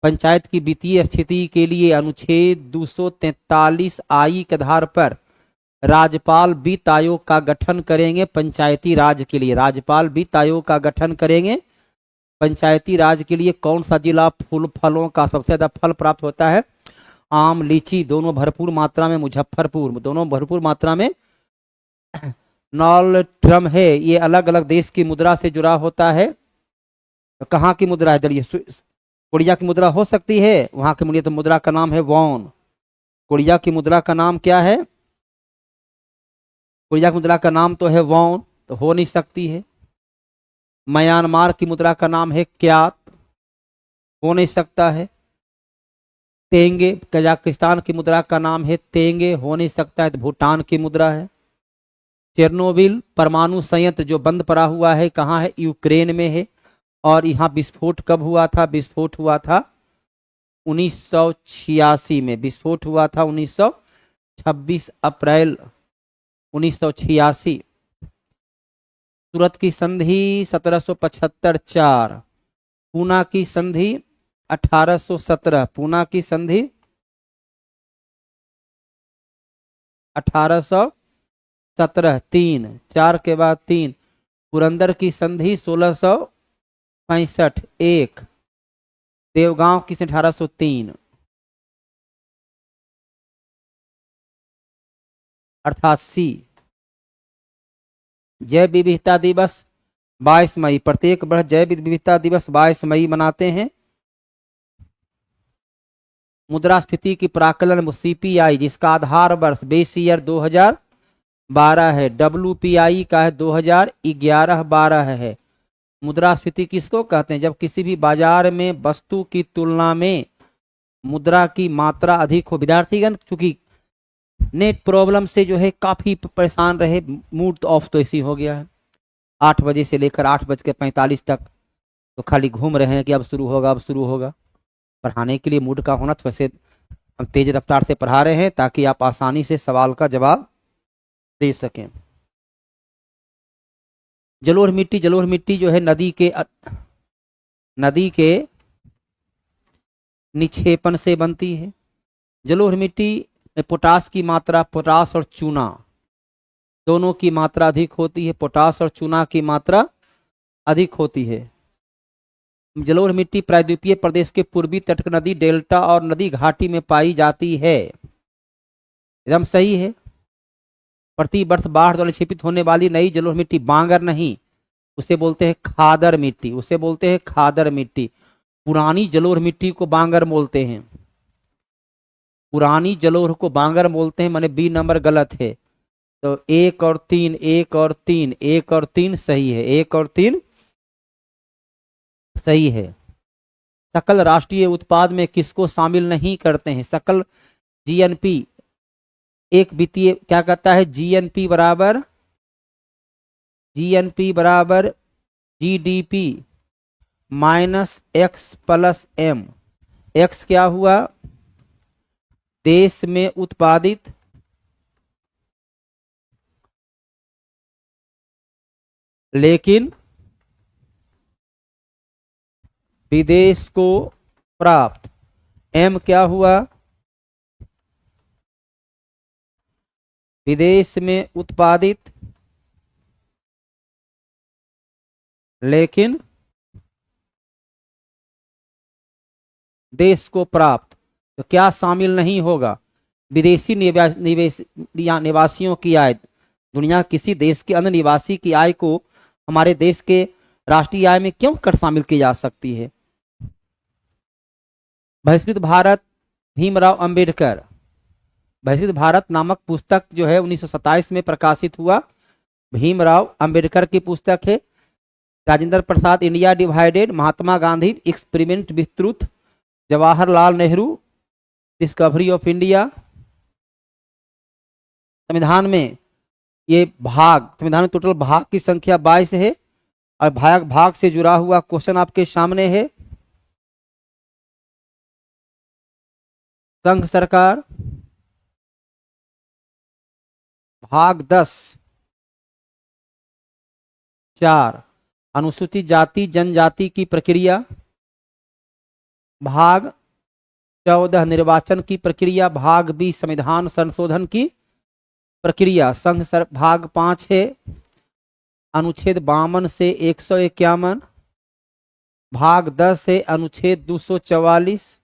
पंचायत की वित्तीय स्थिति के लिए अनुच्छेद 243 आई के आधार पर राज्यपाल वित्त आयोग का गठन करेंगे पंचायती राज के लिए। राज्यपाल वित्त आयोग का गठन करेंगे पंचायती राज के लिए। कौन सा जिला फूल फलों का सबसे ज्यादा फल प्राप्त होता है? आम, लीची दोनों भरपूर मात्रा में, मुजफ्फरपुर दोनों भरपूर मात्रा में। नॉल ट्रम है ये अलग अलग देश की मुद्रा से जुड़ा होता है। तो कहाँ की मुद्रा है? चलिए कोरिया की मुद्रा हो सकती है, वहां की तो मुद्रा का नाम है वॉन। कोरिया की मुद्रा का नाम क्या है? कोरिया की मुद्रा का नाम तो है वॉन, तो हो नहीं सकती है। म्यांमार की मुद्रा का नाम है क्यात, हो नहीं सकता है। तेंगे, कजाकिस्तान की मुद्रा का नाम है तेंगे, हो नहीं सकता है। तो भूटान की मुद्रा है। चेरनोबिल परमाणु संयंत्र जो बंद पड़ा हुआ है कहाँ है? यूक्रेन में है। और यहाँ विस्फोट कब हुआ था? विस्फोट हुआ था 1986 में, विस्फोट हुआ था 26 अप्रैल 1986। सूरत की संधि 1775-4, पूना की संधि 1817, पूना की संधि 1817 3, 4 के बाद 3। पुरंदर की संधि 1665 1, देवगांव की 1803 अर्थात सी। जैव विविधता दिवस 22 मई, प्रत्येक वर्ष जैव विविधता दिवस 22 मई मनाते हैं। मुद्रास्फीति की प्राकलन सीपीआई जिसका आधार वर्ष बेस ईयर 2012 है, डब्ल्यूपीआई का है 2011-12 है। मुद्रास्फीति किसको कहते हैं? जब किसी भी बाजार में वस्तु की तुलना में मुद्रा की मात्रा अधिक हो। विद्यार्थीगण चूंकि नेट प्रॉब्लम से जो है काफी परेशान रहे, मूड ऑफ तो ऐसी हो गया है। 8 बजे से लेकर 8:45 तक तो खाली घूम रहे हैं कि अब शुरू होगा, अब शुरू होगा। पढ़ाने के लिए मूड का होना, तो वैसे हम तेज रफ्तार से पढ़ा रहे हैं ताकि आप आसानी से सवाल का जवाब दे सकें। जलोढ़ मिट्टी, जलोढ़ मिट्टी जो है नदी के निक्षेपण से बनती है। जलोढ़ मिट्टी में पोटास की मात्रा, पोटास और चूना दोनों की मात्रा अधिक होती है। पोटास और चूना की मात्रा अधिक होती है। जलोढ़ मिट्टी प्रायद्वीपीय प्रदेश के पूर्वी तट नदी डेल्टा और नदी घाटी में पाई जाती है। एकदम सही है। प्रति वर्ष बाढ़ द्वारा क्षेपित होने वाली नई जलोढ़ मिट्टी बांगर नहीं, उसे बोलते हैं खादर मिट्टी, उसे बोलते हैं खादर मिट्टी। पुरानी जलोढ़ मिट्टी को बांगर बोलते हैं, पुरानी जलोढ़ को बांगर बोलते हैं, माने बी नंबर गलत है। तो 1 और 3, 1 और 3, 1 और 3 सही है, 1 और 3 सही है। सकल राष्ट्रीय उत्पाद में किसको शामिल नहीं करते हैं? सकल जीएनपी एक वित्तीय क्या कहता है? जीएनपी बराबर GDP minus X plus M. X क्या हुआ? देश में उत्पादित लेकिन विदेश को प्राप्त। एम क्या हुआ? विदेश में उत्पादित लेकिन देश को प्राप्त। तो क्या शामिल नहीं होगा? विदेशी निवासियों की आय। दुनिया किसी देश के अन्य निवासी की आय को हमारे देश के राष्ट्रीय आय में क्यों कर शामिल की जा सकती है? बहिष्कृत भारत, भीमराव अंबेडकर। बहिष्कृत भारत नामक पुस्तक जो है 1927 में प्रकाशित हुआ। भीमराव अंबेडकर की पुस्तक है। Rajendra Prasad, India divided, Mahatma Gandhi, experiment with truth, Jawaharlal Nehru, discovery of India. संविधान में ये भाग, संविधान में टोटल भाग की संख्या 22 है और भाग से जुड़ा हुआ क्वेश्चन आपके सामने है। संघ सरकार, भाग 10 4 अनुसूचित जाति जनजाति की प्रक्रिया, भाग 14 निर्वाचन की प्रक्रिया, भाग 20 संविधान संशोधन की प्रक्रिया। भाग 5 है अनुच्छेद 52 से 151, भाग 10 है अनुच्छेद 244,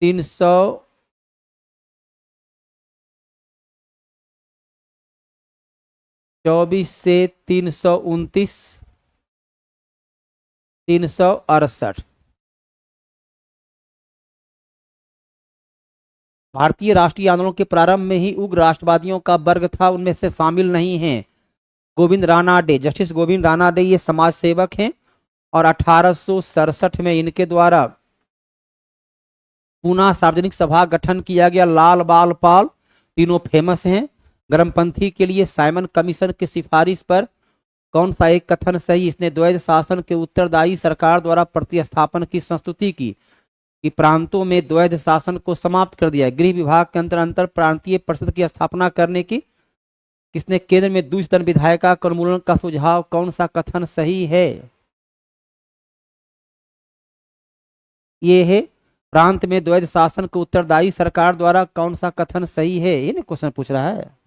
324 से 329, 368। भारतीय राष्ट्रीय आंदोलन के प्रारंभ में ही उग्र राष्ट्रवादियों का वर्ग था, उनमें से शामिल नहीं हैं गोविंद रानाडे, जस्टिस गोविंद रानाडे। ये समाज सेवक हैं और 1867 में इनके द्वारा पुनः सार्वजनिक सभा गठन किया गया। लाल बाल पाल तीनों फेमस हैं। गर्मपंथी के लिए साइमन कमीशन की सिफारिश पर कौन सा एक कथन सही? इसने द्वैध शासन के उत्तरदायी सरकार द्वारा प्रतिस्थापन की संस्तुति की कि प्रांतों में द्वैध शासन को समाप्त कर दिया। गृह विभाग के अंतर प्रांतीय परिषद की स्थापना करने की किसने केंद्र में द्विसदन विधायिका का उन्मूलन का सुझाव? कौन सा कथन सही है? ये है प्रांत में द्वैध शासन के उत्तरदायी सरकार द्वारा कौन सा कथन सही है? ये ना क्वेश्चन पूछ रहा है।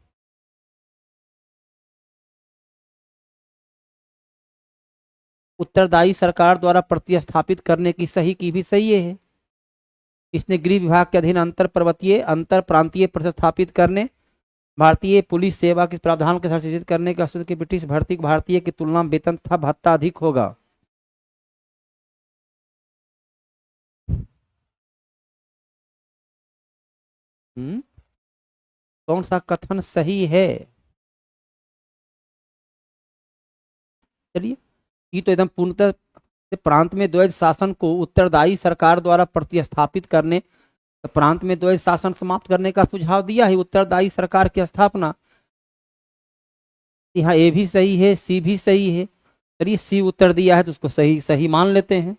उत्तरदायी सरकार द्वारा प्रतिस्थापित करने की सही की भी सही है। इसने गृह विभाग के अधीन अंतर प्रांतीय प्रतिस्थापित करने, भारतीय पुलिस सेवा के प्रावधान के साथ संशोधित करने का सूत्र की ब्रिटिश भर्ती भारतीय की तुलना में वेतन तथा भत्ता अधिक होगा। कौन सा कथन सही है? चलिए, ये तो एकदम पूर्णतः प्रांत में द्वैध शासन को उत्तरदायी सरकार द्वारा प्रतिस्थापित करने, प्रांत में द्वैध शासन समाप्त करने का सुझाव दिया है, उत्तरदायी सरकार की स्थापना। यहाँ ए भी सही है, सी भी सही है। चलिए, सी उत्तर दिया है तो उसको सही मान लेते हैं।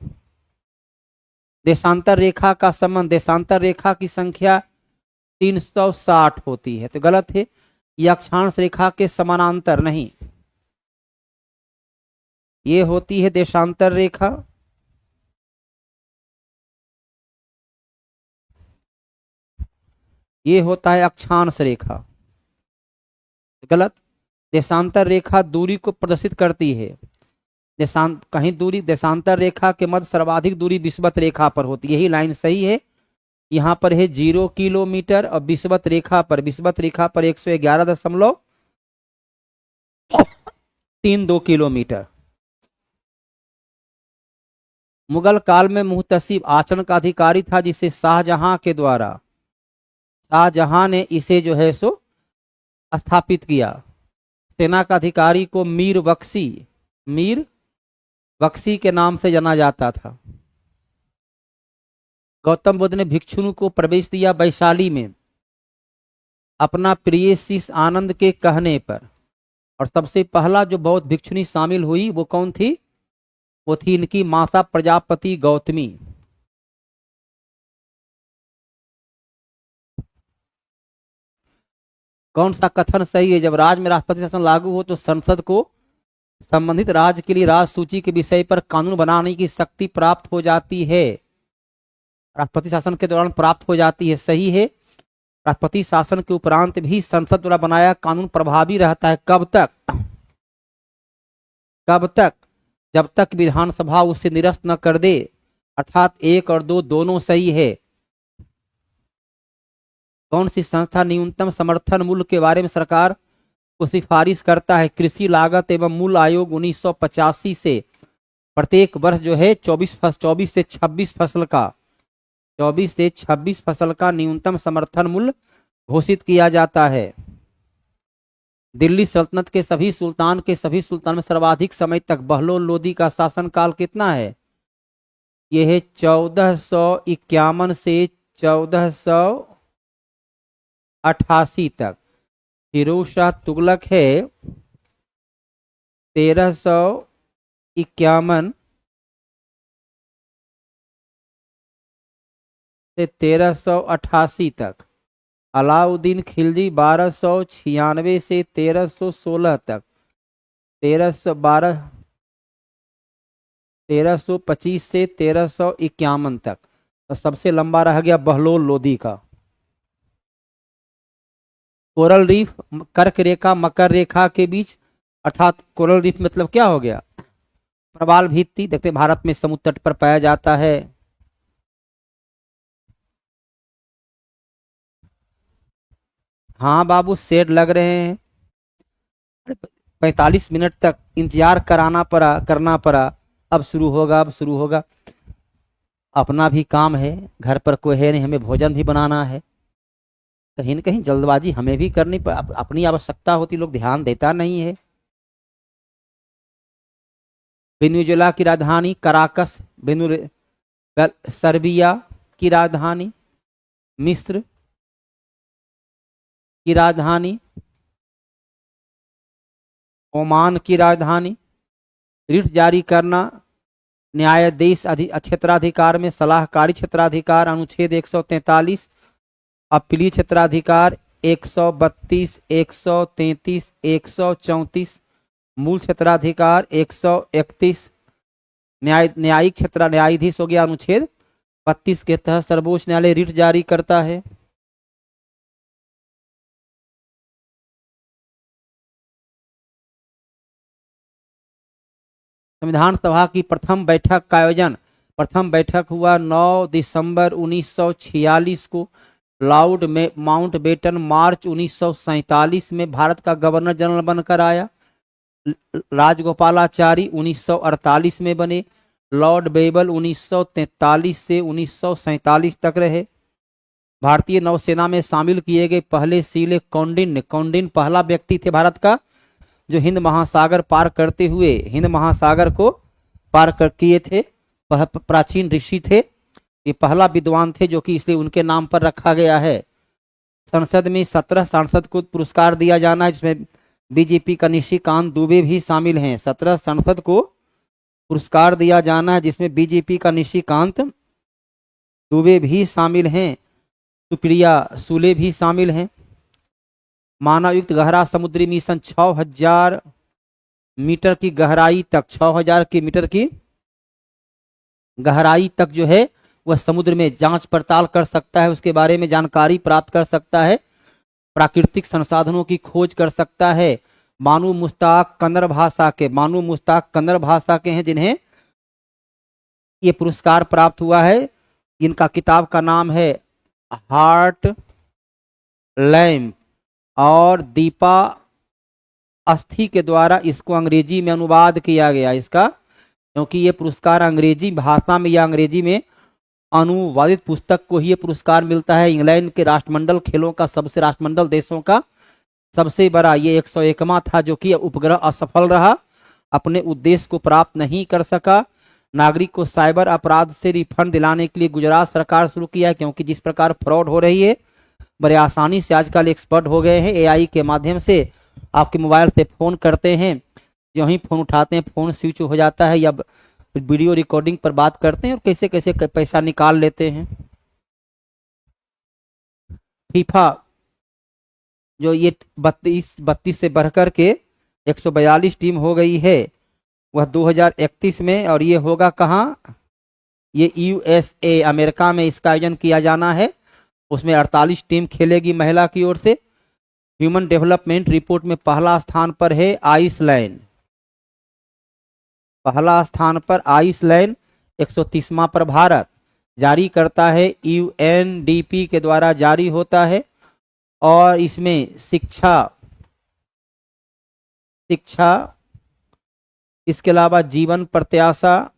देशांतर रेखा का संबंध, देशांतर रेखा की संख्या 360 होती है, तो गलत है। यह अक्षांश रेखा के समानांतर नहीं, ये होती है देशांतर रेखा। ये होता है अक्षांश रेखा, गलत। देशांतर रेखा दूरी को प्रदर्शित करती है। कहीं दूरी, देशांतर रेखा के मध्य सर्वाधिक दूरी विषुवत रेखा पर होती है, यही लाइन सही है। यहाँ पर है 0 किलोमीटर और विषुवत रेखा पर 111.32 किलोमीटर। मुगल काल में मुहतसिब आचरण का अधिकारी था, जिसे शाहजहां के द्वारा, शाहजहां ने इसे जो है सो स्थापित किया। सेना का अधिकारी को मीर बख्शी के नाम से जाना जाता था। गौतम बुद्ध ने भिक्षुओं को प्रवेश दिया वैशाली में अपना प्रिय शिष्य आनंद के कहने पर, और सबसे पहला जो बौद्ध भिक्षुणी शामिल हुई वो कौन थी? वो थी इनकी माता प्रजापति गौतमी। कौन सा कथन सही है? जब राज्य में राष्ट्रपति शासन लागू हो तो संसद को संबंधित राज्य के लिए राज्य सूची के विषय पर कानून बनाने की शक्ति प्राप्त हो जाती है। राष्ट्रपति शासन के दौरान प्राप्त हो जाती है, सही है। राष्ट्रपति शासन के उपरांत भी संसद द्वारा बनाया कानून प्रभावी रहता है। कब तक? कब तक? जब तक विधानसभा उसे निरस्त न कर दे, अर्थात 1 और 2 दोनों सही है। कौन सी संस्था न्यूनतम समर्थन मूल्य के बारे में सरकार को सिफारिश करता है? कृषि लागत एवं मूल्य आयोग 1985 से प्रत्येक वर्ष जो है 24 से 26 फसल का 24 से 26 फसल का न्यूनतम समर्थन मूल्य घोषित किया जाता है। दिल्ली सल्तनत के सभी सुल्तान में सर्वाधिक समय तक बहलोल लोदी का शासनकाल कितना है? यह है 1451 से 1488 तक। फिरोज शाह तुगलक है 1351 से 1388 तक। अलाउद्दीन खिलजी 1296 से 1316 तक। 1325 से 1351 तक। तो सबसे लंबा रह गया बहलोल लोदी का। कोरल रीफ कर्क रेखा मकर रेखा के बीच, अर्थात कोरल रीफ मतलब क्या हो गया? प्रवाल भित्ति, देखते भारत में समुद्र तट पर पाया जाता है। हाँ बाबू, सेट लग रहे हैं। 45 मिनट तक इंतजार करना पड़ा। अब शुरू होगा। अपना भी काम है, घर पर कोई है नहीं, हमें भोजन भी बनाना है। कहीं न कहीं जल्दबाजी हमें भी करनी अपनी आवश्यकता होती, लोग ध्यान देता नहीं है। वेनेजुएला की राजधानी कराकस, सर्बिया की राजधानी, मिस्र की राजधानी, ओमान की राजधानी। रिट जारी करना न्यायाधीश क्षेत्राधिकार में सलाहकारी क्षेत्राधिकार अनुच्छेद 143, अपीलीय क्षेत्राधिकार 132, 133, 134, मूल क्षेत्राधिकार 131, न्यायाधीश हो गया अनुच्छेद 32 के तहत सर्वोच्च न्यायालय रिट जारी करता है। संविधान सभा की प्रथम बैठक हुआ 9 दिसंबर 1946 को माउंट बेटन। मार्च 1947 में भारत का गवर्नर जनरल बनकर आया। राजगोपालाचारी 1948 में बने। लॉर्ड बेबल 1943 से 1947 तक रहे। भारतीय नौसेना में शामिल किए गए पहले सीले कौंडिन्य पहला व्यक्ति थे भारत का जो हिंद महासागर पार करते हुए हिंद महासागर को पार किए थे। प्राचीन ऋषि थे, ये पहला विद्वान थे जो कि इसलिए उनके नाम पर रखा गया है। संसद में 17 सांसद को पुरस्कार दिया जाना है, जिसमें बीजेपी का निशिकांत दुबे भी शामिल हैं। 17 सांसद को पुरस्कार दिया जाना है, जिसमें बीजेपी का निशिकांत दुबे भी शामिल हैं, सुप्रिया सुले भी शामिल हैं। मानवयुक्त गहरा समुद्री मिशन 6000 मीटर की गहराई तक 6000 मीटर की गहराई तक जो है वह समुद्र में जांच पड़ताल कर सकता है, उसके बारे में जानकारी प्राप्त कर सकता है, प्राकृतिक संसाधनों की खोज कर सकता है। मानू मुश्ताक कन्नड़ भाषा के हैं जिन्हें ये पुरस्कार प्राप्त हुआ है। इनका किताब का नाम है हार्ट लैम्प और दीपा अस्थि के द्वारा इसको अंग्रेजी में अनुवाद किया गया इसका, क्योंकि ये पुरस्कार अंग्रेजी भाषा में या अंग्रेजी में अनुवादित पुस्तक को ही ये पुरस्कार मिलता है। इंग्लैंड के राष्ट्रमंडल खेलों का राष्ट्रमंडल देशों का सबसे बड़ा ये 101वां था, जो कि उपग्रह असफल रहा, अपने उद्देश्य को प्राप्त नहीं कर सका। नागरिक को साइबर अपराध से रिफंड दिलाने के लिए गुजरात सरकार शुरू किया है, क्योंकि जिस प्रकार फ्रॉड हो रही है बड़े आसानी से आजकल एक्सपर्ट हो गए हैं। एआई के माध्यम से आपके मोबाइल से फ़ोन करते हैं, जो ही फ़ोन उठाते हैं फ़ोन स्विच हो जाता है या वीडियो रिकॉर्डिंग पर बात करते हैं और कैसे कैसे पैसा निकाल लेते हैं। फीफा जो ये 32 से बढ़कर के 142 टीम हो गई है, वह 2031 में, और ये होगा कहाँ, ये USA अमेरिका में इसका आयोजन किया जाना है। उसमें 48 टीम खेलेगी महिला की ओर से। ह्यूमन डेवलपमेंट रिपोर्ट में पहला स्थान पर है आइसलैंड, पहला स्थान पर आइसलैंड, 130वां पर भारत। जारी करता है UNDP के द्वारा जारी होता है, और इसमें शिक्षा, इसके अलावा जीवन प्रत्याशा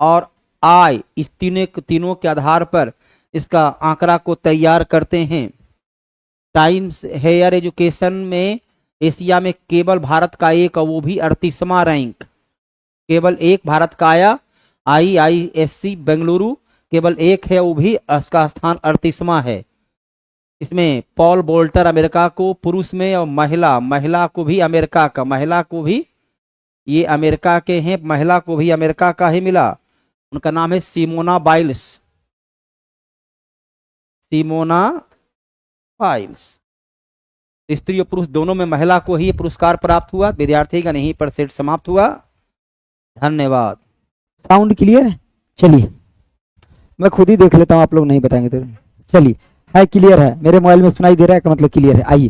और आय, इस तीनों के आधार पर इसका आंकड़ा को तैयार करते हैं। टाइम्स हायर एजुकेशन में एशिया में केवल भारत का एक, और वो भी 38वां रैंक, केवल एक भारत का आया। IISc बेंगलुरु केवल एक है, वो भी उसका स्थान 38वां है। इसमें पॉल बोल्टर अमेरिका को पुरुष में, और महिला को भी अमेरिका का, महिला को भी ये अमेरिका के हैं, महिला को भी अमेरिका का ही मिला। उनका नाम है सिमोना बाइल्स, स्त्री और पुरुष दोनों में महिला को ही पुरस्कार प्राप्त हुआ। विद्यार्थी का नहीं पर सेट समाप्त हुआ। धन्यवाद। साउंड क्लियर है? चलिए मैं खुद ही देख लेता हूँ, आप लोग नहीं बताएंगे तो। चलिए, है क्लियर है, मेरे मोबाइल में सुनाई दे रहा है का मतलब क्लियर है। आइए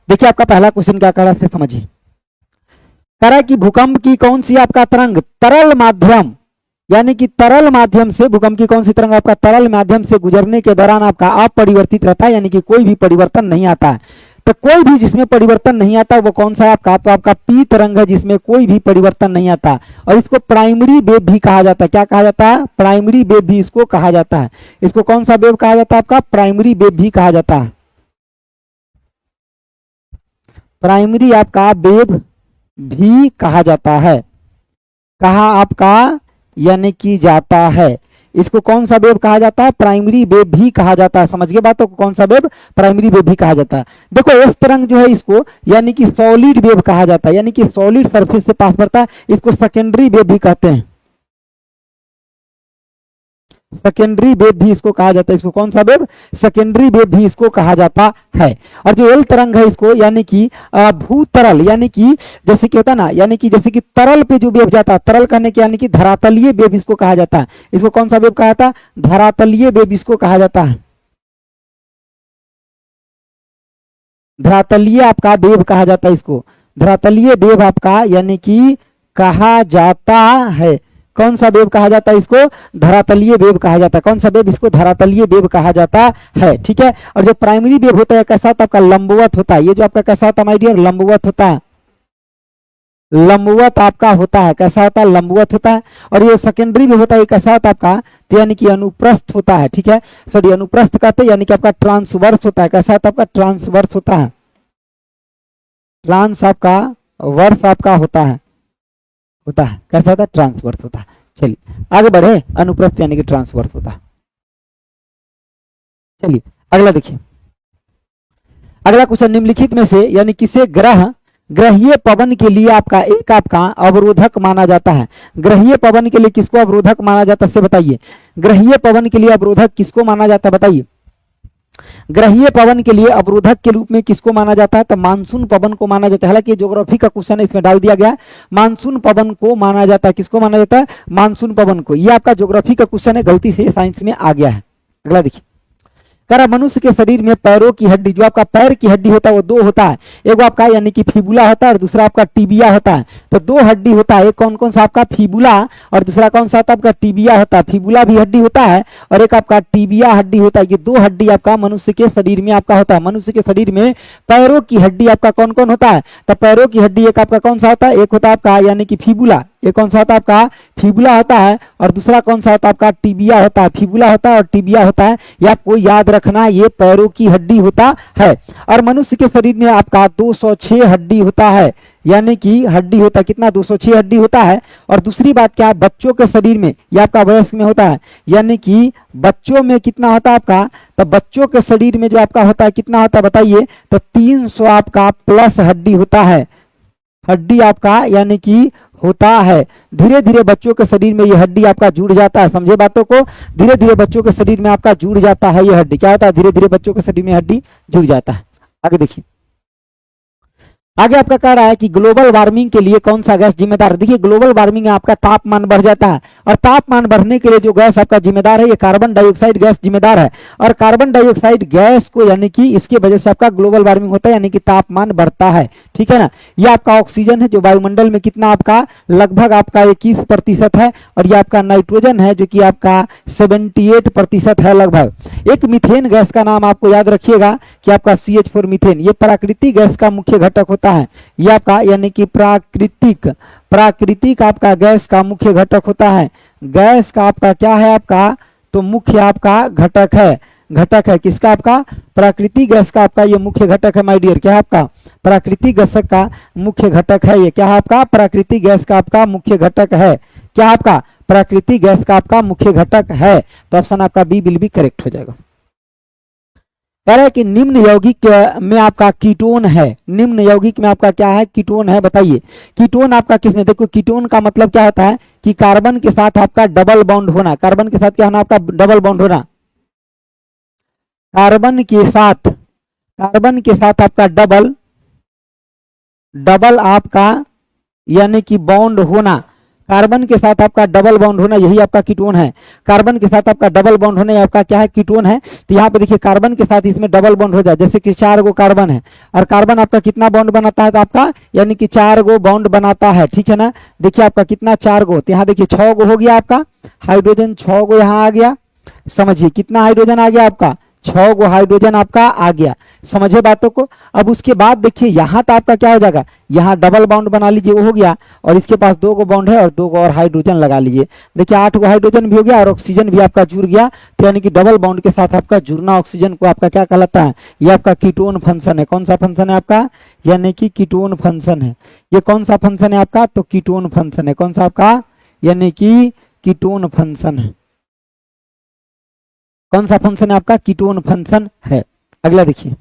देखिए, आपका पहला क्वेश्चन क्या कह रहा है समझिए। कह रहा है कि भूकंप की कौन सी आपका तरंग तरल माध्यम, यानी कि तरल माध्यम से, भूकंप की कौन सी तरंग आपका तरल माध्यम से गुजरने के दौरान आपका अपरिवर्तित रहता है, यानी कि कोई भी परिवर्तन नहीं आता है। तो कोई भी जिसमें परिवर्तन नहीं आता वो कौन सा है आपका, तो आपका पी तरंग है, जिसमें कोई भी परिवर्तन नहीं आता, और इसको प्राइमरी वेव भी कहा जाता है। क्या कहा जाता है? प्राइमरी वेव भी इसको कहा जाता है। इसको कौन सा वेव कहा जाता है आपका? प्राइमरी वेव भी कहा जाता है। प्राइमरी आपका वेव भी कहा जाता है, कहा आपका यानी कि जाता है। इसको कौन सा वेव कहा जाता है? प्राइमरी वेव भी कहा जाता है। समझ गए बातों को? कौन सा वेव? प्राइमरी वेव भी कहा जाता है। देखो इस तरंग जो है इसको यानी कि सॉलिड वेव कहा जाता है, यानी कि सॉलिड सरफेस से पास करता है, इसको सेकेंडरी वेव भी कहते हैं। सेकेंडरी वेव भी इसको कहा जाता है। इसको कौन सा वेव? सेकेंडरी वेव भी इसको कहा जाता है। और जो एल तरंग है इसको यानी कि भूतरल, यानी कि जैसे कि होता है ना, यानी कि जैसे कि तरल पे जो वेव जाता है, तरल कहने के यानी कि धरातलीय वेव इसको कहा जाता है। इसको कौन सा वेव कहा जाता है? धरातलीय वेव इसको कहा जाता है। धरातलीय आपका वेव कहा जाता है इसको, धरातलीय वेव आपका यानी कि कहा जाता है। कौन सा वेव कहा जाता है इसको? धरातलीय वेव कहा जाता है। कौन सा वेव? इसको धरातलीय वेव कहा जाता है। ठीक है। और जो प्राइमरी वेव होता है कैसा होता है आपका? लंबवत होता है। ये जो आपका कैसा होता है माय डियर? लंबवत होता है। लंबवत आपका होता है। कैसा होता है? लंबवत होता है। और ये सेकेंडरी वेव होता है, ये कैसा होता है आपका? तो यानी कि अनुप्रस्थ होता है। ठीक है, सॉरी अनुप्रस्थ कहते हैं, यानी कि आपका ट्रांसवर्स होता है। कैसा होता है आपका? ट्रांसवर्स होता है। ट्रांस आपका वर्स आपका होता है, कैसा होता है? ट्रांसवर्स होता है। चलिए आगे बढ़े। अनुप्रस्थ यानी कि ट्रांसवर्स होता है। चलिए अगला देखिए। अगला क्वेश्चन, निम्नलिखित में से यानी किसे ग्रहीय पवन के लिए आपका एक आपका अवरोधक माना जाता है? ग्रहीय पवन के लिए किसको अवरोधक माना जाता है? बताइए, ग्रहीय पवन के लिए अवरोधक किसको माना जाता है? बताइए। ग्रहीय पवन के लिए अवरोधक के रूप में किसको माना जाता है? तो मानसून पवन को माना जाता है। हालांकि ज्योग्राफी का क्वेश्चन है, इसमें डाल दिया गया। मानसून पवन को माना जाता है। किसको माना जाता है? मानसून पवन को। यह आपका ज्योग्राफी का क्वेश्चन है, गलती से साइंस में आ गया है। अगला देखिए। करा मनुष्य के शरीर में पैरों की हड्डी, जो आपका पैर की हड्डी होता है वो दो होता है। एक आपका यानी कि फिबुला होता है और दूसरा आपका टिबिया होता है। तो दो हड्डी होता है, एक कौन कौन सा आपका? फिबुला, और दूसरा कौन सा होता है आपका? टिबिया होता है। फिबुला भी हड्डी होता है और एक आपका टिबिया हड्डी होता है। ये दो हड्डी आपका मनुष्य के शरीर में आपका होता है। मनुष्य के शरीर में पैरों की हड्डी आपका कौन कौन होता है? तो पैरों की हड्डी एक आपका कौन सा होता है? एक होता है आपका यानी कि फिबुला, ये कौन सा होता है आपका? फिबुला होता है। और दूसरा कौन सा होता है आपका? टिबिया होता है। फिबुला होता है और टिबिया होता है, ये आपको याद रखना, ये पैरों की हड्डी होता है। और मनुष्य के शरीर में आपका 206 हड्डी होता है, यानी कि हड्डी होता है कितना? 206 हड्डी होता है। और दूसरी बात क्या? बच्चों के शरीर में, ये आपका वयस्क में होता है, यानी कि बच्चों में कितना होता है आपका? तो बच्चों के शरीर में जो आपका होता है कितना होता है बताइए? तो 300 आपका प्लस हड्डी होता है। हड्डी आपका यानी कि होता है। धीरे धीरे बच्चों के शरीर में ये हड्डी आपका जुड़ जाता है, समझे बातों को। धीरे धीरे बच्चों के शरीर में आपका जुड़ जाता है ये हड्डी। क्या होता है? धीरे धीरे बच्चों के शरीर में हड्डी जुड़ जाता है। आगे देखिए, आगे आपका कह रहा है कि ग्लोबल वार्मिंग के लिए कौन सा गैस जिम्मेदार है। देखिए ग्लोबल वार्मिंग में आपका तापमान बढ़ जाता है, और तापमान बढ़ने के लिए जो गैस आपका जिम्मेदार है ये कार्बन डाइऑक्साइड गैस जिम्मेदार है। और कार्बन डाइऑक्साइड गैस को यानी कि इसके वजह से आपका ग्लोबल वार्मिंग होता है, यानी कि तापमान बढ़ता है। ठीक है ना। ये आपका ऑक्सीजन है जो वायुमंडल में कितना आपका लगभग आपका 21% है, और ये आपका नाइट्रोजन है जो कि आपका 78% है लगभग। एक मीथेन गैस का नाम आपको याद रखिएगा कि आपका CH4 मीथेन, ये प्राकृतिक गैस का मुख्य घटक होता है। ये आपका यानी कि प्राकृतिक आपका गैस का मुख्य घटक होता है। गैस का आपका क्या है आपका, तो मुख्य आपका घटक है किसका, आपका प्राकृतिक गैस का आपका ये मुख्य घटक है माय डियर। क्या है आपका प्राकृतिक गैस का मुख्य घटक है, ये क्या है आपका प्राकृतिक गैस का आपका मुख्य घटक है। क्या आपका प्राकृतिक गैस का आपका मुख्य घटक है, तो ऑप्शन आपका बी विल बी करेक्ट हो जाएगा। कह रहा है कि निम्न यौगिक में आपका कीटोन है। निम्न यौगिक में आपका क्या है, कीटोन है। बताइए कीटोन आपका किसमें। देखो कीटोन का मतलब क्या होता है कि कार्बन के साथ आपका डबल बॉन्ड होना। कार्बन के साथ क्या होना आपका, डबल बॉन्ड होना। कार्बन के साथ आपका डबल आपका यानी कि बॉन्ड होना। कार्बन के साथ आपका डबल बॉन्ड होना, यही आपका कीटोन है। कार्बन के साथ आपका डबल बॉन्ड होना आपका क्या है, कीटोन है। तो यहाँ पे देखिए कार्बन के साथ इसमें डबल बॉन्ड हो जाए, जैसे कि 4 गो कार्बन है, और कार्बन आपका कितना बॉन्ड बनाता है, तो आपका यानी कि 4 गो बॉन्ड बनाता है। ठीक है ना। देखिए आपका कितना 4 गो, तो यहाँ देखिए 6 गो हो गया आपका हाइड्रोजन, 6 गो यहाँ आ गया। समझिए कितना हाइड्रोजन आ गया आपका, 6 गो हाइड्रोजन आपका आ गया। समझे बातों को। अब उसके बाद देखिए यहाँ तो आपका क्या हो जाएगा, यहाँ डबल बॉन्ड बना लीजिए, वो हो गया, और इसके पास 2 गो बॉन्ड है और 2 गो और हाइड्रोजन लगा लीजिए। देखिए 8 गो हाइड्रोजन भी हो गया और ऑक्सीजन भी आपका जुड़ गया। तो यानी कि डबल बॉन्ड के साथ आपका जुड़ना ऑक्सीजन को आपका क्या कहलाता है, ये आपका कीटोन फंक्शन है। कौन सा फंक्शन है आपका, यानी कि कीटोन फंक्शन है। ये कौन सा फंक्शन है आपका, तो कीटोन फंक्शन है। कौन सा आपका, यानी कि कीटोन फंक्शन है। कौन सा फंक्शन है आपका, कीटोन फंक्शन है। अगला देखिए,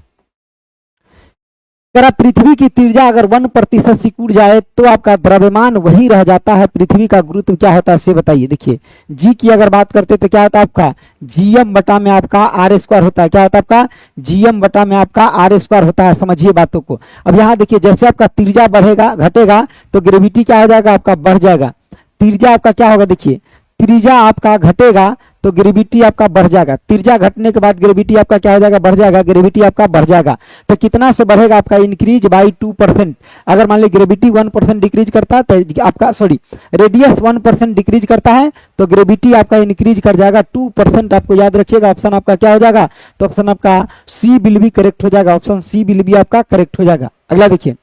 अगर आप पृथ्वी की त्रिज्या अगर 1% सिकुड़ जाए तो आपका द्रव्यमान वही रह जाता है, पृथ्वी का गुरुत्व क्या होता है से बताइए। देखिए जी की अगर बात करते तो क्या होता है आपका, GM बटा में आपका R² होता है। क्या होता है आपका, GM बटा में आपका R² होता है। समझिए बातों को। अब यहाँ देखिए जैसे आपका त्रिज्या बढ़ेगा घटेगा तो ग्रेविटी क्या हो जाएगा आपका, बढ़ जाएगा। त्रिज्या आपका क्या होगा, देखिए त्रिज्या आपका घटेगा तो ग्रेविटी आपका बढ़ जाएगा। त्रिज्या घटने के बाद ग्रेविटी आपका क्या हो जाएगा, बढ़ जाएगा। ग्रेविटी आपका बढ़ जाएगा तो कितना से बढ़ेगा आपका, इंक्रीज बाई 2%। अगर मान लीजिए ग्रेविटी 1% डिक्रीज करता है तो आपका रेडियस 1% डिक्रीज करता है तो ग्रेविटी आपका इंक्रीज कर जाएगा 2%। आपको याद रखिएगा, ऑप्शन आपका क्या हो जाएगा, तो ऑप्शन आपका सी विल बी करेक्ट हो जाएगा। ऑप्शन सी विल बी आपका करेक्ट हो जाएगा। अगला देखिए,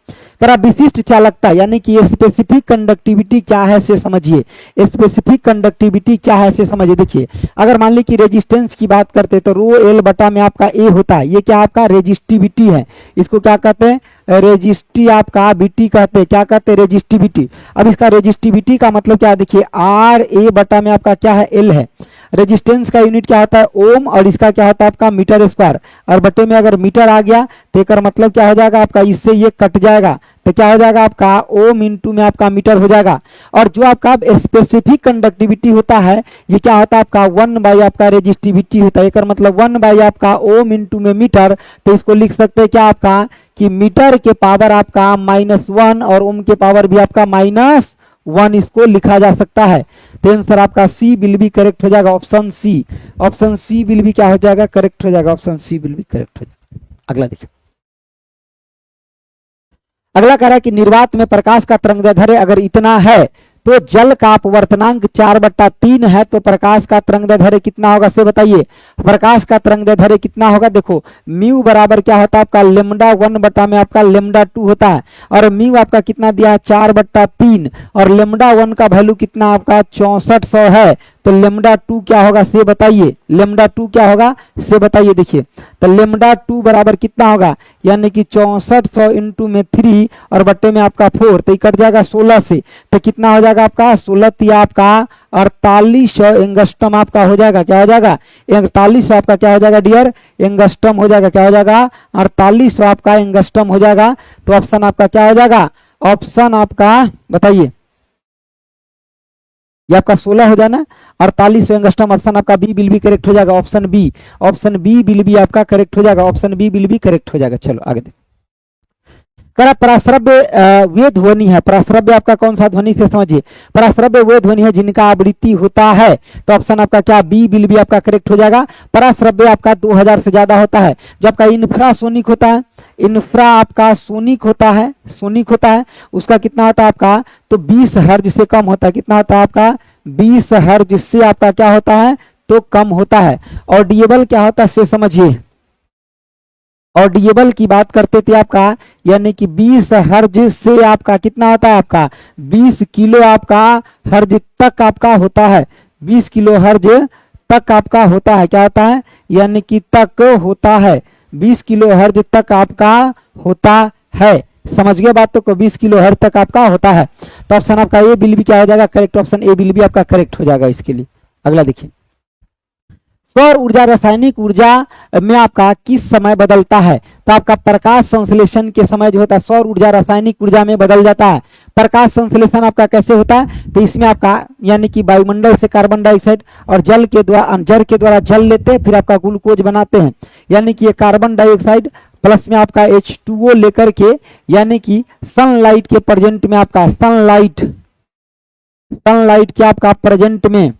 अगर आप विशिष्ट चालकता यानी कि स्पेसिफिक कंडक्टिविटी क्या है से समझिए। स्पेसिफिक कंडक्टिविटी क्या है से समझिए। देखिए अगर मान ली कि रेजिस्टेंस की बात करते तो रो एल बटा में आपका ए होता है। ये क्या आपका रेजिस्टिविटी है, इसको क्या कहते हैं, रेजिस्टी आपका बीटी कहते हैं। क्या कहते हैं, रेजिस्टिविटी। अब इसका रेजिस्टिविटी का मतलब क्या है, देखिए आर ए बटा में आपका क्या है, एल है। रेजिस्टेंस का यूनिट क्या होता है, ओम, और इसका क्या होता है आपका मीटर स्क्वायर। और बटे में अगर मीटर आ गया तो एक मतलब क्या हो जाएगा आपका, इससे ये कट जाएगा तो क्या हो जाएगा आपका ओम इंटू में आपका मीटर हो जाएगा। और जो आपका स्पेसिफिक कंडक्टिविटी होता है ये क्या होता है आपका 1 बाई आपका रेजिस्टिविटी होता है। एक मतलब 1 बाई आपका ओम इंटू में मीटर, तो इसको लिख सकते हैं क्या आपका कि मीटर के पावर आपका -1 और ओम के पावर भी आपका -1 इसको लिखा जा सकता है। तो आंसर आपका सी विल बी करेक्ट हो जाएगा। Option C, option C will be क्या हो जाएगा, करेक्ट हो जाएगा। Option C will be correct हो जाएगा। अगला देखिए, अगला कह रहा है कि निर्वात में प्रकाश का तरंगदैर्ध्य अगर इतना है तो जल का अपवर्तनांक 4/3 है तो प्रकाश का तरंगदैर्ध्य कितना होगा से बताइए। प्रकाश का तरंगदैर्ध्य कितना होगा, देखो म्यू बराबर क्या होता है आपका λ1 बटा में आपका λ2 होता है। और म्यू आपका कितना दिया है 4/3 और λ1 का वैल्यू कितना आपका 6400 है। तो λ2 क्या होगा से बताइए, λ2 क्या होगा से बताइए। देखिए तो λ2 बराबर कितना होगा, यानी कि 6400 इंटू में 3 और बट्टे में आपका 4 तो कट जाएगा 16 से। तो कितना हो जाएगा आपका 16 या आपका 4800 एंगस्ट्रम आपका हो जाएगा। क्या हो जाएगा, 4800 आपका क्या हो जाएगा डियर, एंगस्ट्रम हो जाएगा। क्या हो जाएगा 4800 आपका एंगस्ट्रम हो जाएगा। तो ऑप्शन आपका क्या हो जाएगा, ऑप्शन आपका बताइए, ये आपका 16 हो जाना, 48 एंगस्ट्रॉम ऑप्शन आपका बी विल बी करेक्ट हो जाएगा, ऑप्शन बी विल बी आपका करेक्ट हो जाएगा, option B will be correct हो जाएगा। चलो आगे देखो, करा पराश्रव्य वे ध्वनि है, पराश्रव्य आपका कौन सा ध्वनि से समझिए, पराश्रव्य वे ध्वनि है जिनका आवृत्ति होता है, तो ऑप्शन आपका क्या बी विल बी आपका करेक्ट हो जाएगा। पराश्रव्य आपका 2000 से ज्यादा होता है। जो आपका इंफ्रासोनिक होता है, इंफ्रा आपका सोनिक होता है, सोनिक होता है, उसका कितना होता है आपका, तो 20 हर्ज से कम होता है। कितना होता है आपका, 20 हर्ज से आपका क्या होता है, तो कम होता है। ऑडिएबल क्या होता है से समझिए, ऑडिएबल की बात करते थे आपका, यानी कि 20 हर्ज से आपका कितना होता है आपका, 20 किलो आपका हर्ज तक आपका होता है, 20 किलो हर्ज तक आपका होता है, क्या होता है, यानी कि तक होता है, 20 किलो हर्ज तक आपका होता है। समझ गए बातों को, 20 किलो हर्ज तक आपका होता है। तो ऑप्शन आपका ए बिल भी क्या हो जाएगा करेक्ट, ऑप्शन ए बिल भी आपका करेक्ट हो जाएगा इसके लिए। अगला देखिए, सौर ऊर्जा रासायनिक ऊर्जा में आपका किस समय बदलता है, तो आपका प्रकाश संश्लेषण के समय जो होता है सौर ऊर्जा रासायनिक ऊर्जा में बदल जाता है। प्रकाश संश्लेषण आपका कैसे होता है, तो इसमें आपका यानी कि वायुमंडल से कार्बन डाइऑक्साइड और जल के द्वारा जल लेते हैं, फिर आपका ग्लूकोज बनाते हैं, यानी कि ये कार्बन डाइऑक्साइड प्लस में आपका H2O लेकर के, यानी कि सनलाइट के प्रेजेंट में आपका सनलाइट के आपका प्रेजेंट में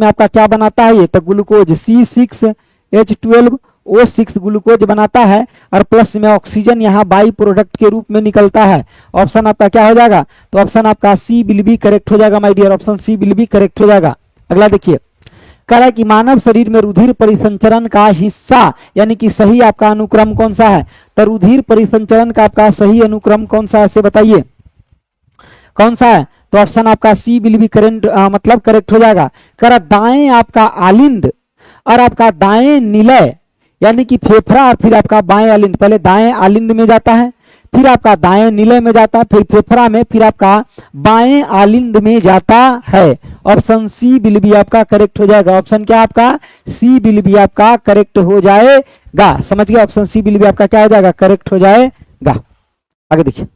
आपका क्या बनाता है, ये तो ग्लूकोज C6H12O6 ग्लूकोज बनाता है, और प्लस में ऑक्सीजन यहाँ बाई प्रोडक्ट के रूप में निकलता है। ऑप्शन आपका क्या हो जाएगा, तो ऑप्शन आपका सी विल बी करेक्ट हो जाएगा my dear, option C will be correct हो जाएगा। अगला देखिए, कह रहा है कि मानव शरीर में रुधिर परिसंचरण का हिस्सा यानी कि सही आपका अनुक्रम कौन सा है, तो रुधिर परिसंचरण का आपका सही अनुक्रम कौन सा है से बताइए, कौन सा है, तो ऑप्शन आपका सी विल बी करेक्ट मतलब करेक्ट हो जाएगा। करा दाएं आपका आलिंद और आपका दाएं निलय यानी कि फेफड़ा, और फिर आपका बाएं आलिंद, पहले दाएं आलिंद में जाता है, फिर आपका दाएं निलय में जाता है, फिर फेफड़ा में, फिर आपका बाएं आलिंद में जाता है। ऑप्शन सी विल बी आपका करेक्ट हो जाएगा, ऑप्शन क्या आपका सी विल बी आपका करेक्ट हो जाएगा। समझ गए, ऑप्शन सी विल बी आपका क्या हो जाएगा करेक्ट हो जाएगा। आगे देखिए,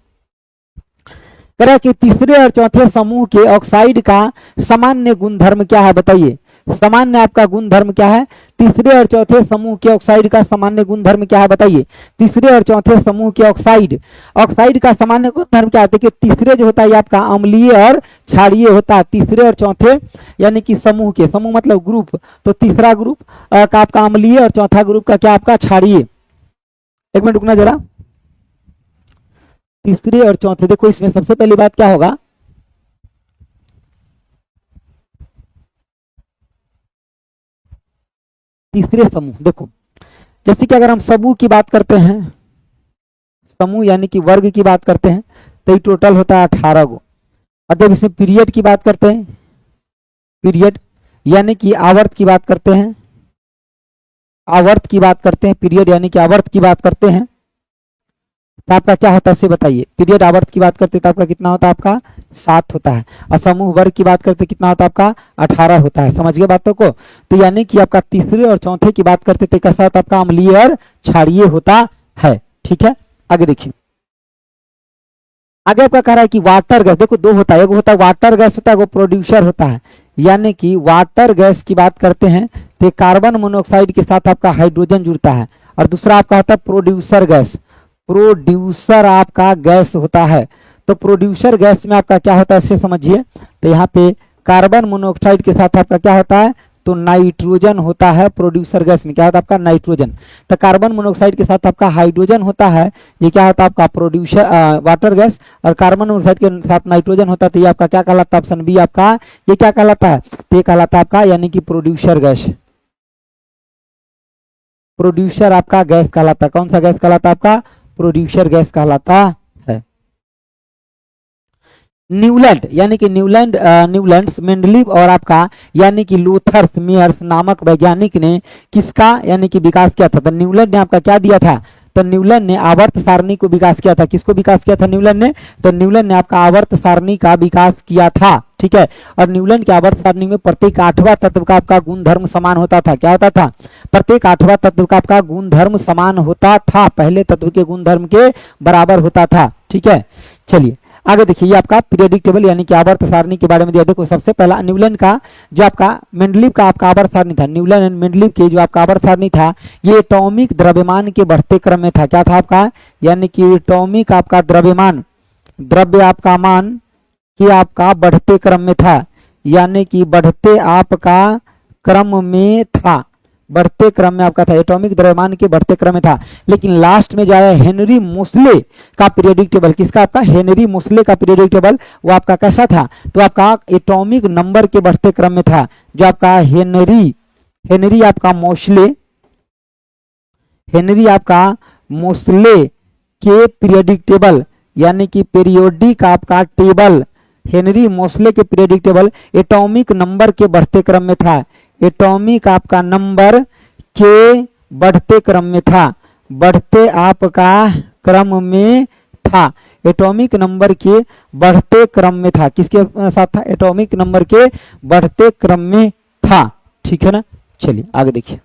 कह रहा है कि तीसरे और चौथे समूह के ऑक्साइड का सामान्य गुणधर्म क्या है, बताइए सामान्य आपका गुणधर्म क्या है, तीसरे और चौथे समूह के ऑक्साइड का सामान्य गुणधर्म क्या है बताइए। तीसरे और चौथे समूह के ऑक्साइड का सामान्य गुणधर्म क्या है, देखिए तीसरे जो होता है आपका अम्लीय और क्षारीय होता है, तीसरे और चौथे यानी कि समूह मतलब ग्रुप, तो तीसरा ग्रुप का आपका अम्लीय और चौथा ग्रुप का क्या आपका क्षारीय। एक मिनट रुकना जरा, तीसरे और चौथे, देखो इसमें सबसे पहली बात क्या होगा, तीसरे समूह, देखो जैसे कि अगर हम समूह की बात करते हैं, समूह यानी कि वर्ग की बात करते हैं, तो ये टोटल होता है 18 गो। और जब इसमें पीरियड की बात करते हैं, पीरियड यानी कि आवर्त की बात करते हैं, पीरियड यानी कि आवर्त की बात करते हैं, तो आपका क्या होता है इसे बताइए। पीरियड आवर्त की बात करते तो आपका कितना होता है आपका 7 होता है, और समूह वर्ग की बात करते कितना होता है आपका 18 होता है। समझ गए बातों को, तो यानी कि आपका तीसरे और चौथे की बात करते थे कैसा होता है आपका अम्लीय और क्षारीय होता है। ठीक है, आगे देखिए, आगे आपका कह रहा है कि वाटर गैस, देखो दो होता है, एक होता है वाटर गैस होता है, वो प्रोड्यूसर होता है, यानी कि वाटर गैस की बात करते हैं तो कार्बन मोनोऑक्साइड के साथ आपका हाइड्रोजन जुड़ता है, और दूसरा आपका होता है प्रोड्यूसर गैस, प्रोड्यूसर आपका गैस होता है। तो प्रोड्यूसर गैस में आपका क्या होता है इसे समझिए, तो यहाँ पे कार्बन मोनोऑक्साइड के साथ आपका क्या होता है, तो नाइट्रोजन होता है। प्रोड्यूसर गैस में क्या होता है आपका नाइट्रोजन, तो कार्बन मोनोऑक्साइड के साथ आपका हाइड्रोजन होता है, ये क्या होता है आपका प्रोड्यूसर वाटर गैस, और कार्बन मोनोऑक्साइड के साथ नाइट्रोजन होता है, तो ये आपका क्या कहलाता है, ऑप्शन बी आपका ये क्या कहलाता है, तो ये कहलाता है आपका यानी कि प्रोड्यूसर गैस, प्रोड्यूसर आपका गैस कहलाता है। कौन सा गैस कहलाता है आपका प्रोड्यूसर गैस कहलाता है। न्यूलैंड यानी कि न्यूलैंड्स मेंडलीव और आपका यानी कि लूथर्स मेयर्स नामक वैज्ञानिक ने किसका यानी कि विकास किया था, तो न्यूलैंड ने आपका क्या दिया था, तो न्यूलैंड ने आवर्त सारणी को विकास किया था। किसको विकास किया था न्यूलैंड ने, तो न्यूलैंड ने आपका आवर्त सारणी का विकास किया था। ठीक है। और न्यूलन के आवर्त सारणी में प्रत्येक 8वां तत्व का आपका गुणधर्म समान होता था। क्या होता था? प्रत्येक 8वां तत्व का आपका गुणधर्म समान होता था, पहले तत्व के गुणधर्म के बराबर होता था। ठीक है, चलिए आगे देखिए, ये आपका पीरियोडिक टेबल यानी कि आवर्त सारणी के बारे में दिया। देखो सबसे पहला न्यूलन का जो आपका मेंडलीव का आपका आवर्त सारणी था, न्यूलन एंड मेंडलीव के जो आपका आवर्त सारणी था, ये एटॉमिक द्रव्यमान के बढ़ते क्रम में था। क्या था आपका? यानी कि एटॉमिक आपका द्रव्यमान, द्रव्य आपका मान कि आपका बढ़ते क्रम में था, यानी कि बढ़ते आपका क्रम में था, बढ़ते क्रम में आपका था, एटॉमिक द्रव्यमान के बढ़ते क्रम में था। लेकिन लास्ट में जो आया हेनरी मोसले का पीरियोडिक टेबल, किसका? आपका हेनरी मोसले का पीरियोडिक टेबल, वो आपका कैसा था? तो आपका एटॉमिक नंबर के बढ़ते क्रम में था। जो आपका हेनरी आपका मोसले, हेनरी आपका मोसले के पीरियोडिक टेबल यानी कि पीरियोडिक आपका टेबल, हेनरी मोसले के पीरियोडिक टेबल एटॉमिक नंबर के बढ़ते क्रम में था, एटॉमिक आपका नंबर के बढ़ते क्रम में था, बढ़ते आपका क्रम में था, एटॉमिक नंबर के बढ़ते क्रम में था। किसके साथ था? एटॉमिक नंबर के बढ़ते क्रम में था। ठीक है ना, चलिए आगे देखिए,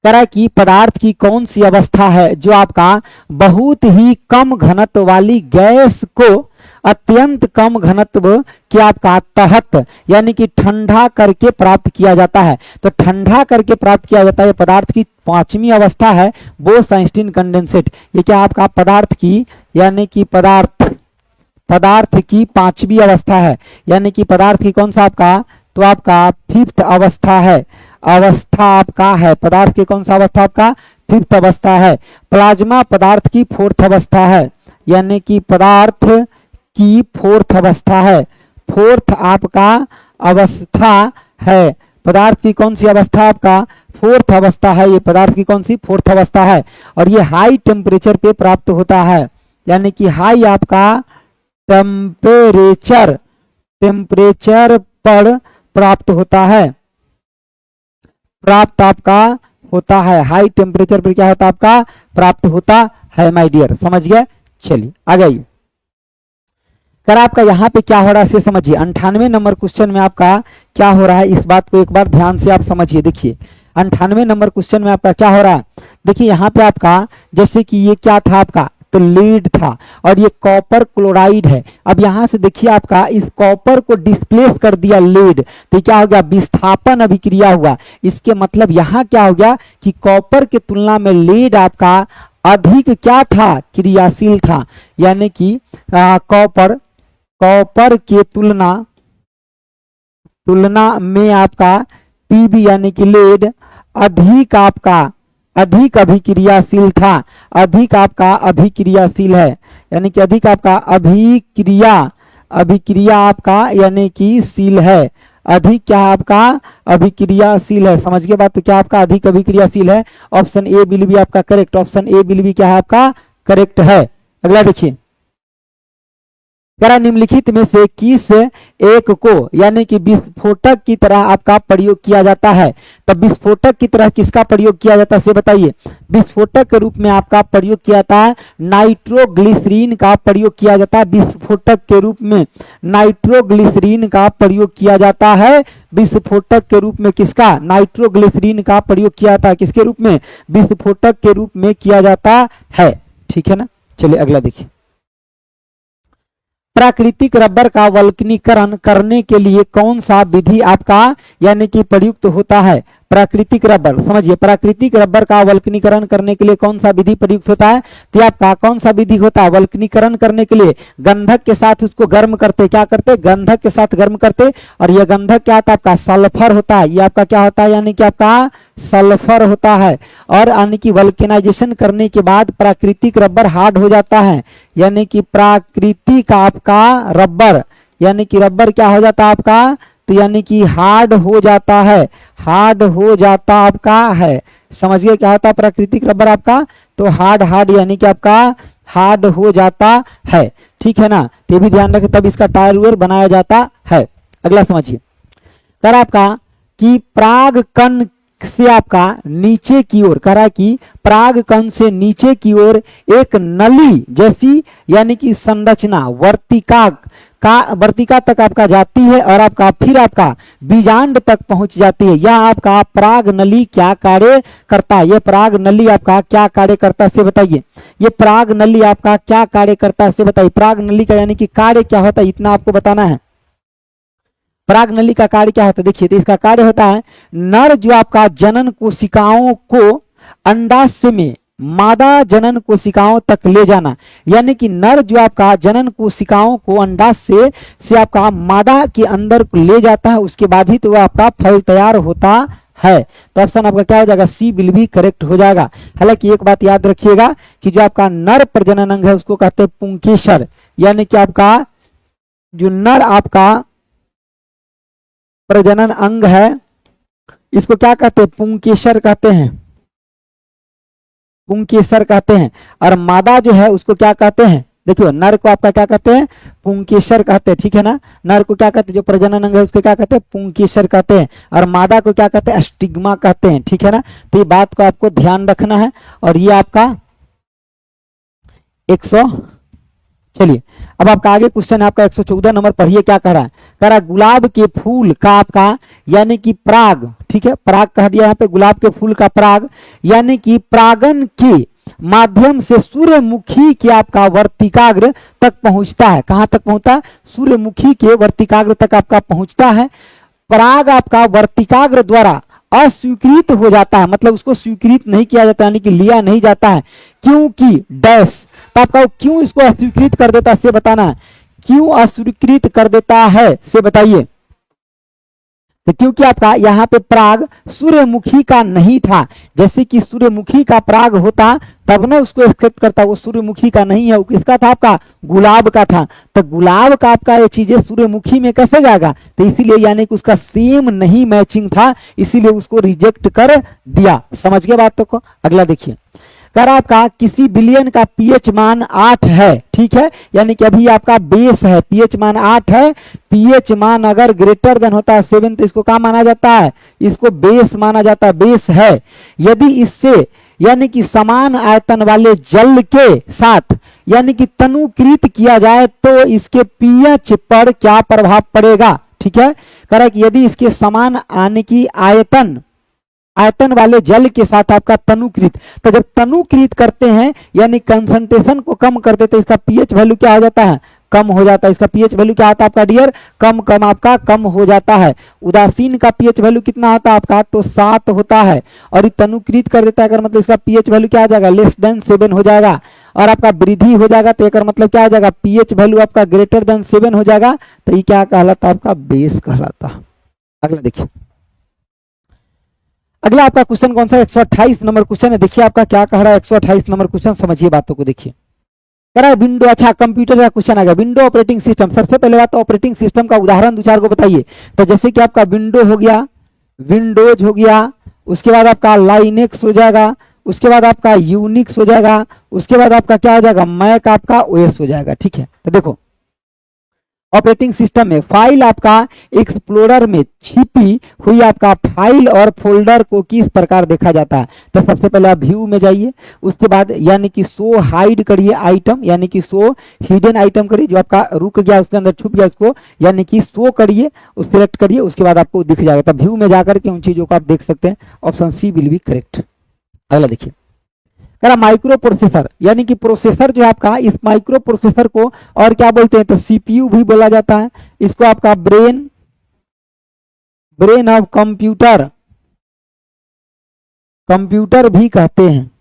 करा कि पदार्थ की कौन सी अवस्था है जो आपका बहुत ही कम घनत्व वाली गैस को अत्यंत कम घनत्व के आपका तहत यानी कि ठंडा करके प्राप्त किया जाता है। तो ठंडा करके प्राप्त किया जाता है पदार्थ की 5वीं अवस्था है बोस-आइंस्टीन कंडेंसेट। ये क्या आपका पदार्थ की यानी कि पदार्थ की 5वीं अवस्था है, यानी कि पदार्थ की कौन सा आपका? तो आपका 5th अवस्था है, अवस्था आपका है पदार्थ की कौन सा अवस्था? आपका 5th अवस्था है। प्लाज्मा पदार्थ की 4th अवस्था है, यानी कि पदार्थ की 4th अवस्था है, 4th आपका अवस्था है। पदार्थ की कौन सी अवस्था? आपका 4th अवस्था है। ये पदार्थ की कौन सी? 4th अवस्था है। और ये हाई टेम्परेचर पे प्राप्त होता है, यानी कि हाई आपका टेम्परेचर पर प्राप्त होता है, प्राप्त आपका होता है, हाई टेम्परेचर पर क्या होता है? आपका प्राप्त होता है माय डियर, समझ गए? चलिए आ जाइए, कर आपका यहाँ पे क्या हो रहा है इसे समझिए। 98 नंबर क्वेश्चन में आपका क्या हो रहा है इस बात को एक बार ध्यान से आप समझिए। देखिए 98 नंबर क्वेश्चन में आपका क्या हो रहा है, देखिए यहाँ पे आपका जैसे कि ये क्या था आपका? तो लीड था और ये कॉपर क्लोराइड है। अब यहां से देखिए आपका इस कॉपर को डिस्प्लेस कर दिया लीड, तो क्या हो गया? विस्थापन अभिक्रिया हुआ। इसके मतलब यहाँ क्या हो गया कि कॉपर के तुलना में लीड आपका अधिक क्या था? क्रियाशील था, यानी कि कॉपर के तुलना में आपका पीबी यानी कि लीड अधिक अभिक्रियाशील था, अधिक आपका अभिक्रियाशील है, यानी कि अधिक आपका अभिक्रिया आपका यानी कि शील है, अधिक क्या है आपका? अभिक्रियाशील है। समझ गए बात? तो क्या आपका अधिक अभिक्रियाशील है? ऑप्शन ए विल बी आपका correct, option A will be क्या है आपका? करेक्ट है। अगला देखिए, करा निम्नलिखित में से किस एक को यानी कि विस्फोटक की तरह आपका प्रयोग किया जाता है? तब विस्फोटक की तरह किसका प्रयोग किया जाता है से बताइए। विस्फोटक के रूप में आपका प्रयोग किया जाता है नाइट्रोग्लिसरीन का प्रयोग किया जाता है। विस्फोटक के रूप में नाइट्रोग्लिसरीन का प्रयोग किया जाता है। विस्फोटक के रूप में किसका? नाइट्रोग्लिसरीन का प्रयोग किया जाता है। किसके रूप में? विस्फोटक के रूप में किया जाता है। ठीक है ना, चलिए अगला देखिए, प्राकृतिक रबर का वल्कनीकरण करने के लिए कौन सा विधि आपका यानी कि प्रयुक्त होता है? प्राकृतिक रबर, समझिए प्राकृतिक रबर का वल्कनीकरण करने के लिए कौन सा विधि प्रयुक्त होता है? तो आपका कौन सा विधि होता है वल्कनीकरण करने के लिए? गंधक के साथ उसको गर्म करते, क्या करते? गंधक के साथ गर्म करते। और यह गंधक क्या होता है? आपका सल्फर होता है। ये आपका क्या होता है? यानी कि आपका सल्फर होता है। और यानी कि वल्केनाइजेशन करने के बाद प्राकृतिक रबर हार्ड हो जाता है, यानी कि प्राकृतिक आपका रबर यानी कि रबर क्या हो जाता है आपका? तो यानी कि हार्ड हो जाता है, हार्ड हो जाता आपका है। समझिए क्या होता है प्राकृतिक रबर आपका? तो हार्ड यानी कि आपका हार्ड हो जाता है। ठीक है ना, तो ये भी ध्यान रखें, तब इसका टायर वेयर बनाया जाता है। अगला समझिए, कर आपका कि पराग कण से आपका नीचे की ओर, करा कि पराग कण से नीचे की ओर एक नली जैसी यानी कि संरचना वर्तिका तक आपका जाती है और आपका फिर आपका बीजांड तक पहुंच जाती है। यह आपका पराग नली क्या कार्य करता है? ये पराग नली आपका क्या कार्य करता है से बताइए। ये पराग नली आपका क्या कार्य करता है से बताइए। पराग नली का यानी कि कार्य क्या होता है, इतना आपको बताना है। पराग नली का कार्य क्या होता है? देखिए, तो इसका कार्य होता है नर जो आपका जनन कोशिकाओं को अंडाशय में मादा जनन कोशिकाओं तक ले जाना, यानी कि नर जो आपका जनन कोशिकाओं को अंडाशय से आपका मादा के अंदर ले जाता है, उसके बाद ही तो वह आपका फल तैयार होता है। तो ऑप्शन आपका क्या हो जाएगा? सी बिल भी करेक्ट हो जाएगा। हालांकि एक बात याद रखिएगा कि जो आपका नर प्रजनन अंग है उसको कहते हैं पुंकेसर, यानी कि आपका जो नर आपका प्रजनन अंग है इसको क्या कहते हैं? पुंकेसर कहते हैं, पुंकेसर कहते हैं। और मादा जो है उसको क्या कहते हैं? देखियो, नर को आपका क्या कहते हैं? पुंकेसर कहते हैं, ठीक है ना। नर को क्या कहते हैं? जो प्रजनन अंग है उसको क्या कहते हैं? पुंकेसर कहते हैं। और मादा को क्या कहते हैं? स्टिग्मा कहते हैं, ठीक है ना। तो ये बात को आपको ध्यान रखना है। और ये आपका 100, चलिए अब आपका आगे क्वेश्चन है आपका 114 नंबर। पढ़िए क्या कह रहा है। कह रहा है गुलाब के फूल का आपका यानी कि पराग, ठीक है, पराग कह दिया यहाँ पे, गुलाब के फूल का पराग यानी कि परागन के माध्यम से सूर्यमुखी के आपका वर्तिकाग्र तक पहुंचता है। कहां तक पहुंचता है? सूर्यमुखी के वर्तिकाग्र तक आपका पहुंचता है। पराग आपका वर्तिकाग्र द्वारा अस्वीकृत हो जाता है, मतलब उसको स्वीकृत नहीं किया जाता, यानी कि लिया नहीं जाता है, क्योंकि डैश। तो आपका क्यों इसको अस्वीकृत कर देता है से बताना है। क्यों अस्वीकृत कर देता है से बताइए। तो क्योंकि आपका यहाँ पे पराग सूर्यमुखी का नहीं था। जैसे कि सूर्यमुखी का पराग होता तब ना उसको एक्सेप्ट करता, वो सूर्यमुखी का नहीं है, वो किसका था? आपका गुलाब का था। तो गुलाब का आपका ये चीजें सूर्यमुखी में कैसे जाएगा? तो इसीलिए यानी कि उसका सेम नहीं मैचिंग था, इसीलिए उसको रिजेक्ट कर दिया। समझ गए बातों को? अगला देखिए, कर आपका किसी बिलियन का पीएच मान 8 है, ठीक है, यानी कि अभी आपका बेस है, पीएच मान 8 है। पीएच मान अगर ग्रेटर देन होता है 7 तो इसको क्या माना जाता है? इसको बेस माना जाता है, बेस है। यदि इससे यानी कि समान आयतन वाले जल के साथ यानी कि तनुकृत किया जाए तो इसके पीएच पर क्या प्रभाव पड़ेगा? ठीक है, कह कि यदि इसके समान यानी कि आयतन वाले जल के साथ आपका तनुकृत, तो जब तनुकृत करते हैं यानी कंसंट्रेशन को कम कर देते, इसका पीएच वैल्यू क्या हो जाता है? कम हो जाता है। इसका पीएच वैल्यू क्या आता है आपका डियर? कम आपका कम हो जाता है। उदासीन का पीएच वैल्यू कितना होता है आपका? तो 7 होता है। और ये तनुकृत कर देता है अगर, मतलब इसका पीएच वैल्यू क्या आ जाएगा? लेस देन 7 हो जाएगा। और आपका वृद्धि हो जाएगा तो एक मतलब क्या हो जाएगा? पीएच वैल्यू आपका ग्रेटर देन 7 हो जाएगा। तो ये क्या कहलाता है? आपका बेस कहलाता है। अगला देखिए, अगला आपका क्वेश्चन कौन सा? 128 नंबर क्वेश्चन है। देखिए आपका क्या कह रहा है 128 नंबर क्वेश्चन, समझिए बातों को। देखिए कह रहा है विंडो, अच्छा कंप्यूटर का क्वेश्चन आ गया। विंडो ऑपरेटिंग सिस्टम, सबसे पहले बात तो ऑपरेटिंग सिस्टम का उदाहरण 2-4 को बताइए। तो जैसे कि आपका विंडो हो गया, विंडोज हो गया, उसके बाद आपका लाइनेक्स हो जाएगा, उसके बाद आपका यूनिक्स हो जाएगा, उसके बाद आपका क्या हो जाएगा? मैक आपका ओएस हो जाएगा, ठीक है। तो देखो ऑपरेटिंग सिस्टम में फाइल आपका एक्सप्लोरर में छिपी हुई आपका फाइल और फोल्डर को किस प्रकार देखा जाता है? तो सबसे पहले आप व्यू में जाइए, उसके बाद यानी कि शो हाइड करिए आइटम, यानी कि शो हिडन आइटम करिए, जो आपका रुक गया उसके अंदर छुप गया उसको यानी कि शो करिए, उस सिलेक्ट करिए, उसके बाद आपको दिख जाएगा। तब व्यू में जाकर के उन चीजों को आप देख सकते हैं। Option C will be correct. अगला देखिए, कह रहा माइक्रो प्रोसेसर, यानी कि प्रोसेसर जो है आपका, इस माइक्रो प्रोसेसर को और क्या बोलते हैं? तो सीपीयू भी बोला जाता है। इसको आपका ब्रेन ऑफ कंप्यूटर भी कहते हैं।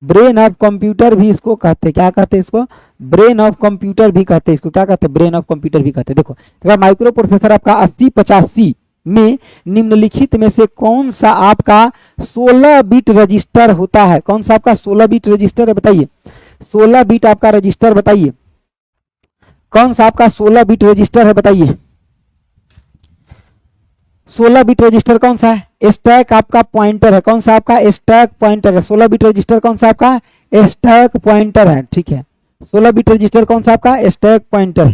ब्रेन ऑफ कंप्यूटर भी इसको कहते हैं। क्या कहते हैं इसको? ब्रेन ऑफ कंप्यूटर भी कहते हैं। इसको क्या कहते हैं? ब्रेन ऑफ कंप्यूटर भी कहते हैं। देखो तो माइक्रो प्रोसेसर आपका 8085 में निम्नलिखित में से कौन सा आपका 16 बिट रजिस्टर होता है? कौन सा आपका 16 बिट रजिस्टर है बताइए? 16 बिट आपका रजिस्टर बताइए, कौन सा आपका 16 बिट रजिस्टर है बताइए? 16 बिट रजिस्टर कौन सा है? स्टैक आपका पॉइंटर है। कौन सा आपका? स्टैक पॉइंटर है। 16 बिट रजिस्टर कौन सा आपका? स्टैक पॉइंटर है, ठीक है। 16 बिट रजिस्टर कौन सा आपका? Stack pointer.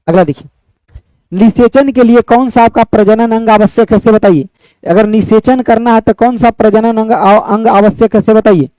अगला देखिए, निषेचन के लिए कौन सा आपका प्रजनन अंग आवश्यक है से बताइए? अगर निषेचन करना है तो कौन सा प्रजनन अंग आवश्यक है से बताइए?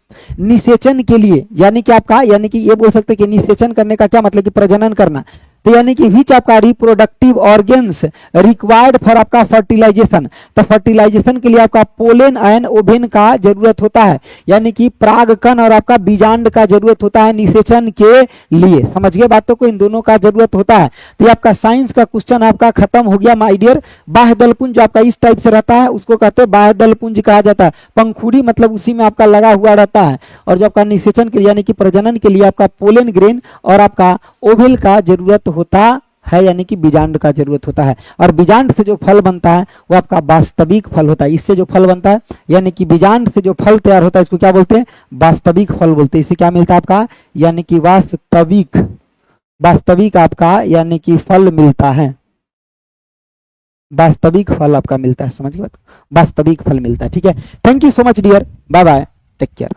निषेचन के लिए यानी कि आपका, यानी कि ये बोल सकते हैं कि निषेचन करने का क्या मतलब कि प्रजनन करना। तो यानी कि विच आपका रिप्रोडक्टिव ऑर्गेन्स रिक्वायर्ड फॉर आपका फर्टिलाइजेशन, तो फर्टिलाइजेशन के लिए आपका पोलन एंड ओवेन का जरूरत होता है, यानी कि परागकण और आपका बीजांड का जरूरत होता है निषेचन के लिए। समझ गए बातों को, इन दोनों का जरूरत होता है। तो ये आपका साइंस का क्वेश्चन आपका खत्म हो गया माय डियर। बाह्य दलपुंज जो आपका इस टाइप से रहता है उसको कहते हैं बाह्य दलपुंज कहा जाता है। पंखुड़ी मतलब उसी में आपका लगा हुआ रहता है, और जो आपका निषेचन के लिए यानी कि प्रजनन के लिए आपका पोलन ग्रेन और आपका ओवल का जरूरत होता है, यानी कि बीजांड का जरूरत होता है। और बीजांड से जो फल बनता है वो आपका वास्तविक फल होता है। इससे जो फल बनता है यानी कि बीजांड से जो फल तैयार होता है इसको क्या बोलते हैं? वास्तविक फल बोलते हैं। इससे क्या मिलता है आपका? यानी कि वास्तविक आपका यानी कि फल मिलता है, वास्तविक फल आपका मिलता है। समझ गए बात? वास्तविक फल मिलता है। ठीक है, thank you so much dear, bye bye, take care.